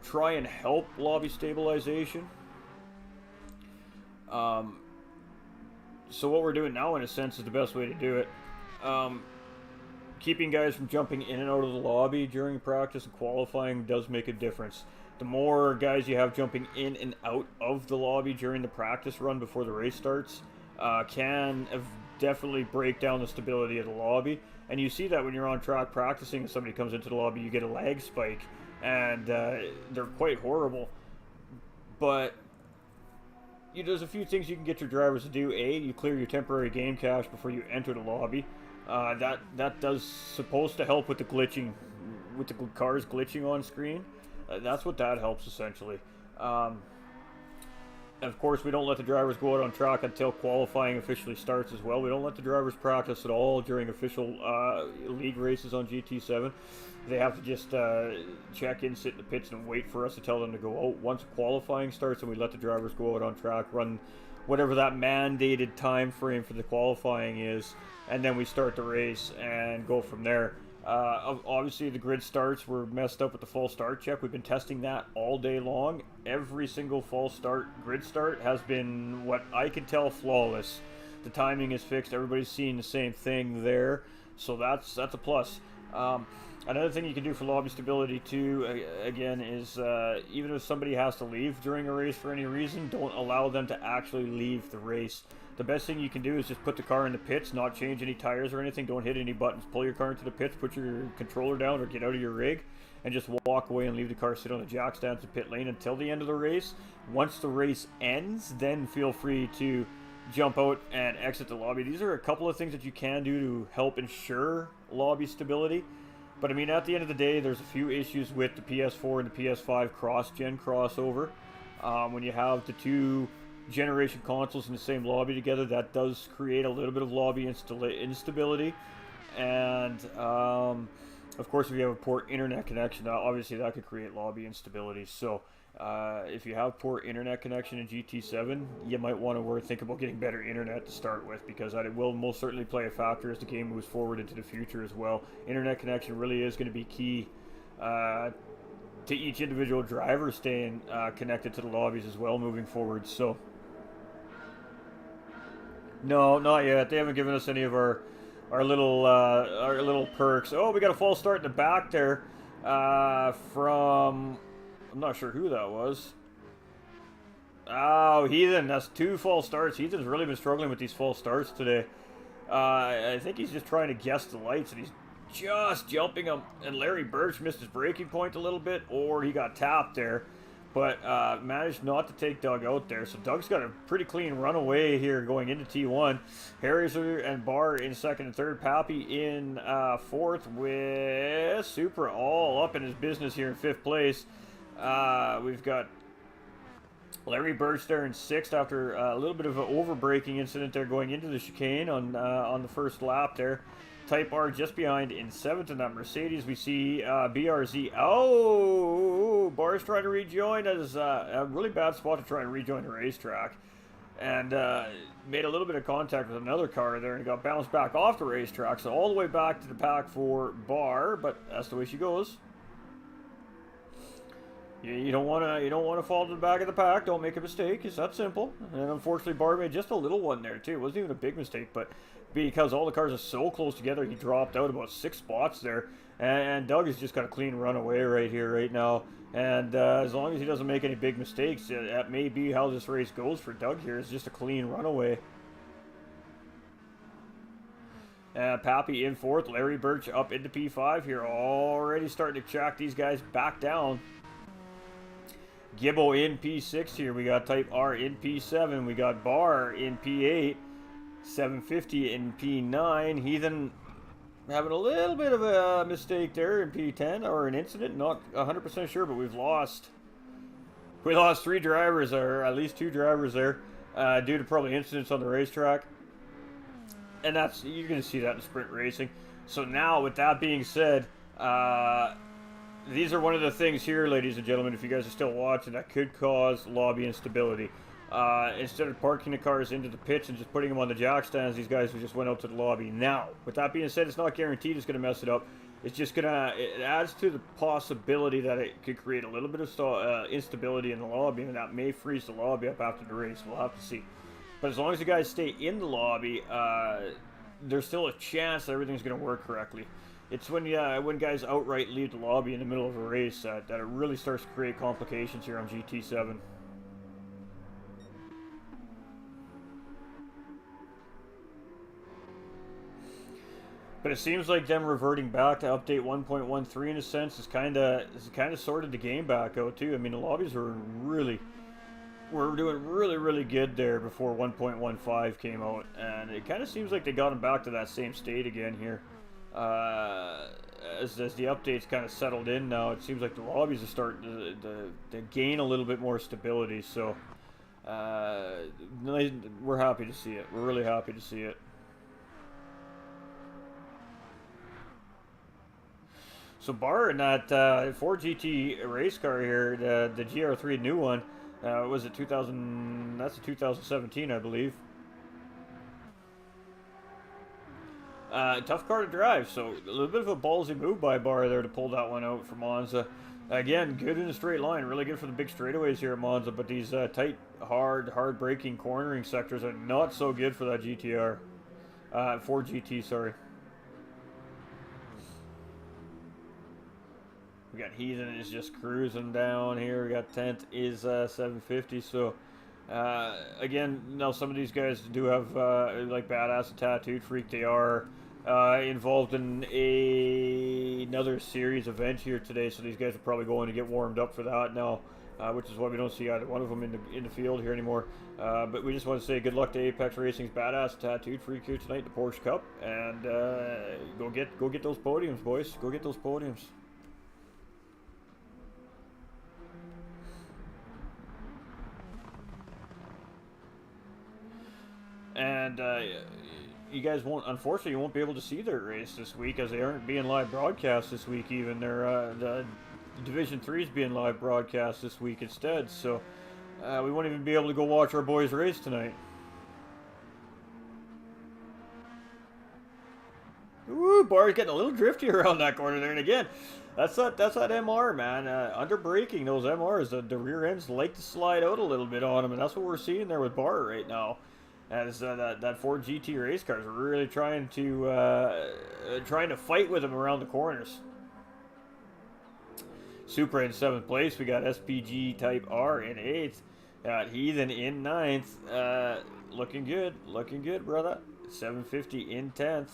try and help lobby stabilization. So what we're doing now, in a sense, is the best way to do it. Keeping guys from jumping in and out of the lobby during practice and qualifying does make a difference. The more guys you have jumping in and out of the lobby during the practice run before the race starts can definitely break down the stability of the lobby. And you see that when you're on track practicing and somebody comes into the lobby, you get a lag spike, and they're quite horrible. But there's a few things you can get your drivers to do. A, you clear your temporary game cache before you enter the lobby. That does supposed to help with the glitching, with the cars glitching on screen. That's what that helps essentially. And of course, we don't let the drivers go out on track until qualifying officially starts as well. We don't let the drivers practice at all during official league races on GT7. They have to just check in, sit in the pits, and wait for us to tell them to go out. Once qualifying starts, and we let the drivers go out on track, run whatever that mandated time frame for the qualifying is, and then we start the race and go from there. Obviously, the grid starts were messed up with the false start check. We've been testing that all day long. Every single false start grid start has been, what I can tell, flawless. The timing is fixed. Everybody's seeing the same thing there, so that's a plus. Another thing you can do for lobby stability too, again, is even if somebody has to leave during a race for any reason, don't allow them to actually leave the race. The best thing you can do is just put the car in the pits, not change any tires or anything, don't hit any buttons, pull your car into the pits, put your controller down or get out of your rig, and just walk away and leave the car sit on the jack stands in pit lane until the end of the race. Once the race ends, then feel free to jump out and exit the lobby. These are a couple of things that you can do to help ensure lobby stability. But I mean, at the end of the day, there's a few issues with the PS4 and the PS5 cross-gen crossover. When you have the 2 generation consoles in the same lobby together, that does create a little bit of lobby instability. And of course, if you have a poor internet connection, obviously that could create lobby instability. So if you have poor internet connection in GT7, you might want to think about getting better internet to start with, because that will most certainly play a factor as the game moves forward into the future as well. Internet connection really is going to be key to each individual driver staying connected to the lobbies as well moving forward. So no, not yet. They haven't given us any of our little perks. Oh, we got a false start in the back there from, I'm not sure who that was. Oh, Heathen. That's 2 false starts. Heathen's really been struggling with these false starts today. I think he's just trying to guess the lights, and he's just jumping them. And Larry Birch missed his braking point a little bit, or he got tapped there. But managed not to take Doug out there. So Doug's got a pretty clean runaway here going into T1. Harriser and Barr in 2nd and 3rd. Pappy in 4th with Supra all up in his business here in 5th place. We've got Larry Birch there in 6th after a little bit of an over-braking incident there going into the chicane on the first lap there. Type R just behind in 7th in that Mercedes. We see BRZ. Oh, Bar's trying to rejoin us. A really bad spot to try and rejoin the racetrack. And made a little bit of contact with another car there and got bounced back off the racetrack. So all the way back to the pack for Bar, but that's the way she goes. You don't want to fall to the back of the pack. Don't make a mistake. It's that simple. And unfortunately, Bar made just a little one there too. It wasn't even a big mistake, but because all the cars are so close together, he dropped out about 6 spots there. And Doug has just got a clean runaway right here, right now. And as long as he doesn't make any big mistakes, that may be how this race goes for Doug here. It's just a clean runaway. Pappy in 4th. Larry Birch up into P5 here. Already starting to track these guys back down. Gibbo in P6 here. We got Type R in P7. We got Bar in P8. 750 in P9. Heathen having a little bit of a mistake there in P10, or an incident. Not 100% sure, but we lost 3 drivers, or at least 2 drivers there, due to probably incidents on the racetrack. And you're going to see that in sprint racing. So now, with that being said, these are one of the things here, ladies and gentlemen, if you guys are still watching, that could cause lobby instability. Instead of parking the cars into the pits and just putting them on the jack stands, these guys just went out to the lobby. Now, with that being said, it's not guaranteed it's going to mess it up. It's just it adds to the possibility that it could create a little bit of instability in the lobby, and that may freeze the lobby up after the race. We'll have to see. But as long as you guys stay in the lobby, there's still a chance that everything's going to work correctly. It's when guys outright leave the lobby in the middle of a race that it really starts to create complications here on GT7. But it seems like them reverting back to update 1.13 in a sense is kind of sorted the game back out too. I mean, the lobbies were doing really good there before 1.15 came out, and it kind of seems like they got them back to that same state again here. As the updates kind of settled in now, it seems like the lobbies are starting to gain a little bit more stability. So we're happy to see it. We're really happy to see it. So Bar in that Ford GT race car here, the GR3 new one, was it 2000? That's a 2017, I believe. Tough car to drive, so a little bit of a ballsy move by Bar there to pull that one out for Monza. Again, good in a straight line, really good for the big straightaways here at Monza, but these tight, hard braking, cornering sectors are not so good for that GTR. Ford GT, sorry. We got Heathen is just cruising down here. We got 10th is 750. So again, now some of these guys do have like Badass and Tattooed Freak. They are involved in another series event here today. So these guys are probably going to get warmed up for that now, which is why we don't see either one of them in the field here anymore. But we just want to say good luck to Apex Racing's Badass and Tattooed Freak here tonight, the Porsche Cup, and go get those podiums, boys. Go get those podiums. And you guys unfortunately, you won't be able to see their race this week, as they aren't being live broadcast this week even. The Division 3 is being live broadcast this week instead, so we won't even be able to go watch our boys race tonight. Ooh, Bar's getting a little drifty around that corner there, and again, that's that MR, man. Under braking, those MRs, the rear ends like to slide out a little bit on them, and that's what we're seeing there with Bar right now. As that Ford GT race car is really trying to fight with him around the corners. Supra in 7th place. We got SPG Type R in 8th. Got Heathen in 9th. Looking good, brother. 750 in 10th.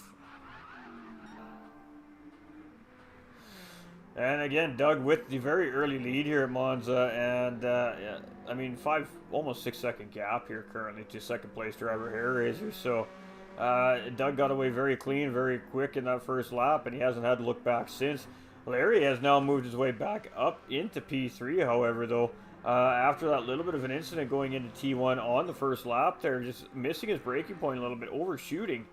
And again, Doug with the very early lead here at Monza, and I mean, almost 6 second gap here currently to second place driver Hair Razor. So Doug got away very clean, very quick in that first lap, and he hasn't had to look back since. Larry has now moved his way back up into P3, however, though, after that little bit of an incident going into T1 on the first lap there, just missing his braking point a little bit, overshooting.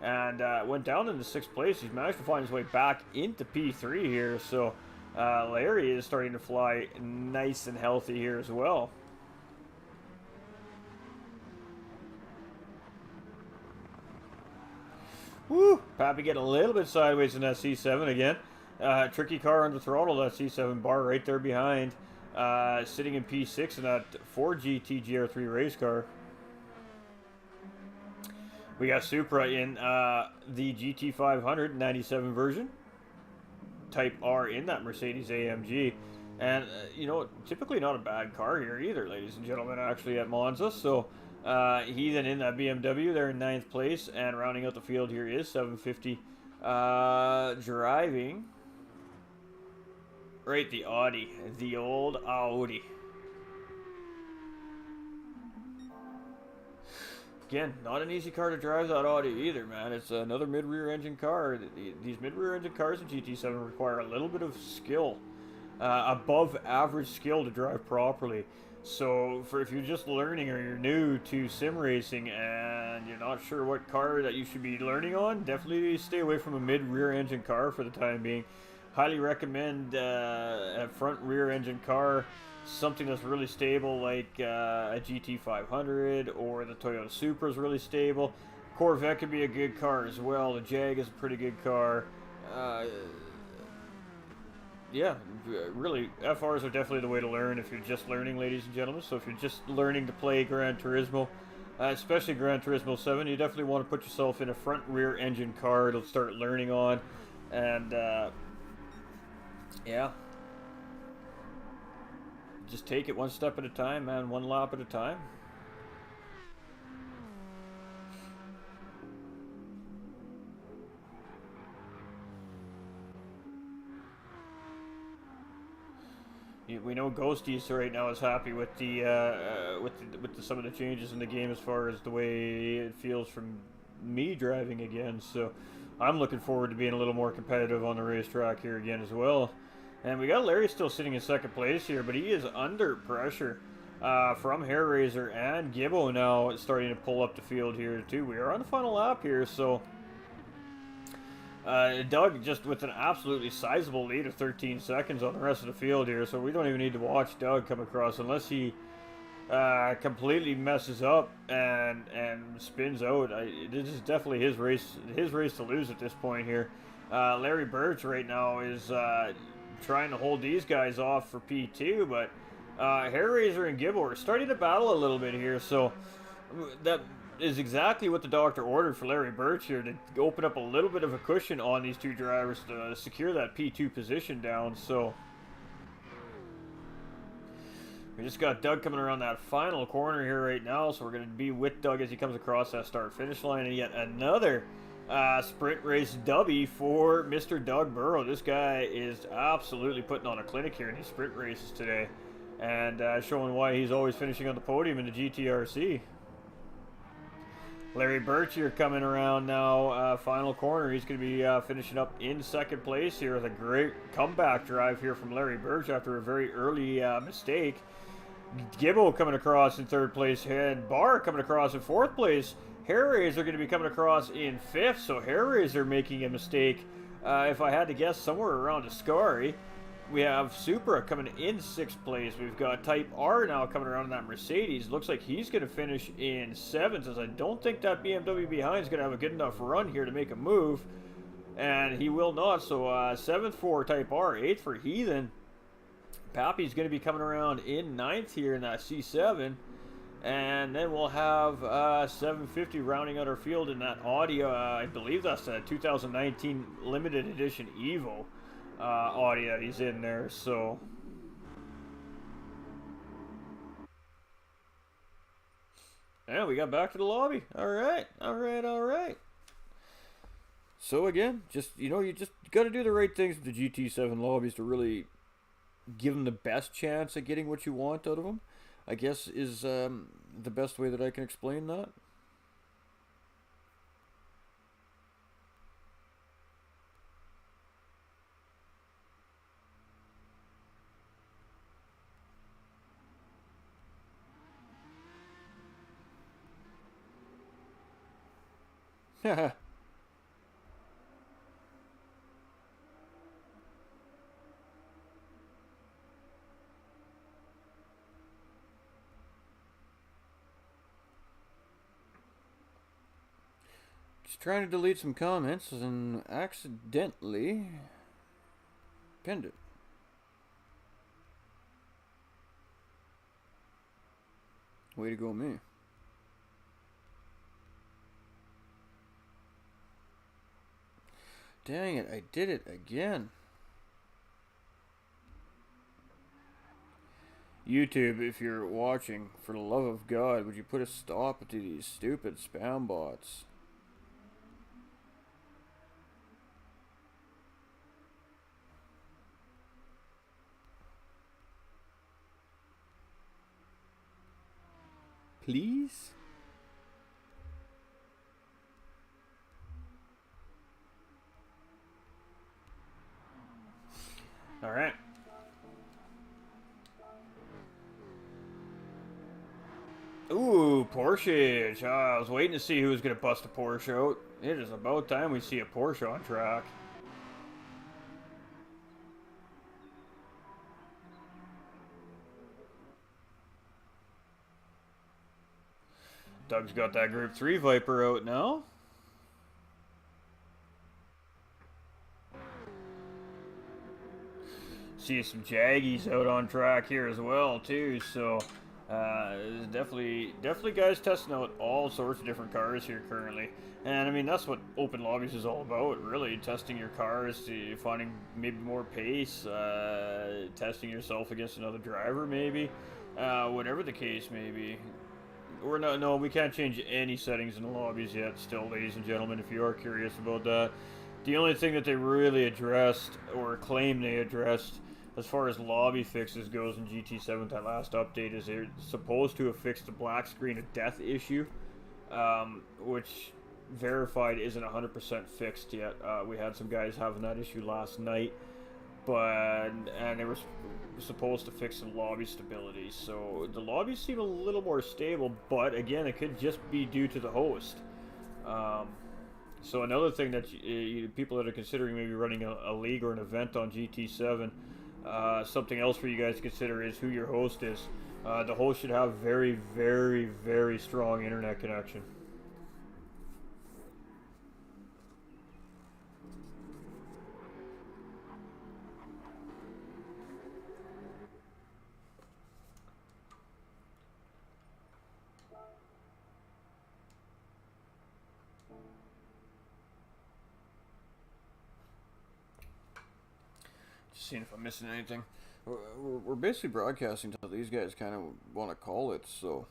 and went down into 6th place. He's managed to find his way back into P3 here, so Larry is starting to fly nice and healthy here as well. Woo! Pappy getting a little bit sideways in that C7 again. Tricky car under throttle, that C7 bar right there behind. Sitting in P6 in that 4GT GR3 race car. We got Supra in the GT500 97 version. Type R in that Mercedes AMG. And, you know, typically not a bad car here either, ladies and gentlemen, actually at Monza. So, he then in that BMW, they're in 9th place. And rounding out the field here is 750. Driving. Right, the Audi. The old Audi. Again, not an easy car to drive, that Audi either, man. It's another mid-rear engine car. These mid-rear engine cars in GT7 require a little bit of skill. Above average skill to drive properly. So if you're just learning or you're new to sim racing and you're not sure what car that you should be learning on, definitely stay away from a mid-rear engine car for the time being. Highly recommend a front rear engine car, something that's really stable like a GT500 or the Toyota Supra is really stable. Corvette could be a good car as well. The Jag is a pretty good car. Yeah, really, FRs are definitely the way to learn if you're just learning, ladies and gentlemen. So if you're just learning to play Gran Turismo, especially Gran Turismo 7, you definitely want to put yourself in a front rear engine car to start learning on. And yeah, just take it one step at a time, man, one lap at a time. We know Ghosties right now is happy with some of the changes in the game as far as the way it feels from me driving again. So I'm looking forward to being a little more competitive on the racetrack here again as well. And we got Larry still sitting in 2nd place here, but he is under pressure from Hairraiser and Gibbo now starting to pull up the field here too. We are on the final lap here, so Doug just with an absolutely sizable lead of 13 seconds on the rest of the field here, so we don't even need to watch Doug come across unless he completely messes up and spins out. This is definitely his race to lose at this point here. Larry Birch right now is trying to hold these guys off for P2, but Hairraiser and Gibbo are starting to battle a little bit here, so that is exactly what the doctor ordered for Larry Birch here, to open up a little bit of a cushion on these two drivers to secure that P2 position down. So we just got Doug coming around that final corner here right now, so we're going to be with Doug as he comes across that start-finish line, and yet another sprint race dubby for Mr. Doug Burrow. This guy is absolutely putting on a clinic here in these sprint races today, and showing why he's always finishing on the podium in the GTRC. Larry Birch here coming around now, final corner. He's going to be finishing up in 2nd place here with a great comeback drive here from Larry Birch after a very early mistake. Gibbo coming across in 3rd place, and Barr coming across in 4th place. Hairraiser going to be coming across in 5th, so Hairraiser making a mistake, if I had to guess, somewhere around Ascari. We have Supra coming in 6th place. We've got Type R now coming around in that Mercedes. Looks like he's going to finish in 7th, as I don't think that BMW behind is going to have a good enough run here to make a move. And he will not, so 7th for Type R, 8th for Heathen. Pappy's going to be coming around in 9th here in that C7. And then we'll have 750 rounding out our field in that Audi. I believe that's a 2019 limited edition Evo. Audi that he's in there, so yeah, we got back to the lobby. All right. So again, just you just got to do the right things with the GT7 lobbies to really give them the best chance at getting what you want out of them, I guess, is the best way that I can explain that. Just trying to delete some comments and accidentally pinned it. Way to go, me. Dang it, I did it again. YouTube, if you're watching, for the love of God, would you put a stop to these stupid spam bots? Please? All right. Ooh, Porsche. I was waiting to see who was going to bust a Porsche out. It is about time we see a Porsche on track. Doug's got that Group 3 Viper out now. See some Jaggies out on track here as well too, so there's definitely guys testing out all sorts of different cars here currently. And I mean, that's what open lobbies is all about, really. Testing your cars, to finding maybe more pace, testing yourself against another driver maybe, whatever the case may be. We're not, no, we can't change any settings in the lobbies yet still, ladies and gentlemen, if you are curious about that. The only thing that they really addressed, or claim they addressed, as far as lobby fixes goes in GT7, that last update, is they're supposed to have fixed the black screen of death issue, which verified isn't 100% fixed yet. We had some guys having that issue last night, and they were supposed to fix some lobby stability. So the lobbies seem a little more stable, but again, it could just be due to the host. So another thing that people that are considering maybe running a league or an event on GT7, something else for you guys to consider is who your host is. The host should have very, very, very strong internet connection. Seeing if I'm missing anything. We're basically broadcasting till these guys kind of want to call it, so.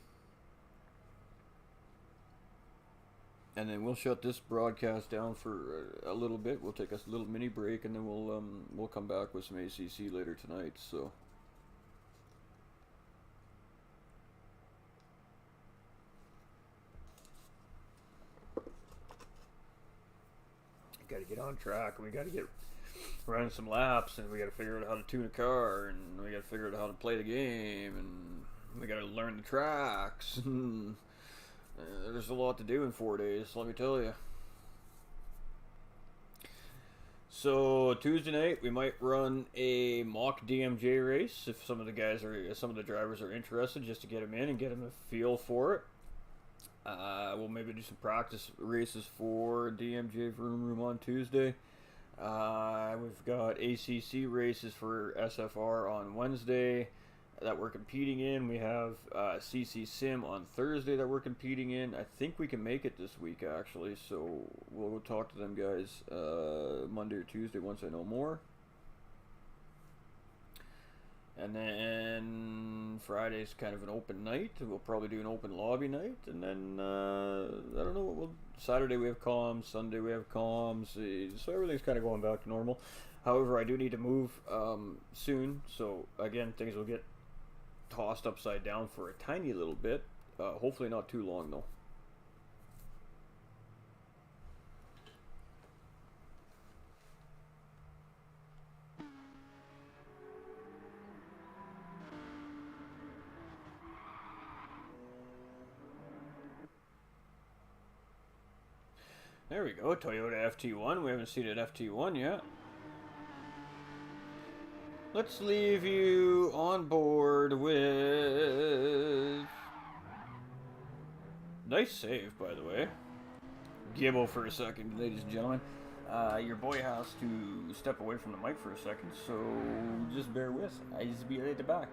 And then we'll shut this broadcast down for a little bit. We'll take us a little mini break, and then we'll come back with some ACC later tonight. So. Got to get on track, and we got to get running some laps, and we got to figure out how to tune a car, and we got to figure out how to play the game, and we got to learn the tracks. There's a lot to do in 4 days, let me tell you. So Tuesday night we might run a mock DMJ race if some of the drivers are interested, just to get them in and get them a feel for it. We'll maybe do some practice races for DMJ Vroom Room on Tuesday. We've got ACC races for SFR on Wednesday that we're competing in. We have CC Sim on Thursday that we're competing in. I think we can make it this week, actually, so we'll go talk to them guys Monday or Tuesday once I know more. And then Friday's kind of an open night. We'll probably do an open lobby night. And then, I don't know, Saturday we have comms, Sunday we have comms. So everything's kind of going back to normal. However, I do need to move soon. So, again, things will get tossed upside down for a tiny little bit. Hopefully not too long, though. There we go, Toyota FT1. We haven't seen an FT1 yet. Let's leave you on board with... Nice save, by the way. gibbo for a second, ladies and gentlemen. Your boy has to step away from the mic for a second, so just bear with. I just be right back.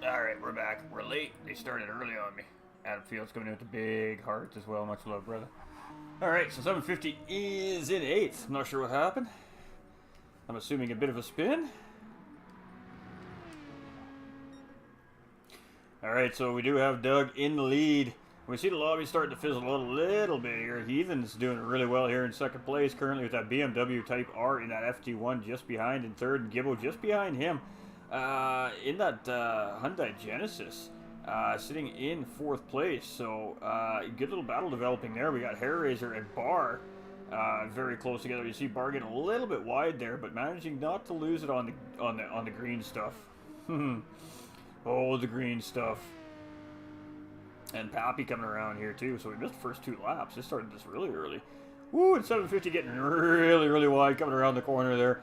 Alright, we're back. We're late. They started early on me. Adam Fields coming in with the big heart as well. Much love, brother. Alright, so 750 is in 8th. I'm not sure what happened. I'm assuming a bit of a spin. Alright, so we do have Doug in the lead. We see the lobby starting to fizzle a little bit here. Heathen's doing really well here in second place currently with that BMW Type R in that FT1 just behind in third, and Gibbo just behind him in that Hyundai Genesis sitting in fourth place. So good little battle developing there. We got Hairraiser and Bar very close together. You see Bar getting a little bit wide there, but managing not to lose it on the green stuff. Oh, the green stuff. And Pappy coming around here too, so we missed the first 2 laps. It started this really early. Woo, and 750 getting really wide coming around the corner there.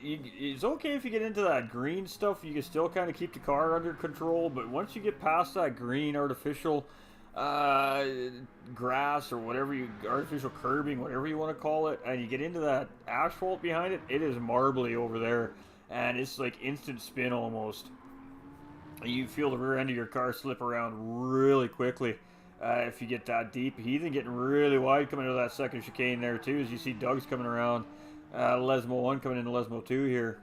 It's okay if you get into that green stuff. You can still kind of keep the car under control, but once you get past that green artificial grass or whatever artificial curbing, whatever you want to call it, and you get into that asphalt behind it, it is marbly over there, and it's like instant spin almost. You feel the rear end of your car slip around really quickly if you get that deep. Heathen getting really wide coming into that second chicane there too, as you see Doug's coming around Lesmo 1 coming into Lesmo 2 here.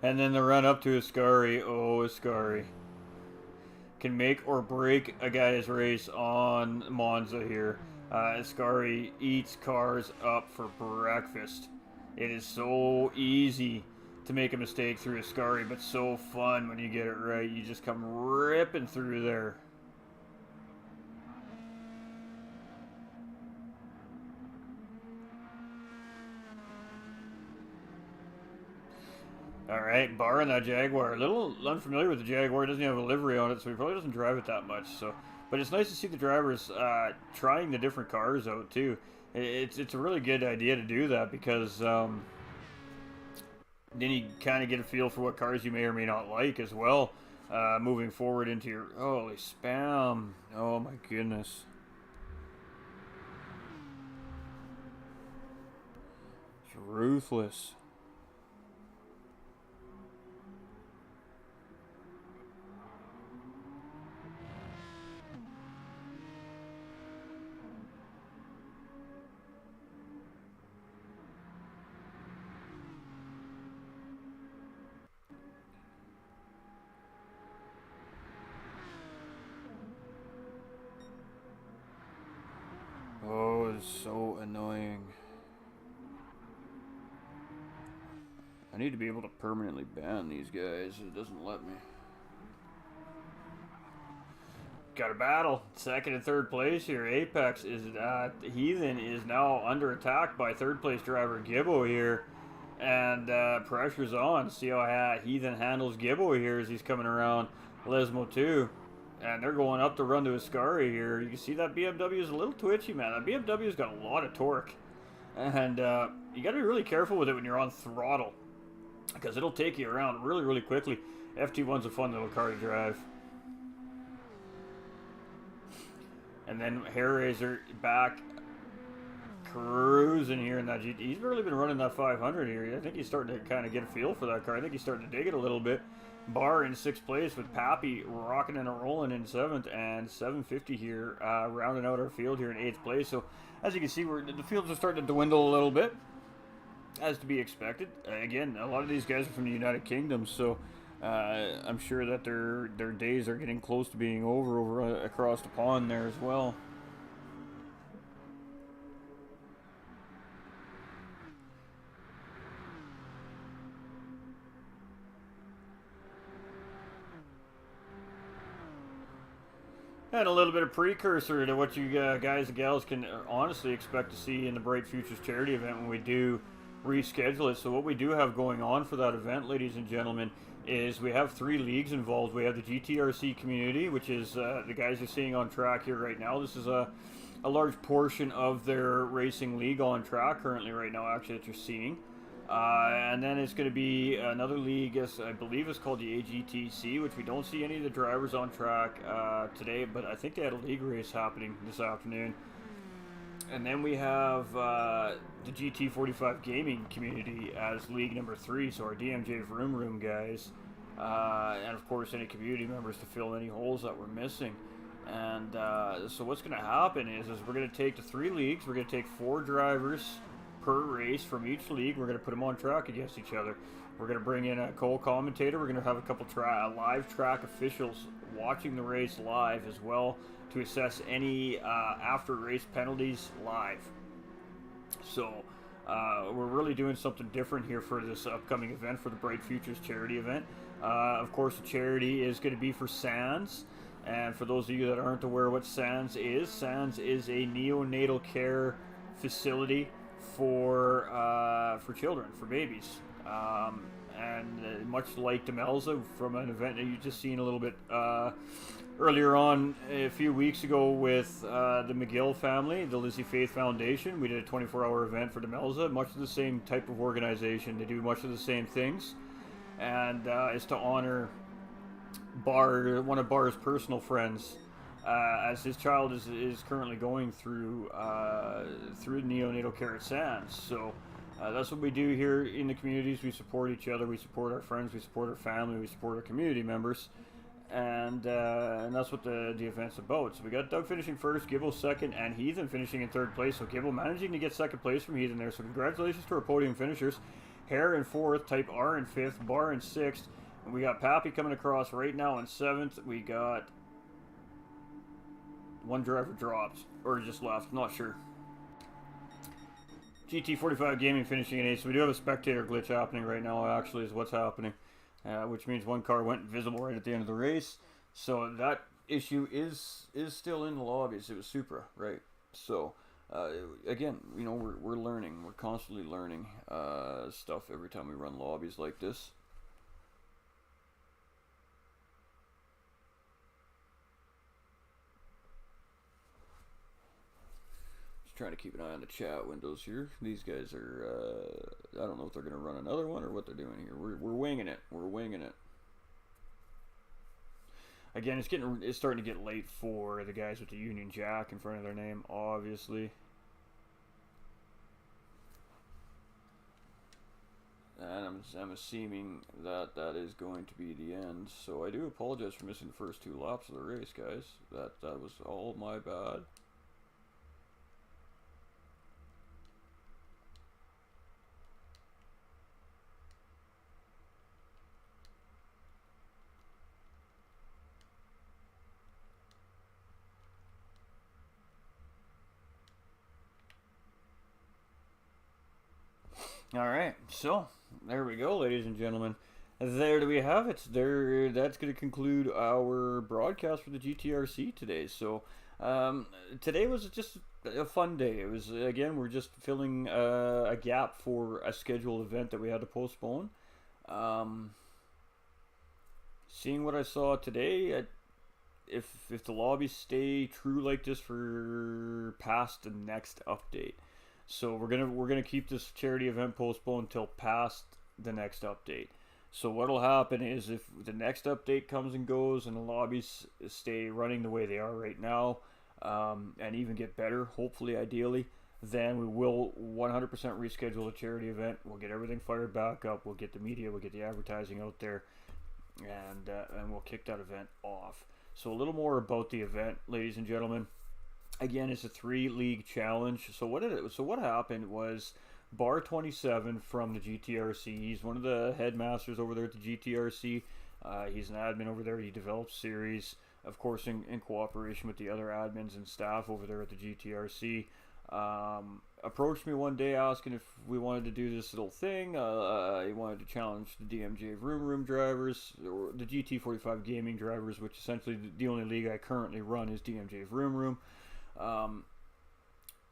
And then the run up to Ascari. Oh, Ascari can make or break a guy's race on Monza here. Ascari eats cars up for breakfast. It is so easy to make a mistake through Ascari, but so fun when you get it right. You just come ripping through there. Alright, Bar in that Jaguar. A little unfamiliar with the Jaguar. It doesn't have a livery on it, so he probably doesn't drive it that much. So, but it's nice to see the drivers trying the different cars out, too. It's a really good idea to do that, because then you kind of get a feel for what cars you may or may not like as well, moving forward into your... Holy spam. Oh, my goodness. It's ruthless. Oh, it's so annoying. I need to be able to permanently ban these guys. It doesn't let me. Got a battle. Second and third place here. Apex is Heathen is now under attack by third place driver Gibbo here. And pressure's on. See how Heathen handles Gibbo here as he's coming around Lesmo 2. And they're going up the run to Ascari here. You can see that BMW is a little twitchy, man. That BMW's got a lot of torque. And you got to be really careful with it when you're on throttle, because it'll take you around really quickly. FT1's a fun little car to drive. And then Hairraiser back cruising here in that GT. He's really been running that 500 here. I think he's starting to kind of get a feel for that car. I think he's starting to dig it a little bit. Bar in 6th place with Pappy rocking and rolling in 7th, and 750 here rounding out our field here in 8th place. So as you can see, the fields are starting to dwindle a little bit, as to be expected. Again, a lot of these guys are from the United Kingdom, so I'm sure that their days are getting close to being over across the pond there as well. And a little bit of precursor to what you guys and gals can honestly expect to see in the Bright Futures charity event when we do reschedule it. So what we do have going on for that event, ladies and gentlemen, is we have 3 leagues involved. We have the GTRC community, which is the guys you're seeing on track here right now. This is a large portion of their racing league on track currently right now, actually, that you're seeing. And then it's going to be another league, as I believe it's called the AGTC, which we don't see any of the drivers on track today, but I think they had a league race happening this afternoon. And then we have the GT45 gaming community as league number 3, so our DMJ Vroom Room guys, and of course any community members to fill any holes that we're missing. And so what's going to happen is we're going to take the 3 leagues, we're going to take 4 drivers per race from each league, we're going to put them on track against each other. We're going to bring in a co-commentator, we're going to have a couple live track officials watching the race live as well, to assess any after-race penalties live. So we're really doing something different here for this upcoming event, for the Bright Futures charity event. Of course, the charity is going to be for SANS. And for those of you that aren't aware what SANS is a neonatal care facility for children, for babies. And much like Demelza, from an event that you just seen a little bit earlier on a few weeks ago with the McGill family, the Lizzie Faith Foundation, we did a 24-hour event for Demelza. Much of the same type of organization. They do much of the same things, and it's to honor one of Bar's personal friends, as his child is currently going through neonatal care at SANS. So that's what we do here in the communities. We support each other, we support our friends, we support our family, we support our community members, and that's what the event's about. So we got Doug finishing first, Gibbo second, and Heathen finishing in 3rd place. So Gibbo managing to get 2nd place from Heathen there. So congratulations to our podium finishers. Hare in 4th, Type R in 5th, Bar in 6th, and we got Pappy coming across right now in 7th. We got 1 driver dropped, or just left, not sure. GT45 Gaming finishing in 8th, so we do have a spectator glitch happening right now, actually, is what's happening. Which means 1 car went invisible right at the end of the race. So that issue is still in the lobbies. It was Supra, right? So, again, you know, we're learning. We're constantly learning stuff every time we run lobbies like this. Trying to keep an eye on the chat windows here. These guys are, I don't know if they're going to run another one or what they're doing here. We're winging it. We're winging it. Again, it's starting to get late for the guys with the Union Jack in front of their name, obviously. And I'm assuming that is going to be the end. So I do apologize for missing the first 2 laps of the race, guys. That was all my bad. Alright, so there we go, ladies and gentlemen. There do we have it. That's going to conclude our broadcast for the GTRC today. So today was just a fun day. It was, again, we're just filling a gap for a scheduled event that we had to postpone. Seeing what I saw today, if the lobbies stay true like this for past the next update. So we're gonna keep this charity event postponed until past the next update. So what'll happen is, if the next update comes and goes and the lobbies stay running the way they are right now, and even get better, hopefully, ideally, then we will 100% reschedule the charity event. We'll get everything fired back up. We'll get the media, we'll get the advertising out there, and we'll kick that event off. So a little more about the event, ladies and gentlemen. Again, it's a 3-league challenge. So what happened was, Bar 27 from the GTRC, he's one of the headmasters over there at the GTRC. He's an admin over there. He develops series, of course, in cooperation with the other admins and staff over there at the GTRC. Approached me one day asking if we wanted to do this little thing. He wanted to challenge the DMJ Vroom Room drivers, or the GT45 gaming drivers, which essentially the only league I currently run is DMJ Vroom Room.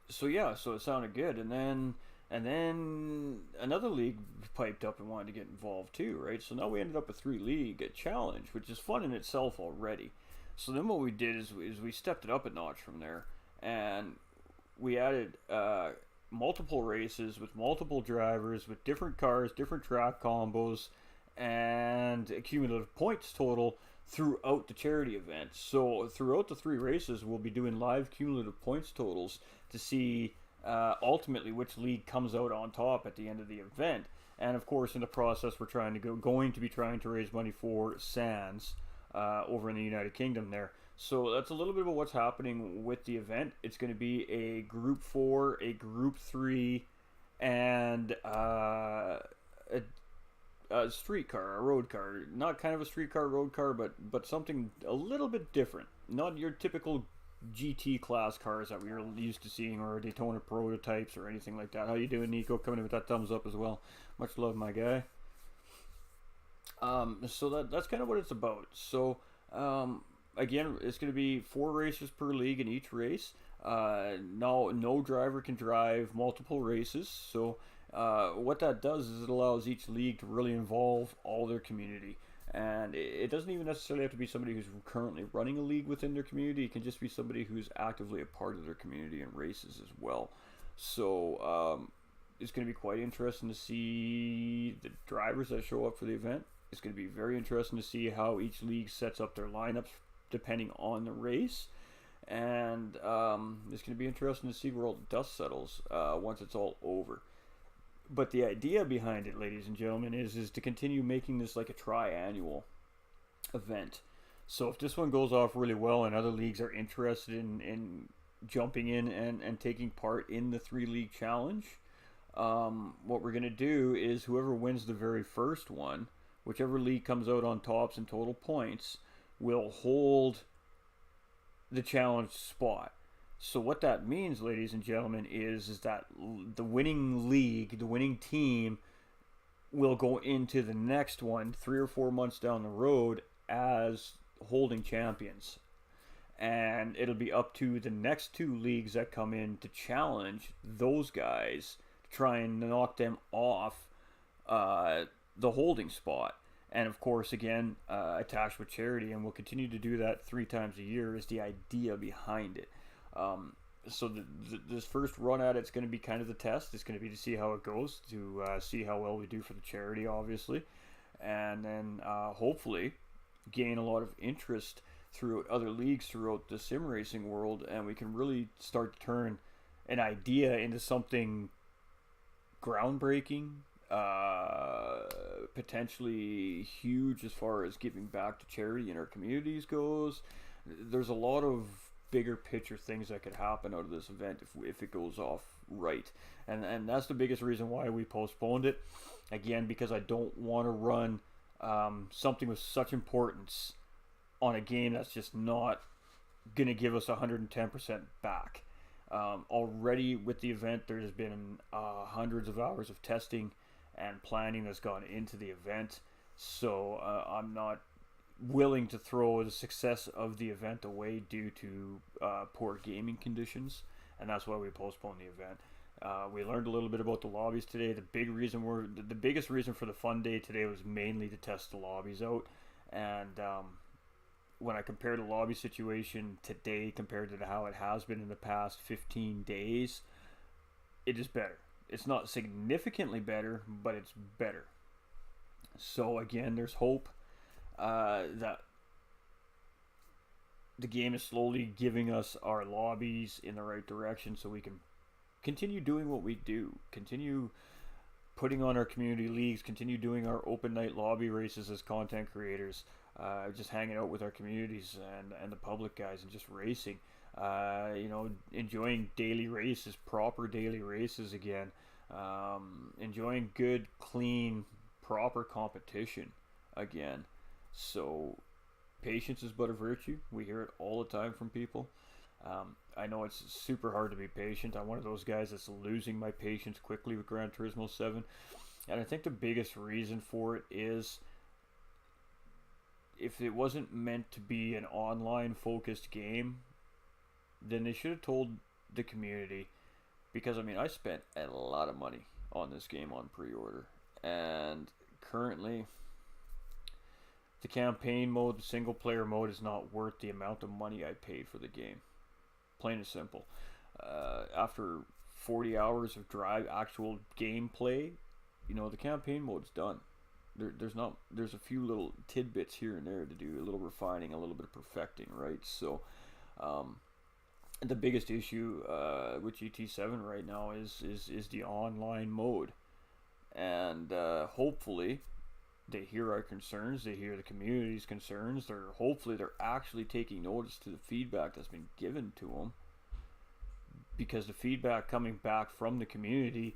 So yeah, so it sounded good, and then another league piped up and wanted to get involved too, right? So now we ended up a 3-league challenge, which is fun in itself already. So then what we did is we stepped it up a notch from there, and we added multiple races with multiple drivers with different cars, different track combos, and a cumulative points total throughout the charity event. So throughout the 3 races, we'll be doing live cumulative points totals to see ultimately which league comes out on top at the end of the event. And of course, in the process, we're going to be trying to raise money for SANS over in the United Kingdom there. So that's a little bit about what's happening with the event. It's going to be a Group 4, a Group 3, and a street car, a road car. Not kind of a street car, road car, but something a little bit different. Not your typical GT class cars that we were used to seeing, or Daytona prototypes or anything like that. How you doing, Nico? Coming in with that thumbs up as well. Much love, my guy. So that's kind of what it's about. So again, it's going to be 4 races per league in each race. No driver can drive multiple races. So what that does is it allows each league to really involve all their community. And it doesn't even necessarily have to be somebody who's currently running a league within their community. It can just be somebody who's actively a part of their community and races as well. So it's going to be quite interesting to see the drivers that show up for the event. It's going to be very interesting to see how each league sets up their lineups depending on the race. And it's going to be interesting to see where all the dust settles once it's all over. But the idea behind it, ladies and gentlemen, is to continue making this like a triannual event. So if this one goes off really well and other leagues are interested in jumping in and taking part in the 3-league challenge, what we're going to do is whoever wins the very first one, whichever league comes out on tops in total points, will hold the challenge spot. So what that means, ladies and gentlemen, is that the winning league, the winning team, will go into the next one 3 or 4 months down the road as holding champions. And it'll be up to the next 2 leagues that come in to challenge those guys to try and knock them off the holding spot. And of course, again, attached with charity, and we'll continue to do that 3 times a year is the idea behind it. So this first run at it's going to be kind of the test. It's going to be to see how it goes, to see how well we do for the charity, obviously, and then hopefully gain a lot of interest through other leagues throughout the sim racing world, and we can really start to turn an idea into something groundbreaking, potentially huge as far as giving back to charity in our communities goes. There's a lot of bigger picture things that could happen out of this event if it goes off right, and that's the biggest reason why we postponed it, again, because I don't want to run something with such importance on a game that's just not gonna give us 110% back. Already with the event, there's been hundreds of hours of testing and planning that's gone into the event, so I'm not willing to throw the success of the event away due to poor gaming conditions, and that's why we postponed the event. We learned a little bit about the lobbies today. The biggest reason for the fun day today was mainly to test the lobbies out, and when I compare the lobby situation today compared to how it has been in the past 15 days, it is better. It's not significantly better, but it's better. So again, there's hope that the game is slowly giving us our lobbies in the right direction so we can continue doing what we do, continue putting on our community leagues, continue doing our open night lobby races as content creators, just hanging out with our communities and the public guys and just racing, enjoying daily races, proper daily races again, enjoying good, clean, proper competition again. So patience is but a virtue. We hear it all the time from people. I know it's super hard to be patient. I'm one of those guys that's losing my patience quickly with Gran Turismo 7. And I think the biggest reason for it is if it wasn't meant to be an online focused game, then they should have told the community, because I mean I spent a lot of money on this game on pre-order, and currently the campaign mode, the single player mode, is not worth the amount of money I paid for the game. Plain and simple. After 40 hours of drive, actual gameplay, the campaign mode's done. There's a few little tidbits here and there to do, a little refining, a little bit of perfecting, right? So, the biggest issue with GT7 right now is the online mode, and hopefully they hear our concerns, they hear the community's concerns. Hopefully they're actually taking notice to the feedback that's been given to them, because the feedback coming back from the community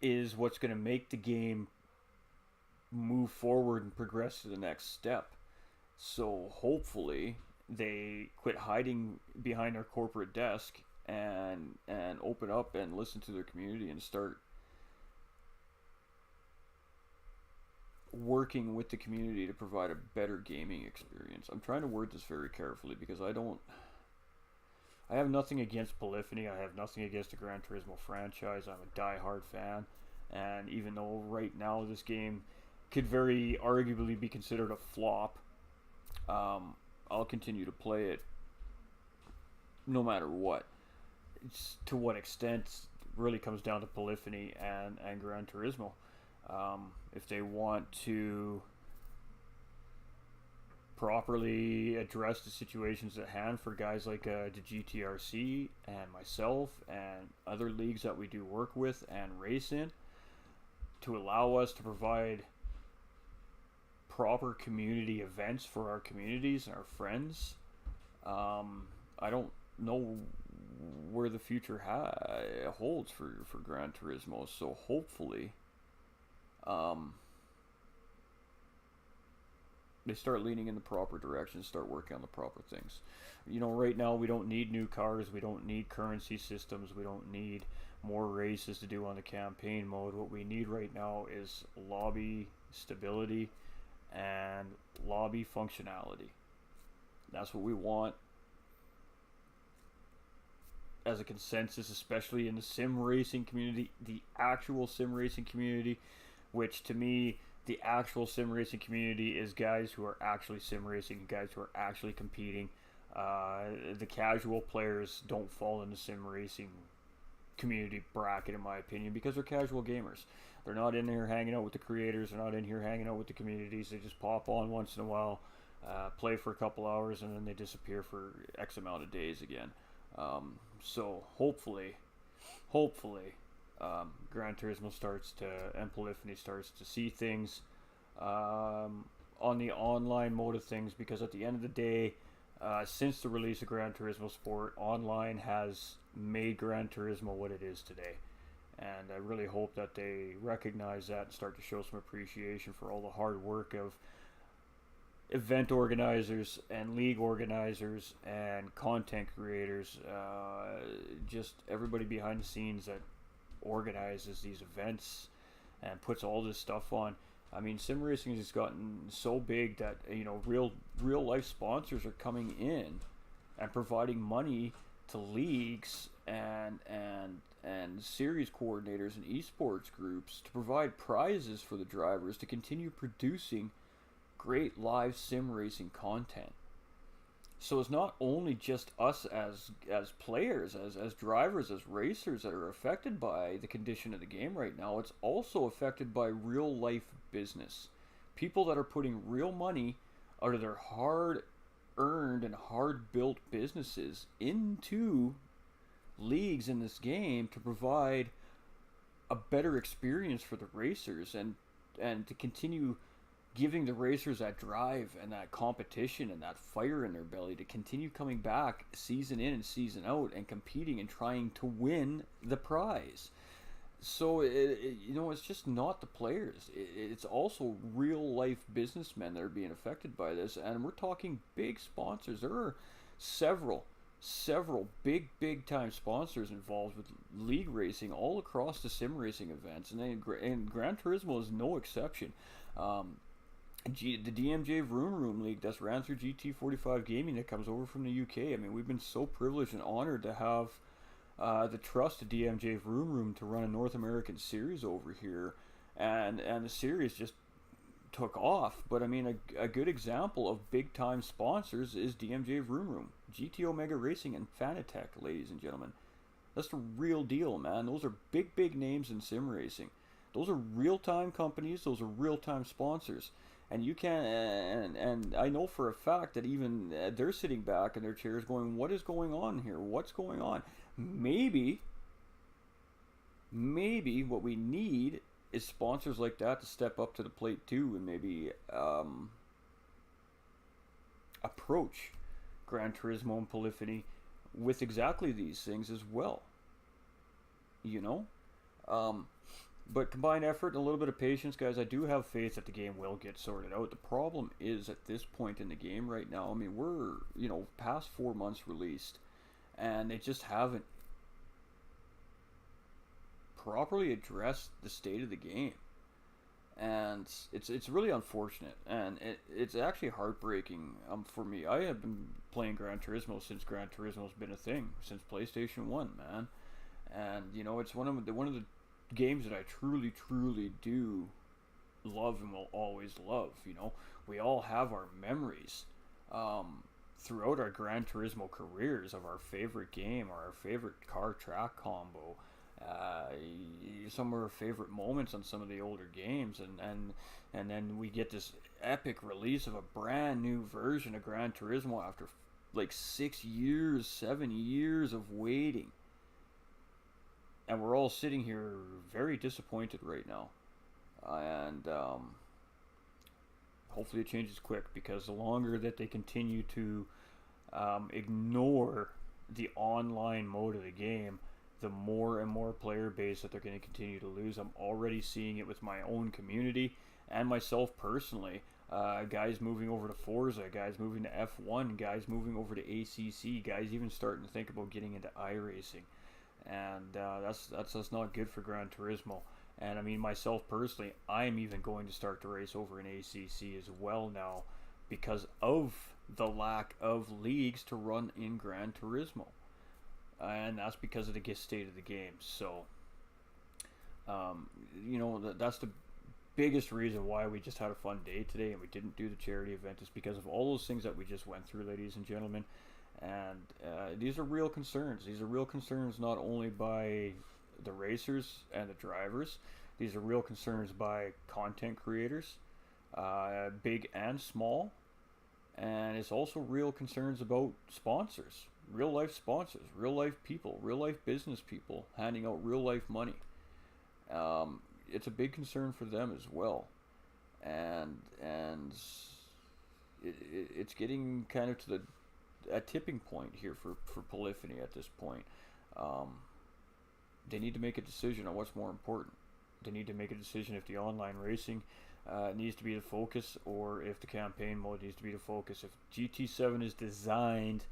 is what's going to make the game move forward and progress to the next step. So hopefully they quit hiding behind their corporate desk and open up and listen to their community and start working with the community to provide a better gaming experience. I'm trying to word this very carefully because I have nothing against Polyphony. I have nothing against the Gran Turismo franchise. I'm a die-hard fan, and even though right now this game could very arguably be considered a flop, I'll continue to play it no matter what. To what extent really comes down to Polyphony and Gran Turismo. If they want to properly address the situations at hand for guys like the GTRC and myself and other leagues that we do work with and race in, to allow us to provide proper community events for our communities and our friends, I don't know where the future holds for Gran Turismo. So hopefully they start leaning in the proper direction, start working on the proper things. Right now we don't need new cars, we don't need currency systems, we don't need more races to do on the campaign mode. What we need right now is lobby stability and lobby functionality. That's what we want as a consensus, especially in the sim racing community, the actual sim racing community, which to me, the actual sim racing community is guys who are actually sim racing, guys who are actually competing. The casual players don't fall in the sim racing community bracket, in my opinion, because they're casual gamers. They're not in here hanging out with the creators. They're not in here hanging out with the communities. They just pop on once in a while, play for a couple hours, and then they disappear for X amount of days again. So hopefully, Gran Turismo and Polyphony starts to see things on the online mode of things, because at the end of the day, since the release of Gran Turismo Sport, online has made Gran Turismo what it is today. And I really hope that they recognize that and start to show some appreciation for all the hard work of event organizers and league organizers and content creators, just everybody behind the scenes that organizes these events and puts all this stuff on. I mean, sim racing has gotten so big that real life sponsors are coming in and providing money to leagues and series coordinators and esports groups to provide prizes for the drivers to continue producing great live sim racing content. So it's not only just us as players, as drivers, as racers that are affected by the condition of the game right now. It's also affected by real life business. People that are putting real money out of their hard earned and hard built businesses into leagues in this game to provide a better experience for the racers and to continue giving the racers that drive and that competition and that fire in their belly to continue coming back season in and season out and competing and trying to win the prize. So it's just not the players, it's also real life businessmen that are being affected by this, and we're talking big sponsors. There are several big time sponsors involved with league racing all across the sim racing events, and Gran Turismo is no exception. The DMJ Vroom Room League that's ran through GT45 Gaming that comes over from the UK. I mean, we've been so privileged and honored to have the trust of DMJ Vroom Room to run a North American series over here, and the series just took off. But I mean, a good example of big time sponsors is DMJ Vroom Room, GT Omega Racing, and Fanatec, ladies and gentlemen. That's the real deal, man. Those are big, big names in sim racing. Those are real-time companies. Those are real-time sponsors. And you can't, and I know for a fact that even they're sitting back in their chairs going, what is going on here? What's going on? Maybe what we need is sponsors like that to step up to the plate too, and maybe approach Gran Turismo and Polyphony with exactly these things as well. You know, but combined effort and a little bit of patience, guys. I do have faith that the game will get sorted out. The problem is at this point in the game right now. I mean, we're past 4 months released, and they just haven't properly addressed the state of the game, and it's really unfortunate, and it's actually heartbreaking for me. I have been playing Gran Turismo since Gran Turismo's been a thing, since PlayStation 1, man, and it's one of the games that I truly do love and will always love. We all have our memories throughout our Gran Turismo careers of our favorite game or our favorite car track combo. Some of our favorite moments on some of the older games, and then we get this epic release of a brand new version of Gran Turismo after like 6 years, 7 years of waiting, and we're all sitting here very disappointed right now, and hopefully it changes quick, because the longer that they continue to ignore the online mode of the game, the more and more player base that they're going to continue to lose. I'm already seeing it with my own community and myself personally. Guys moving over to Forza, guys moving to F1, guys moving over to ACC, guys even starting to think about getting into iRacing. And that's not good for Gran Turismo. And I mean, myself personally, I'm even going to start to race over in ACC as well now, because of the lack of leagues to run in Gran Turismo. And that's because of the state of the game. So, that's the biggest reason why we just had a fun day today and we didn't do the charity event, is because of all those things that we just went through, ladies and gentlemen. And these are real concerns. These are real concerns not only by the racers and the drivers. These are real concerns by content creators, big and small. And it's also real concerns about sponsors. Real life sponsors, real life people, real life business people handing out real life money. It's a big concern for them as well, and it's getting kind of to a tipping point here for Polyphony at this point. They need to make a decision on what's more important. They need to make a decision if the online racing needs to be the focus, or if the campaign mode needs to be the focus. If GT7 is designed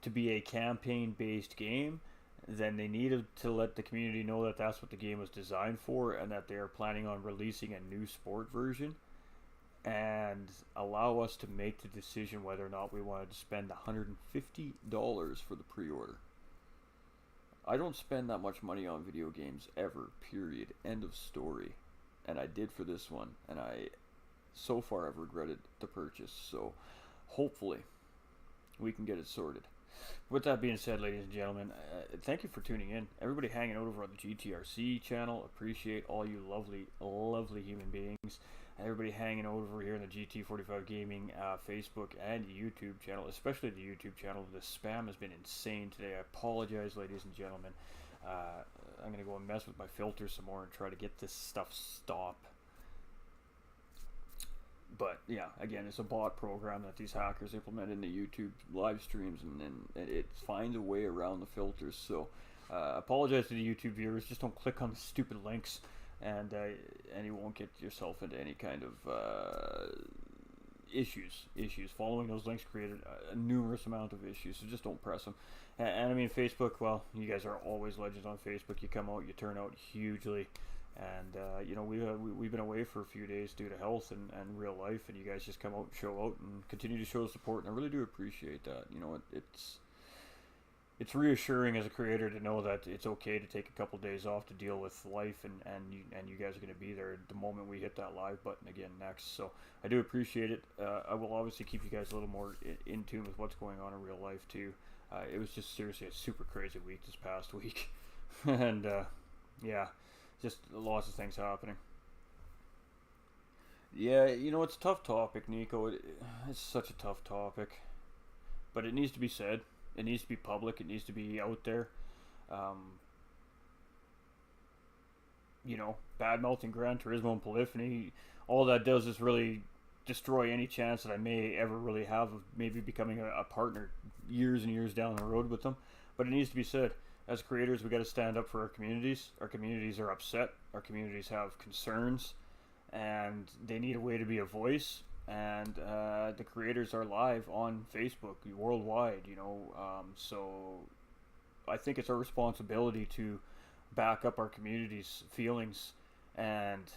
to be a campaign-based game, then they needed to let the community know that that's what the game was designed for, and that they are planning on releasing a new sport version, and allow us to make the decision whether or not we wanted to spend $150 for the pre-order. I don't spend that much money on video games ever, period, end of story, and I did for this one, and so far I've regretted the purchase. So hopefully we can get it sorted. With that being said, ladies and gentlemen, thank you for tuning in. Everybody hanging out over on the GTRC channel, appreciate all you lovely human beings. Everybody hanging out over here in the GT45 Gaming Facebook and YouTube channel, especially the YouTube channel. The spam has been insane today. I apologize, ladies and gentlemen. I'm going to go and mess with my filter some more and try to get this stuff stopped. But yeah, again, it's a bot program that these hackers implement in the YouTube live streams, and it finds a way around the filters. So apologize to the YouTube viewers. Just don't click on the stupid links, and you won't get yourself into any kind of issues. Following those links created a numerous amount of issues, so just don't press them. And I mean, Facebook, well, you guys are always legends on Facebook. You come out, you turn out hugely. And we've been away for a few days due to health and real life, and you guys just come out and show out and continue to show support, and I really do appreciate that. It's reassuring as a creator to know that it's okay to take a couple days off to deal with life, and you guys are going to be there the moment we hit that live button again next. So I do appreciate it. I will obviously keep you guys a little more in tune with what's going on in real life too. It was just seriously a super crazy week this past week. And yeah, just lots of things happening. Yeah, it's a tough topic, Nico. It's such a tough topic, but it needs to be said. It needs to be public. It needs to be out there. Um, Bad mouthing Gran Turismo and Polyphony, all that does is really destroy any chance that I may ever really have of maybe becoming a partner years and years down the road with them. But it needs to be said. As creators, we got to stand up for our communities. Our communities are upset. Our communities have concerns, and they need a way to be a voice. And the creators are live on Facebook worldwide. So I think it's our responsibility to back up our community's feelings and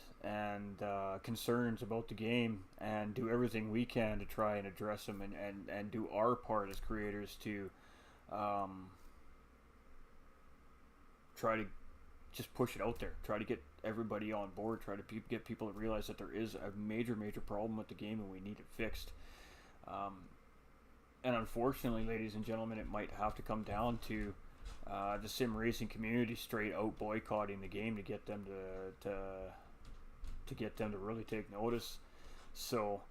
concerns about the game, and do everything we can to try and address them, and do our part as creators to try to just push it out there, try to get everybody on board, try to get people to realize that there is a major problem with the game and we need it fixed. And unfortunately, ladies and gentlemen, it might have to come down to the sim racing community straight out boycotting the game to get them to get them to really take notice. So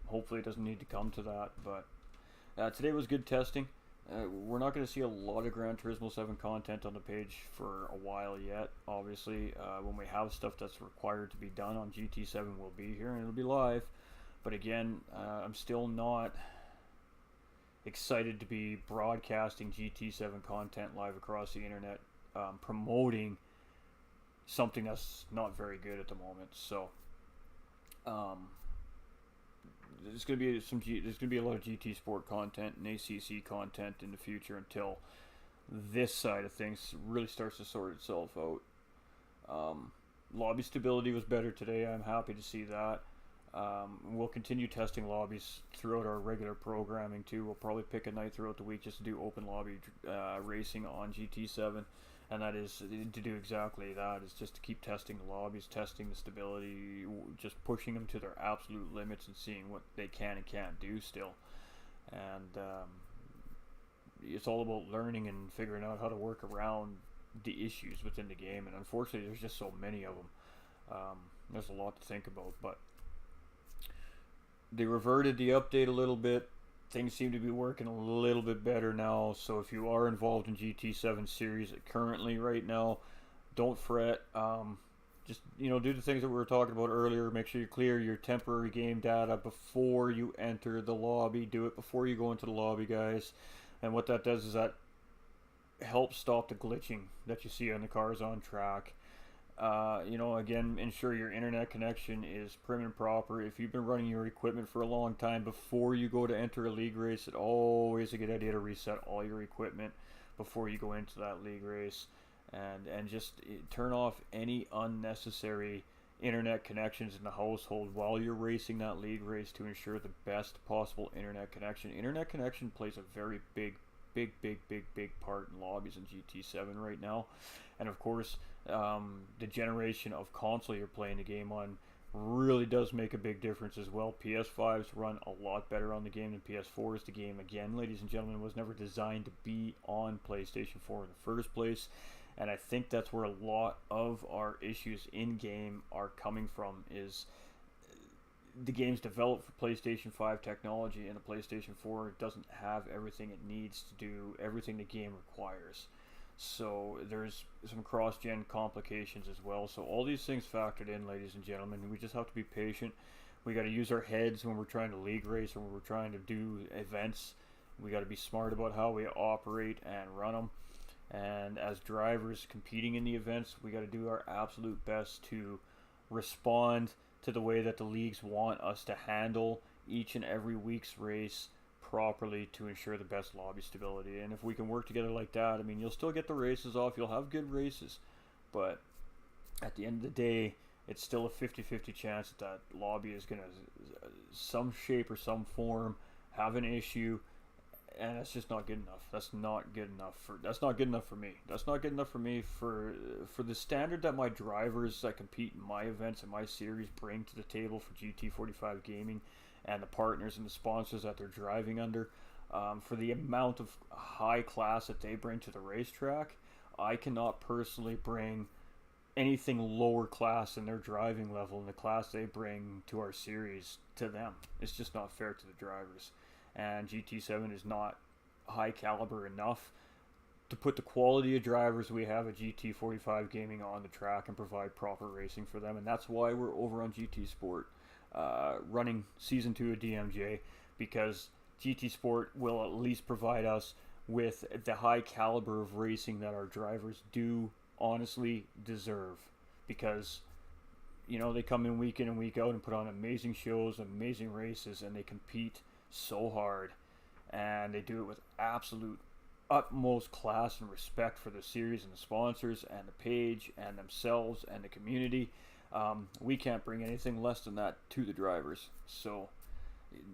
hopefully it doesn't need to come to that. But today was good testing. We're not going to see a lot of Gran Turismo 7 content on the page for a while yet. Obviously, when we have stuff that's required to be done on GT7, we'll be here and it'll be live. But again, I'm still not excited to be broadcasting GT7 content live across the internet, promoting something that's not very good at the moment. So there's going to be a lot of GT Sport content and ACC content in the future until this side of things really starts to sort itself out. Lobby stability was better today. I'm happy to see that. We'll continue testing lobbies throughout our regular programming too. We'll probably pick a night throughout the week just to do open lobby racing on GT7, and that is to do exactly that. Is just to keep testing the lobbies, testing the stability, just pushing them to their absolute limits and seeing what they can and can't do still. And it's all about learning and figuring out how to work around the issues within the game. And unfortunately, there's just so many of them. There's a lot to think about, but they reverted the update a little bit. Things seem to be working a little bit better now. So if you are involved in GT7 series currently right now, don't fret. Just do the things that we were talking about earlier. Make sure you clear your temporary game data before you enter the lobby. Do it before you go into the lobby, guys. And what that does is that helps stop the glitching that you see on the cars on track. Again, ensure your internet connection is prim and proper. If you've been running your equipment for a long time, before you go to enter a league race, it's always a good idea to reset all your equipment before you go into that league race, and just turn off any unnecessary internet connections in the household while you're racing that league race to ensure the best possible internet connection. Internet connection plays a very big part in lobbies in GT7 right now. And of course, the generation of console you're playing the game on really does make a big difference as well. PS5s run a lot better on the game than PS4s. The game, again, ladies and gentlemen, was never designed to be on PlayStation 4 in the first place. And I think that's where a lot of our issues in game are coming from, is the game's developed for PlayStation 5 technology, and the PlayStation 4 doesn't have everything it needs to do everything the game requires. So there's some cross-gen complications as well. So all these things factored in, ladies and gentlemen. We just have to be patient. We got to use our heads when we're trying to league race, when we're trying to do events. We got to be smart about how we operate and run them. And as drivers competing in the events, we got to do our absolute best to respond to the way that the leagues want us to handle each and every week's race properly to ensure the best lobby stability. And if we can work together like that, I mean, you'll still get the races off, you'll have good races, but at the end of the day, it's still a 50-50 chance that lobby is going to, some shape or some form, have an issue, and that's just not good enough. That's not good enough for me. That's not good enough for me for the standard that my drivers that compete in my events and my series bring to the table for GT45 gaming, and the partners and the sponsors that they're driving under. For the amount of high class that they bring to the racetrack, I cannot personally bring anything lower class in their driving level in the class they bring to our series to them. It's just not fair to the drivers. And GT7 is not high caliber enough to put the quality of drivers we have at GT45 Gaming on the track and provide proper racing for them. And that's why we're over on GT Sport running Season 2 of DMJ, because GT Sport will at least provide us with the high caliber of racing that our drivers do honestly deserve. Because, you know, they come in week and week out and put on amazing shows, amazing races, and they compete so hard. And they do it with absolute utmost class and respect for the series and the sponsors and the page and themselves and the community. We can't bring anything less than that to the drivers. So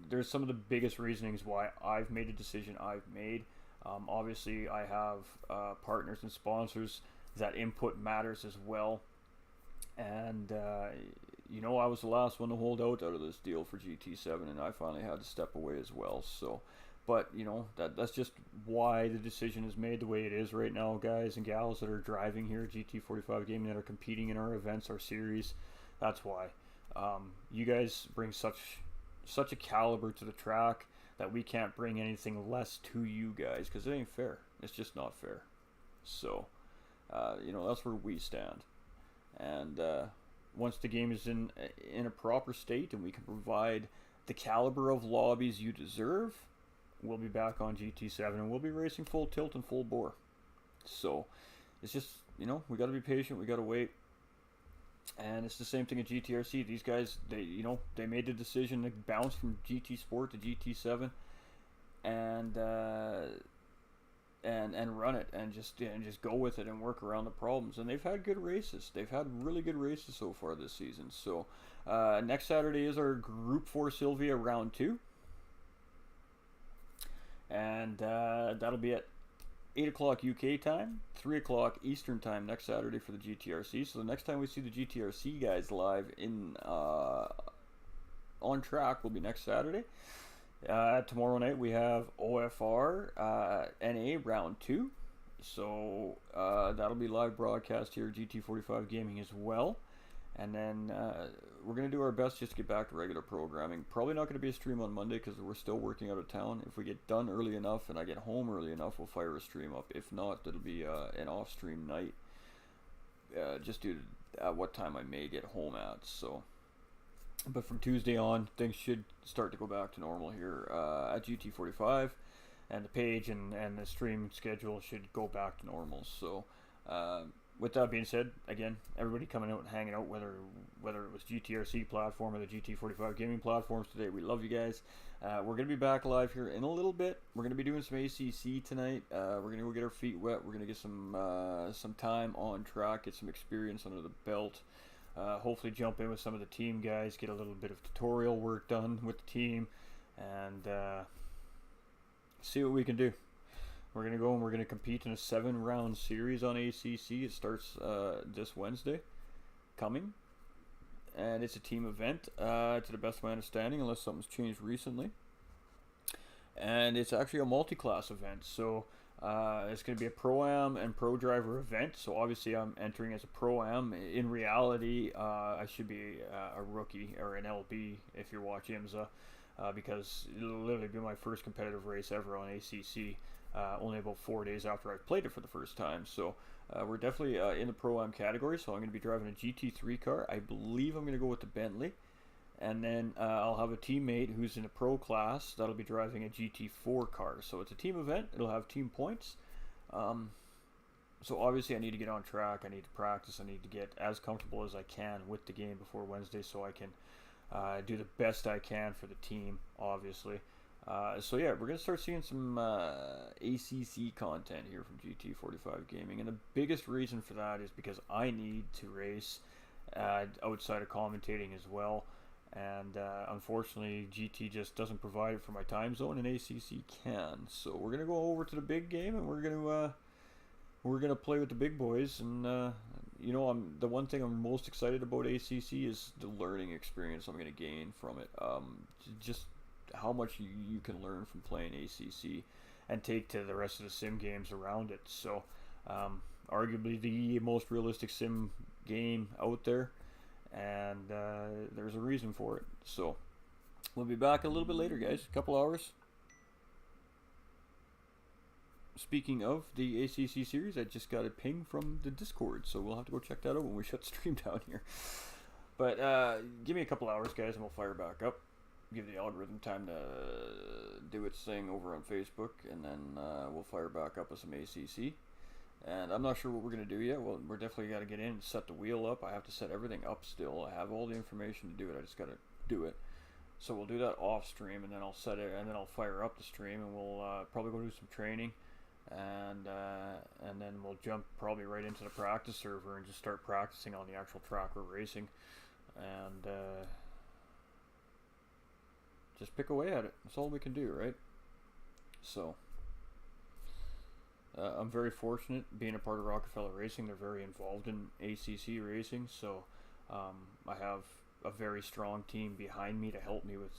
there's some of the biggest reasonings why I've made a decision I've made. Obviously, I have partners and sponsors that input matters as well. And, you know, I was the last one to hold out of this deal for GT7, and I finally had to step away as well. So, but, you know, that's just why the decision is made the way it is right now, guys and gals that are driving here at GT45 Gaming, that are competing in our events, our series. That's why. You guys bring such a caliber to the track that we can't bring anything less to you guys, because it ain't fair. It's just not fair. So, you know, that's where we stand. And once the game is in a proper state and we can provide the caliber of lobbies you deserve, we'll be back on GT7 and we'll be racing full tilt and full bore. So it's just, you know, we got to be patient, we got to wait. And it's the same thing at GTRC. These guys, they made the decision to bounce from GT Sport to GT7 and run it and just go with it and work around the problems. And they've had good races. They've had really good races so far this season. So next Saturday is our Group 4 Sylvia Round 2. And that'll be at 8 o'clock UK time, 3 o'clock Eastern time next Saturday for the GTRC. So the next time we see the GTRC guys live on track will be next Saturday. Tomorrow night we have OFR NA Round 2. So that'll be live broadcast here at GT45 Gaming as well. And then we're going to do our best just to get back to regular programming. Probably not going to be a stream on Monday because we're still working out of town. If we get done early enough and I get home early enough, we'll fire a stream up. If not, it'll be an off-stream night. Just due to what time I may get home at. So, but from Tuesday on, things should start to go back to normal here at GT45. And the page and the stream schedule should go back to normal. So, with that being said, again, everybody coming out and hanging out, whether it was GTRC platform or the GT45 gaming platforms today, we love you guys. We're going to be back live here in a little bit. We're going to be doing some ACC tonight. We're going to go get our feet wet. We're going to get some time on track, get some experience under the belt. Hopefully jump in with some of the team guys, get a little bit of tutorial work done with the team, and see what we can do. We're going to go and we're going to compete in a 7-round series on ACC. It starts this Wednesday coming. And it's a team event, to the best of my understanding, unless something's changed recently. And it's actually a multi-class event. So it's going to be a Pro-Am and Pro Driver event. So obviously I'm entering as a Pro-Am. In reality, I should be a rookie or an LB if you're watching IMSA. Because it'll literally be my first competitive race ever on ACC. Only about 4 days after I've played it for the first time. So we're definitely in the Pro-Am category. So I'm going to be driving a GT3 car. I believe I'm going to go with the Bentley. And then I'll have a teammate who's in a Pro class that'll be driving a GT4 car. So it's a team event. It'll have team points. So obviously I need to get on track. I need to practice. I need to get as comfortable as I can with the game before Wednesday so I can do the best I can for the team, obviously. So yeah, we're going to start seeing some ACC content here from GT45 Gaming. And the biggest reason for that is because I need to race outside of commentating as well. And unfortunately, GT just doesn't provide it for my time zone, and ACC can. So we're going to go over to the big game, and we're going to play with the big boys. And you know, the one thing I'm most excited about ACC is the learning experience I'm going to gain from it. Just how much you can learn from playing ACC and take to the rest of the sim games around it. So arguably the most realistic sim game out there, and there's a reason for it. So we'll be back a little bit later, guys, a couple hours. Speaking of the ACC series, I just got a ping from the Discord, so we'll have to go check that out when we shut the stream down here. But give me a couple hours, guys, and we'll fire back up. Give the algorithm time to do its thing over on Facebook, and then we'll fire back up with some ACC. And I'm not sure what we're going to do yet. Well, we're definitely got to get in and set the wheel up. I have to set everything up still. I have all the information to do it. I just got to do it. So we'll do that off stream, and then I'll set it, and then I'll fire up the stream, and we'll probably go do some training. And then we'll jump probably right into the practice server and just start practicing on the actual track we're racing, and just pick away at it. That's all we can do, right? So I'm very fortunate being a part of Rockefeller Racing. They're very involved in ACC racing, so I have a very strong team behind me to help me with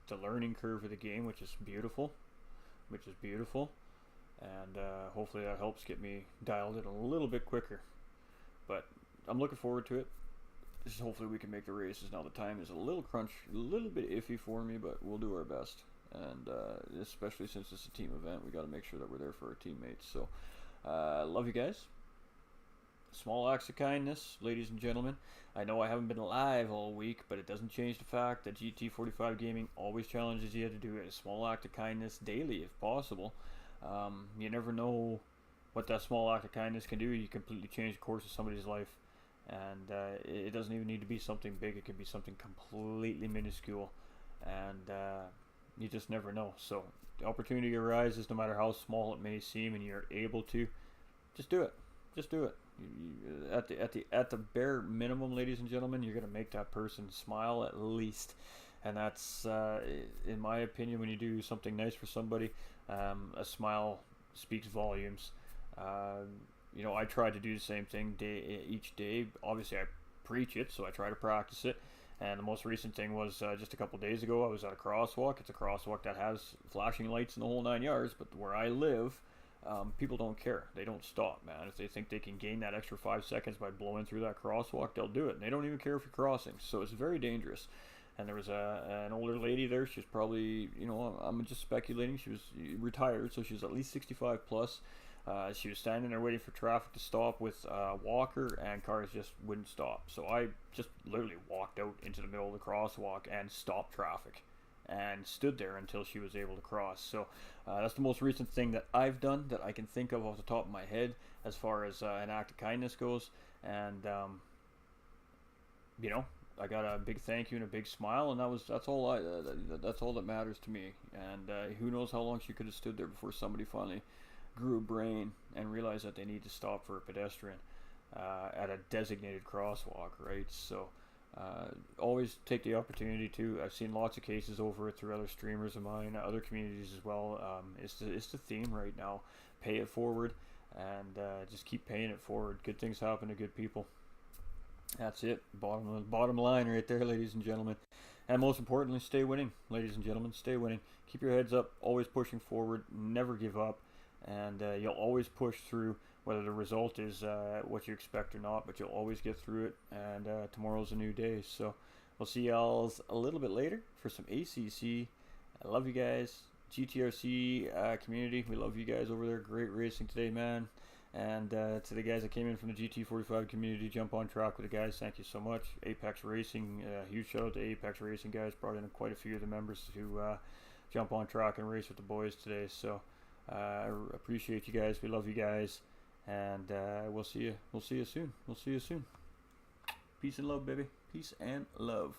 the learning curve of the game, which is beautiful. And hopefully that helps get me dialed in a little bit quicker. But I'm looking forward to it. Hopefully we can make the races. Now the time is a little bit iffy for me, but we'll do our best. And especially since it's a team event, we got to make sure that we're there for our teammates. So love you guys. Small acts of kindness, ladies and gentlemen. I know I haven't been live all week, but it doesn't change the fact that GT45 Gaming always challenges you to do a small act of kindness daily if possible. You never know what that small act of kindness can do. You completely change the course of somebody's life, and it doesn't even need to be something big. It could be something completely minuscule, and you just never know. So the opportunity arises, no matter how small it may seem, and you're able to, just do it. Just do it. At the bare minimum, ladies and gentlemen, you're gonna make that person smile at least. And that's, in my opinion, when you do something nice for somebody, a smile speaks volumes. You know, I try to do the same thing each day. Obviously, I preach it, so I try to practice it. And the most recent thing was just a couple days ago, I was at a crosswalk. It's a crosswalk that has flashing lights in the whole 9 yards, but where I live, people don't care. They don't stop, man. If they think they can gain that extra 5 seconds by blowing through that crosswalk, they'll do it. And they don't even care if you're crossing. So it's very dangerous. And there was an older lady there. She was probably, you know, I'm just speculating. She was retired, so she was at least 65 plus. She was standing there waiting for traffic to stop with a walker, and cars just wouldn't stop. So I just literally walked out into the middle of the crosswalk and stopped traffic and stood there until she was able to cross. So that's the most recent thing that I've done that I can think of off the top of my head as far as an act of kindness goes. And, you know, I got a big thank you and a big smile, and that's all that matters to me. And who knows how long she could have stood there before somebody finally grew a brain and realized that they need to stop for a pedestrian at a designated crosswalk, right? So always take the opportunity to. I've seen lots of cases over it through other streamers of mine, other communities as well. It's the theme right now. Pay it forward, and just keep paying it forward. Good things happen to good people. That's it. Bottom line right there, ladies and gentlemen. And most importantly, stay winning, ladies and gentlemen. Stay winning. Keep your heads up. Always pushing forward. Never give up. And you'll always push through, whether the result is what you expect or not. But you'll always get through it. And tomorrow's a new day. So we'll see y'all a little bit later for some ACC. I love you guys. GTRC community. We love you guys over there. Great racing today, man. And to the guys that came in from the GT45 community, jump on track with the guys, thank you so much. Apex Racing, huge shout out to Apex Racing guys, brought in quite a few of the members to jump on track and race with the boys today. So I appreciate you guys, we love you guys, and we'll see you soon. Peace and love, baby. Peace and love.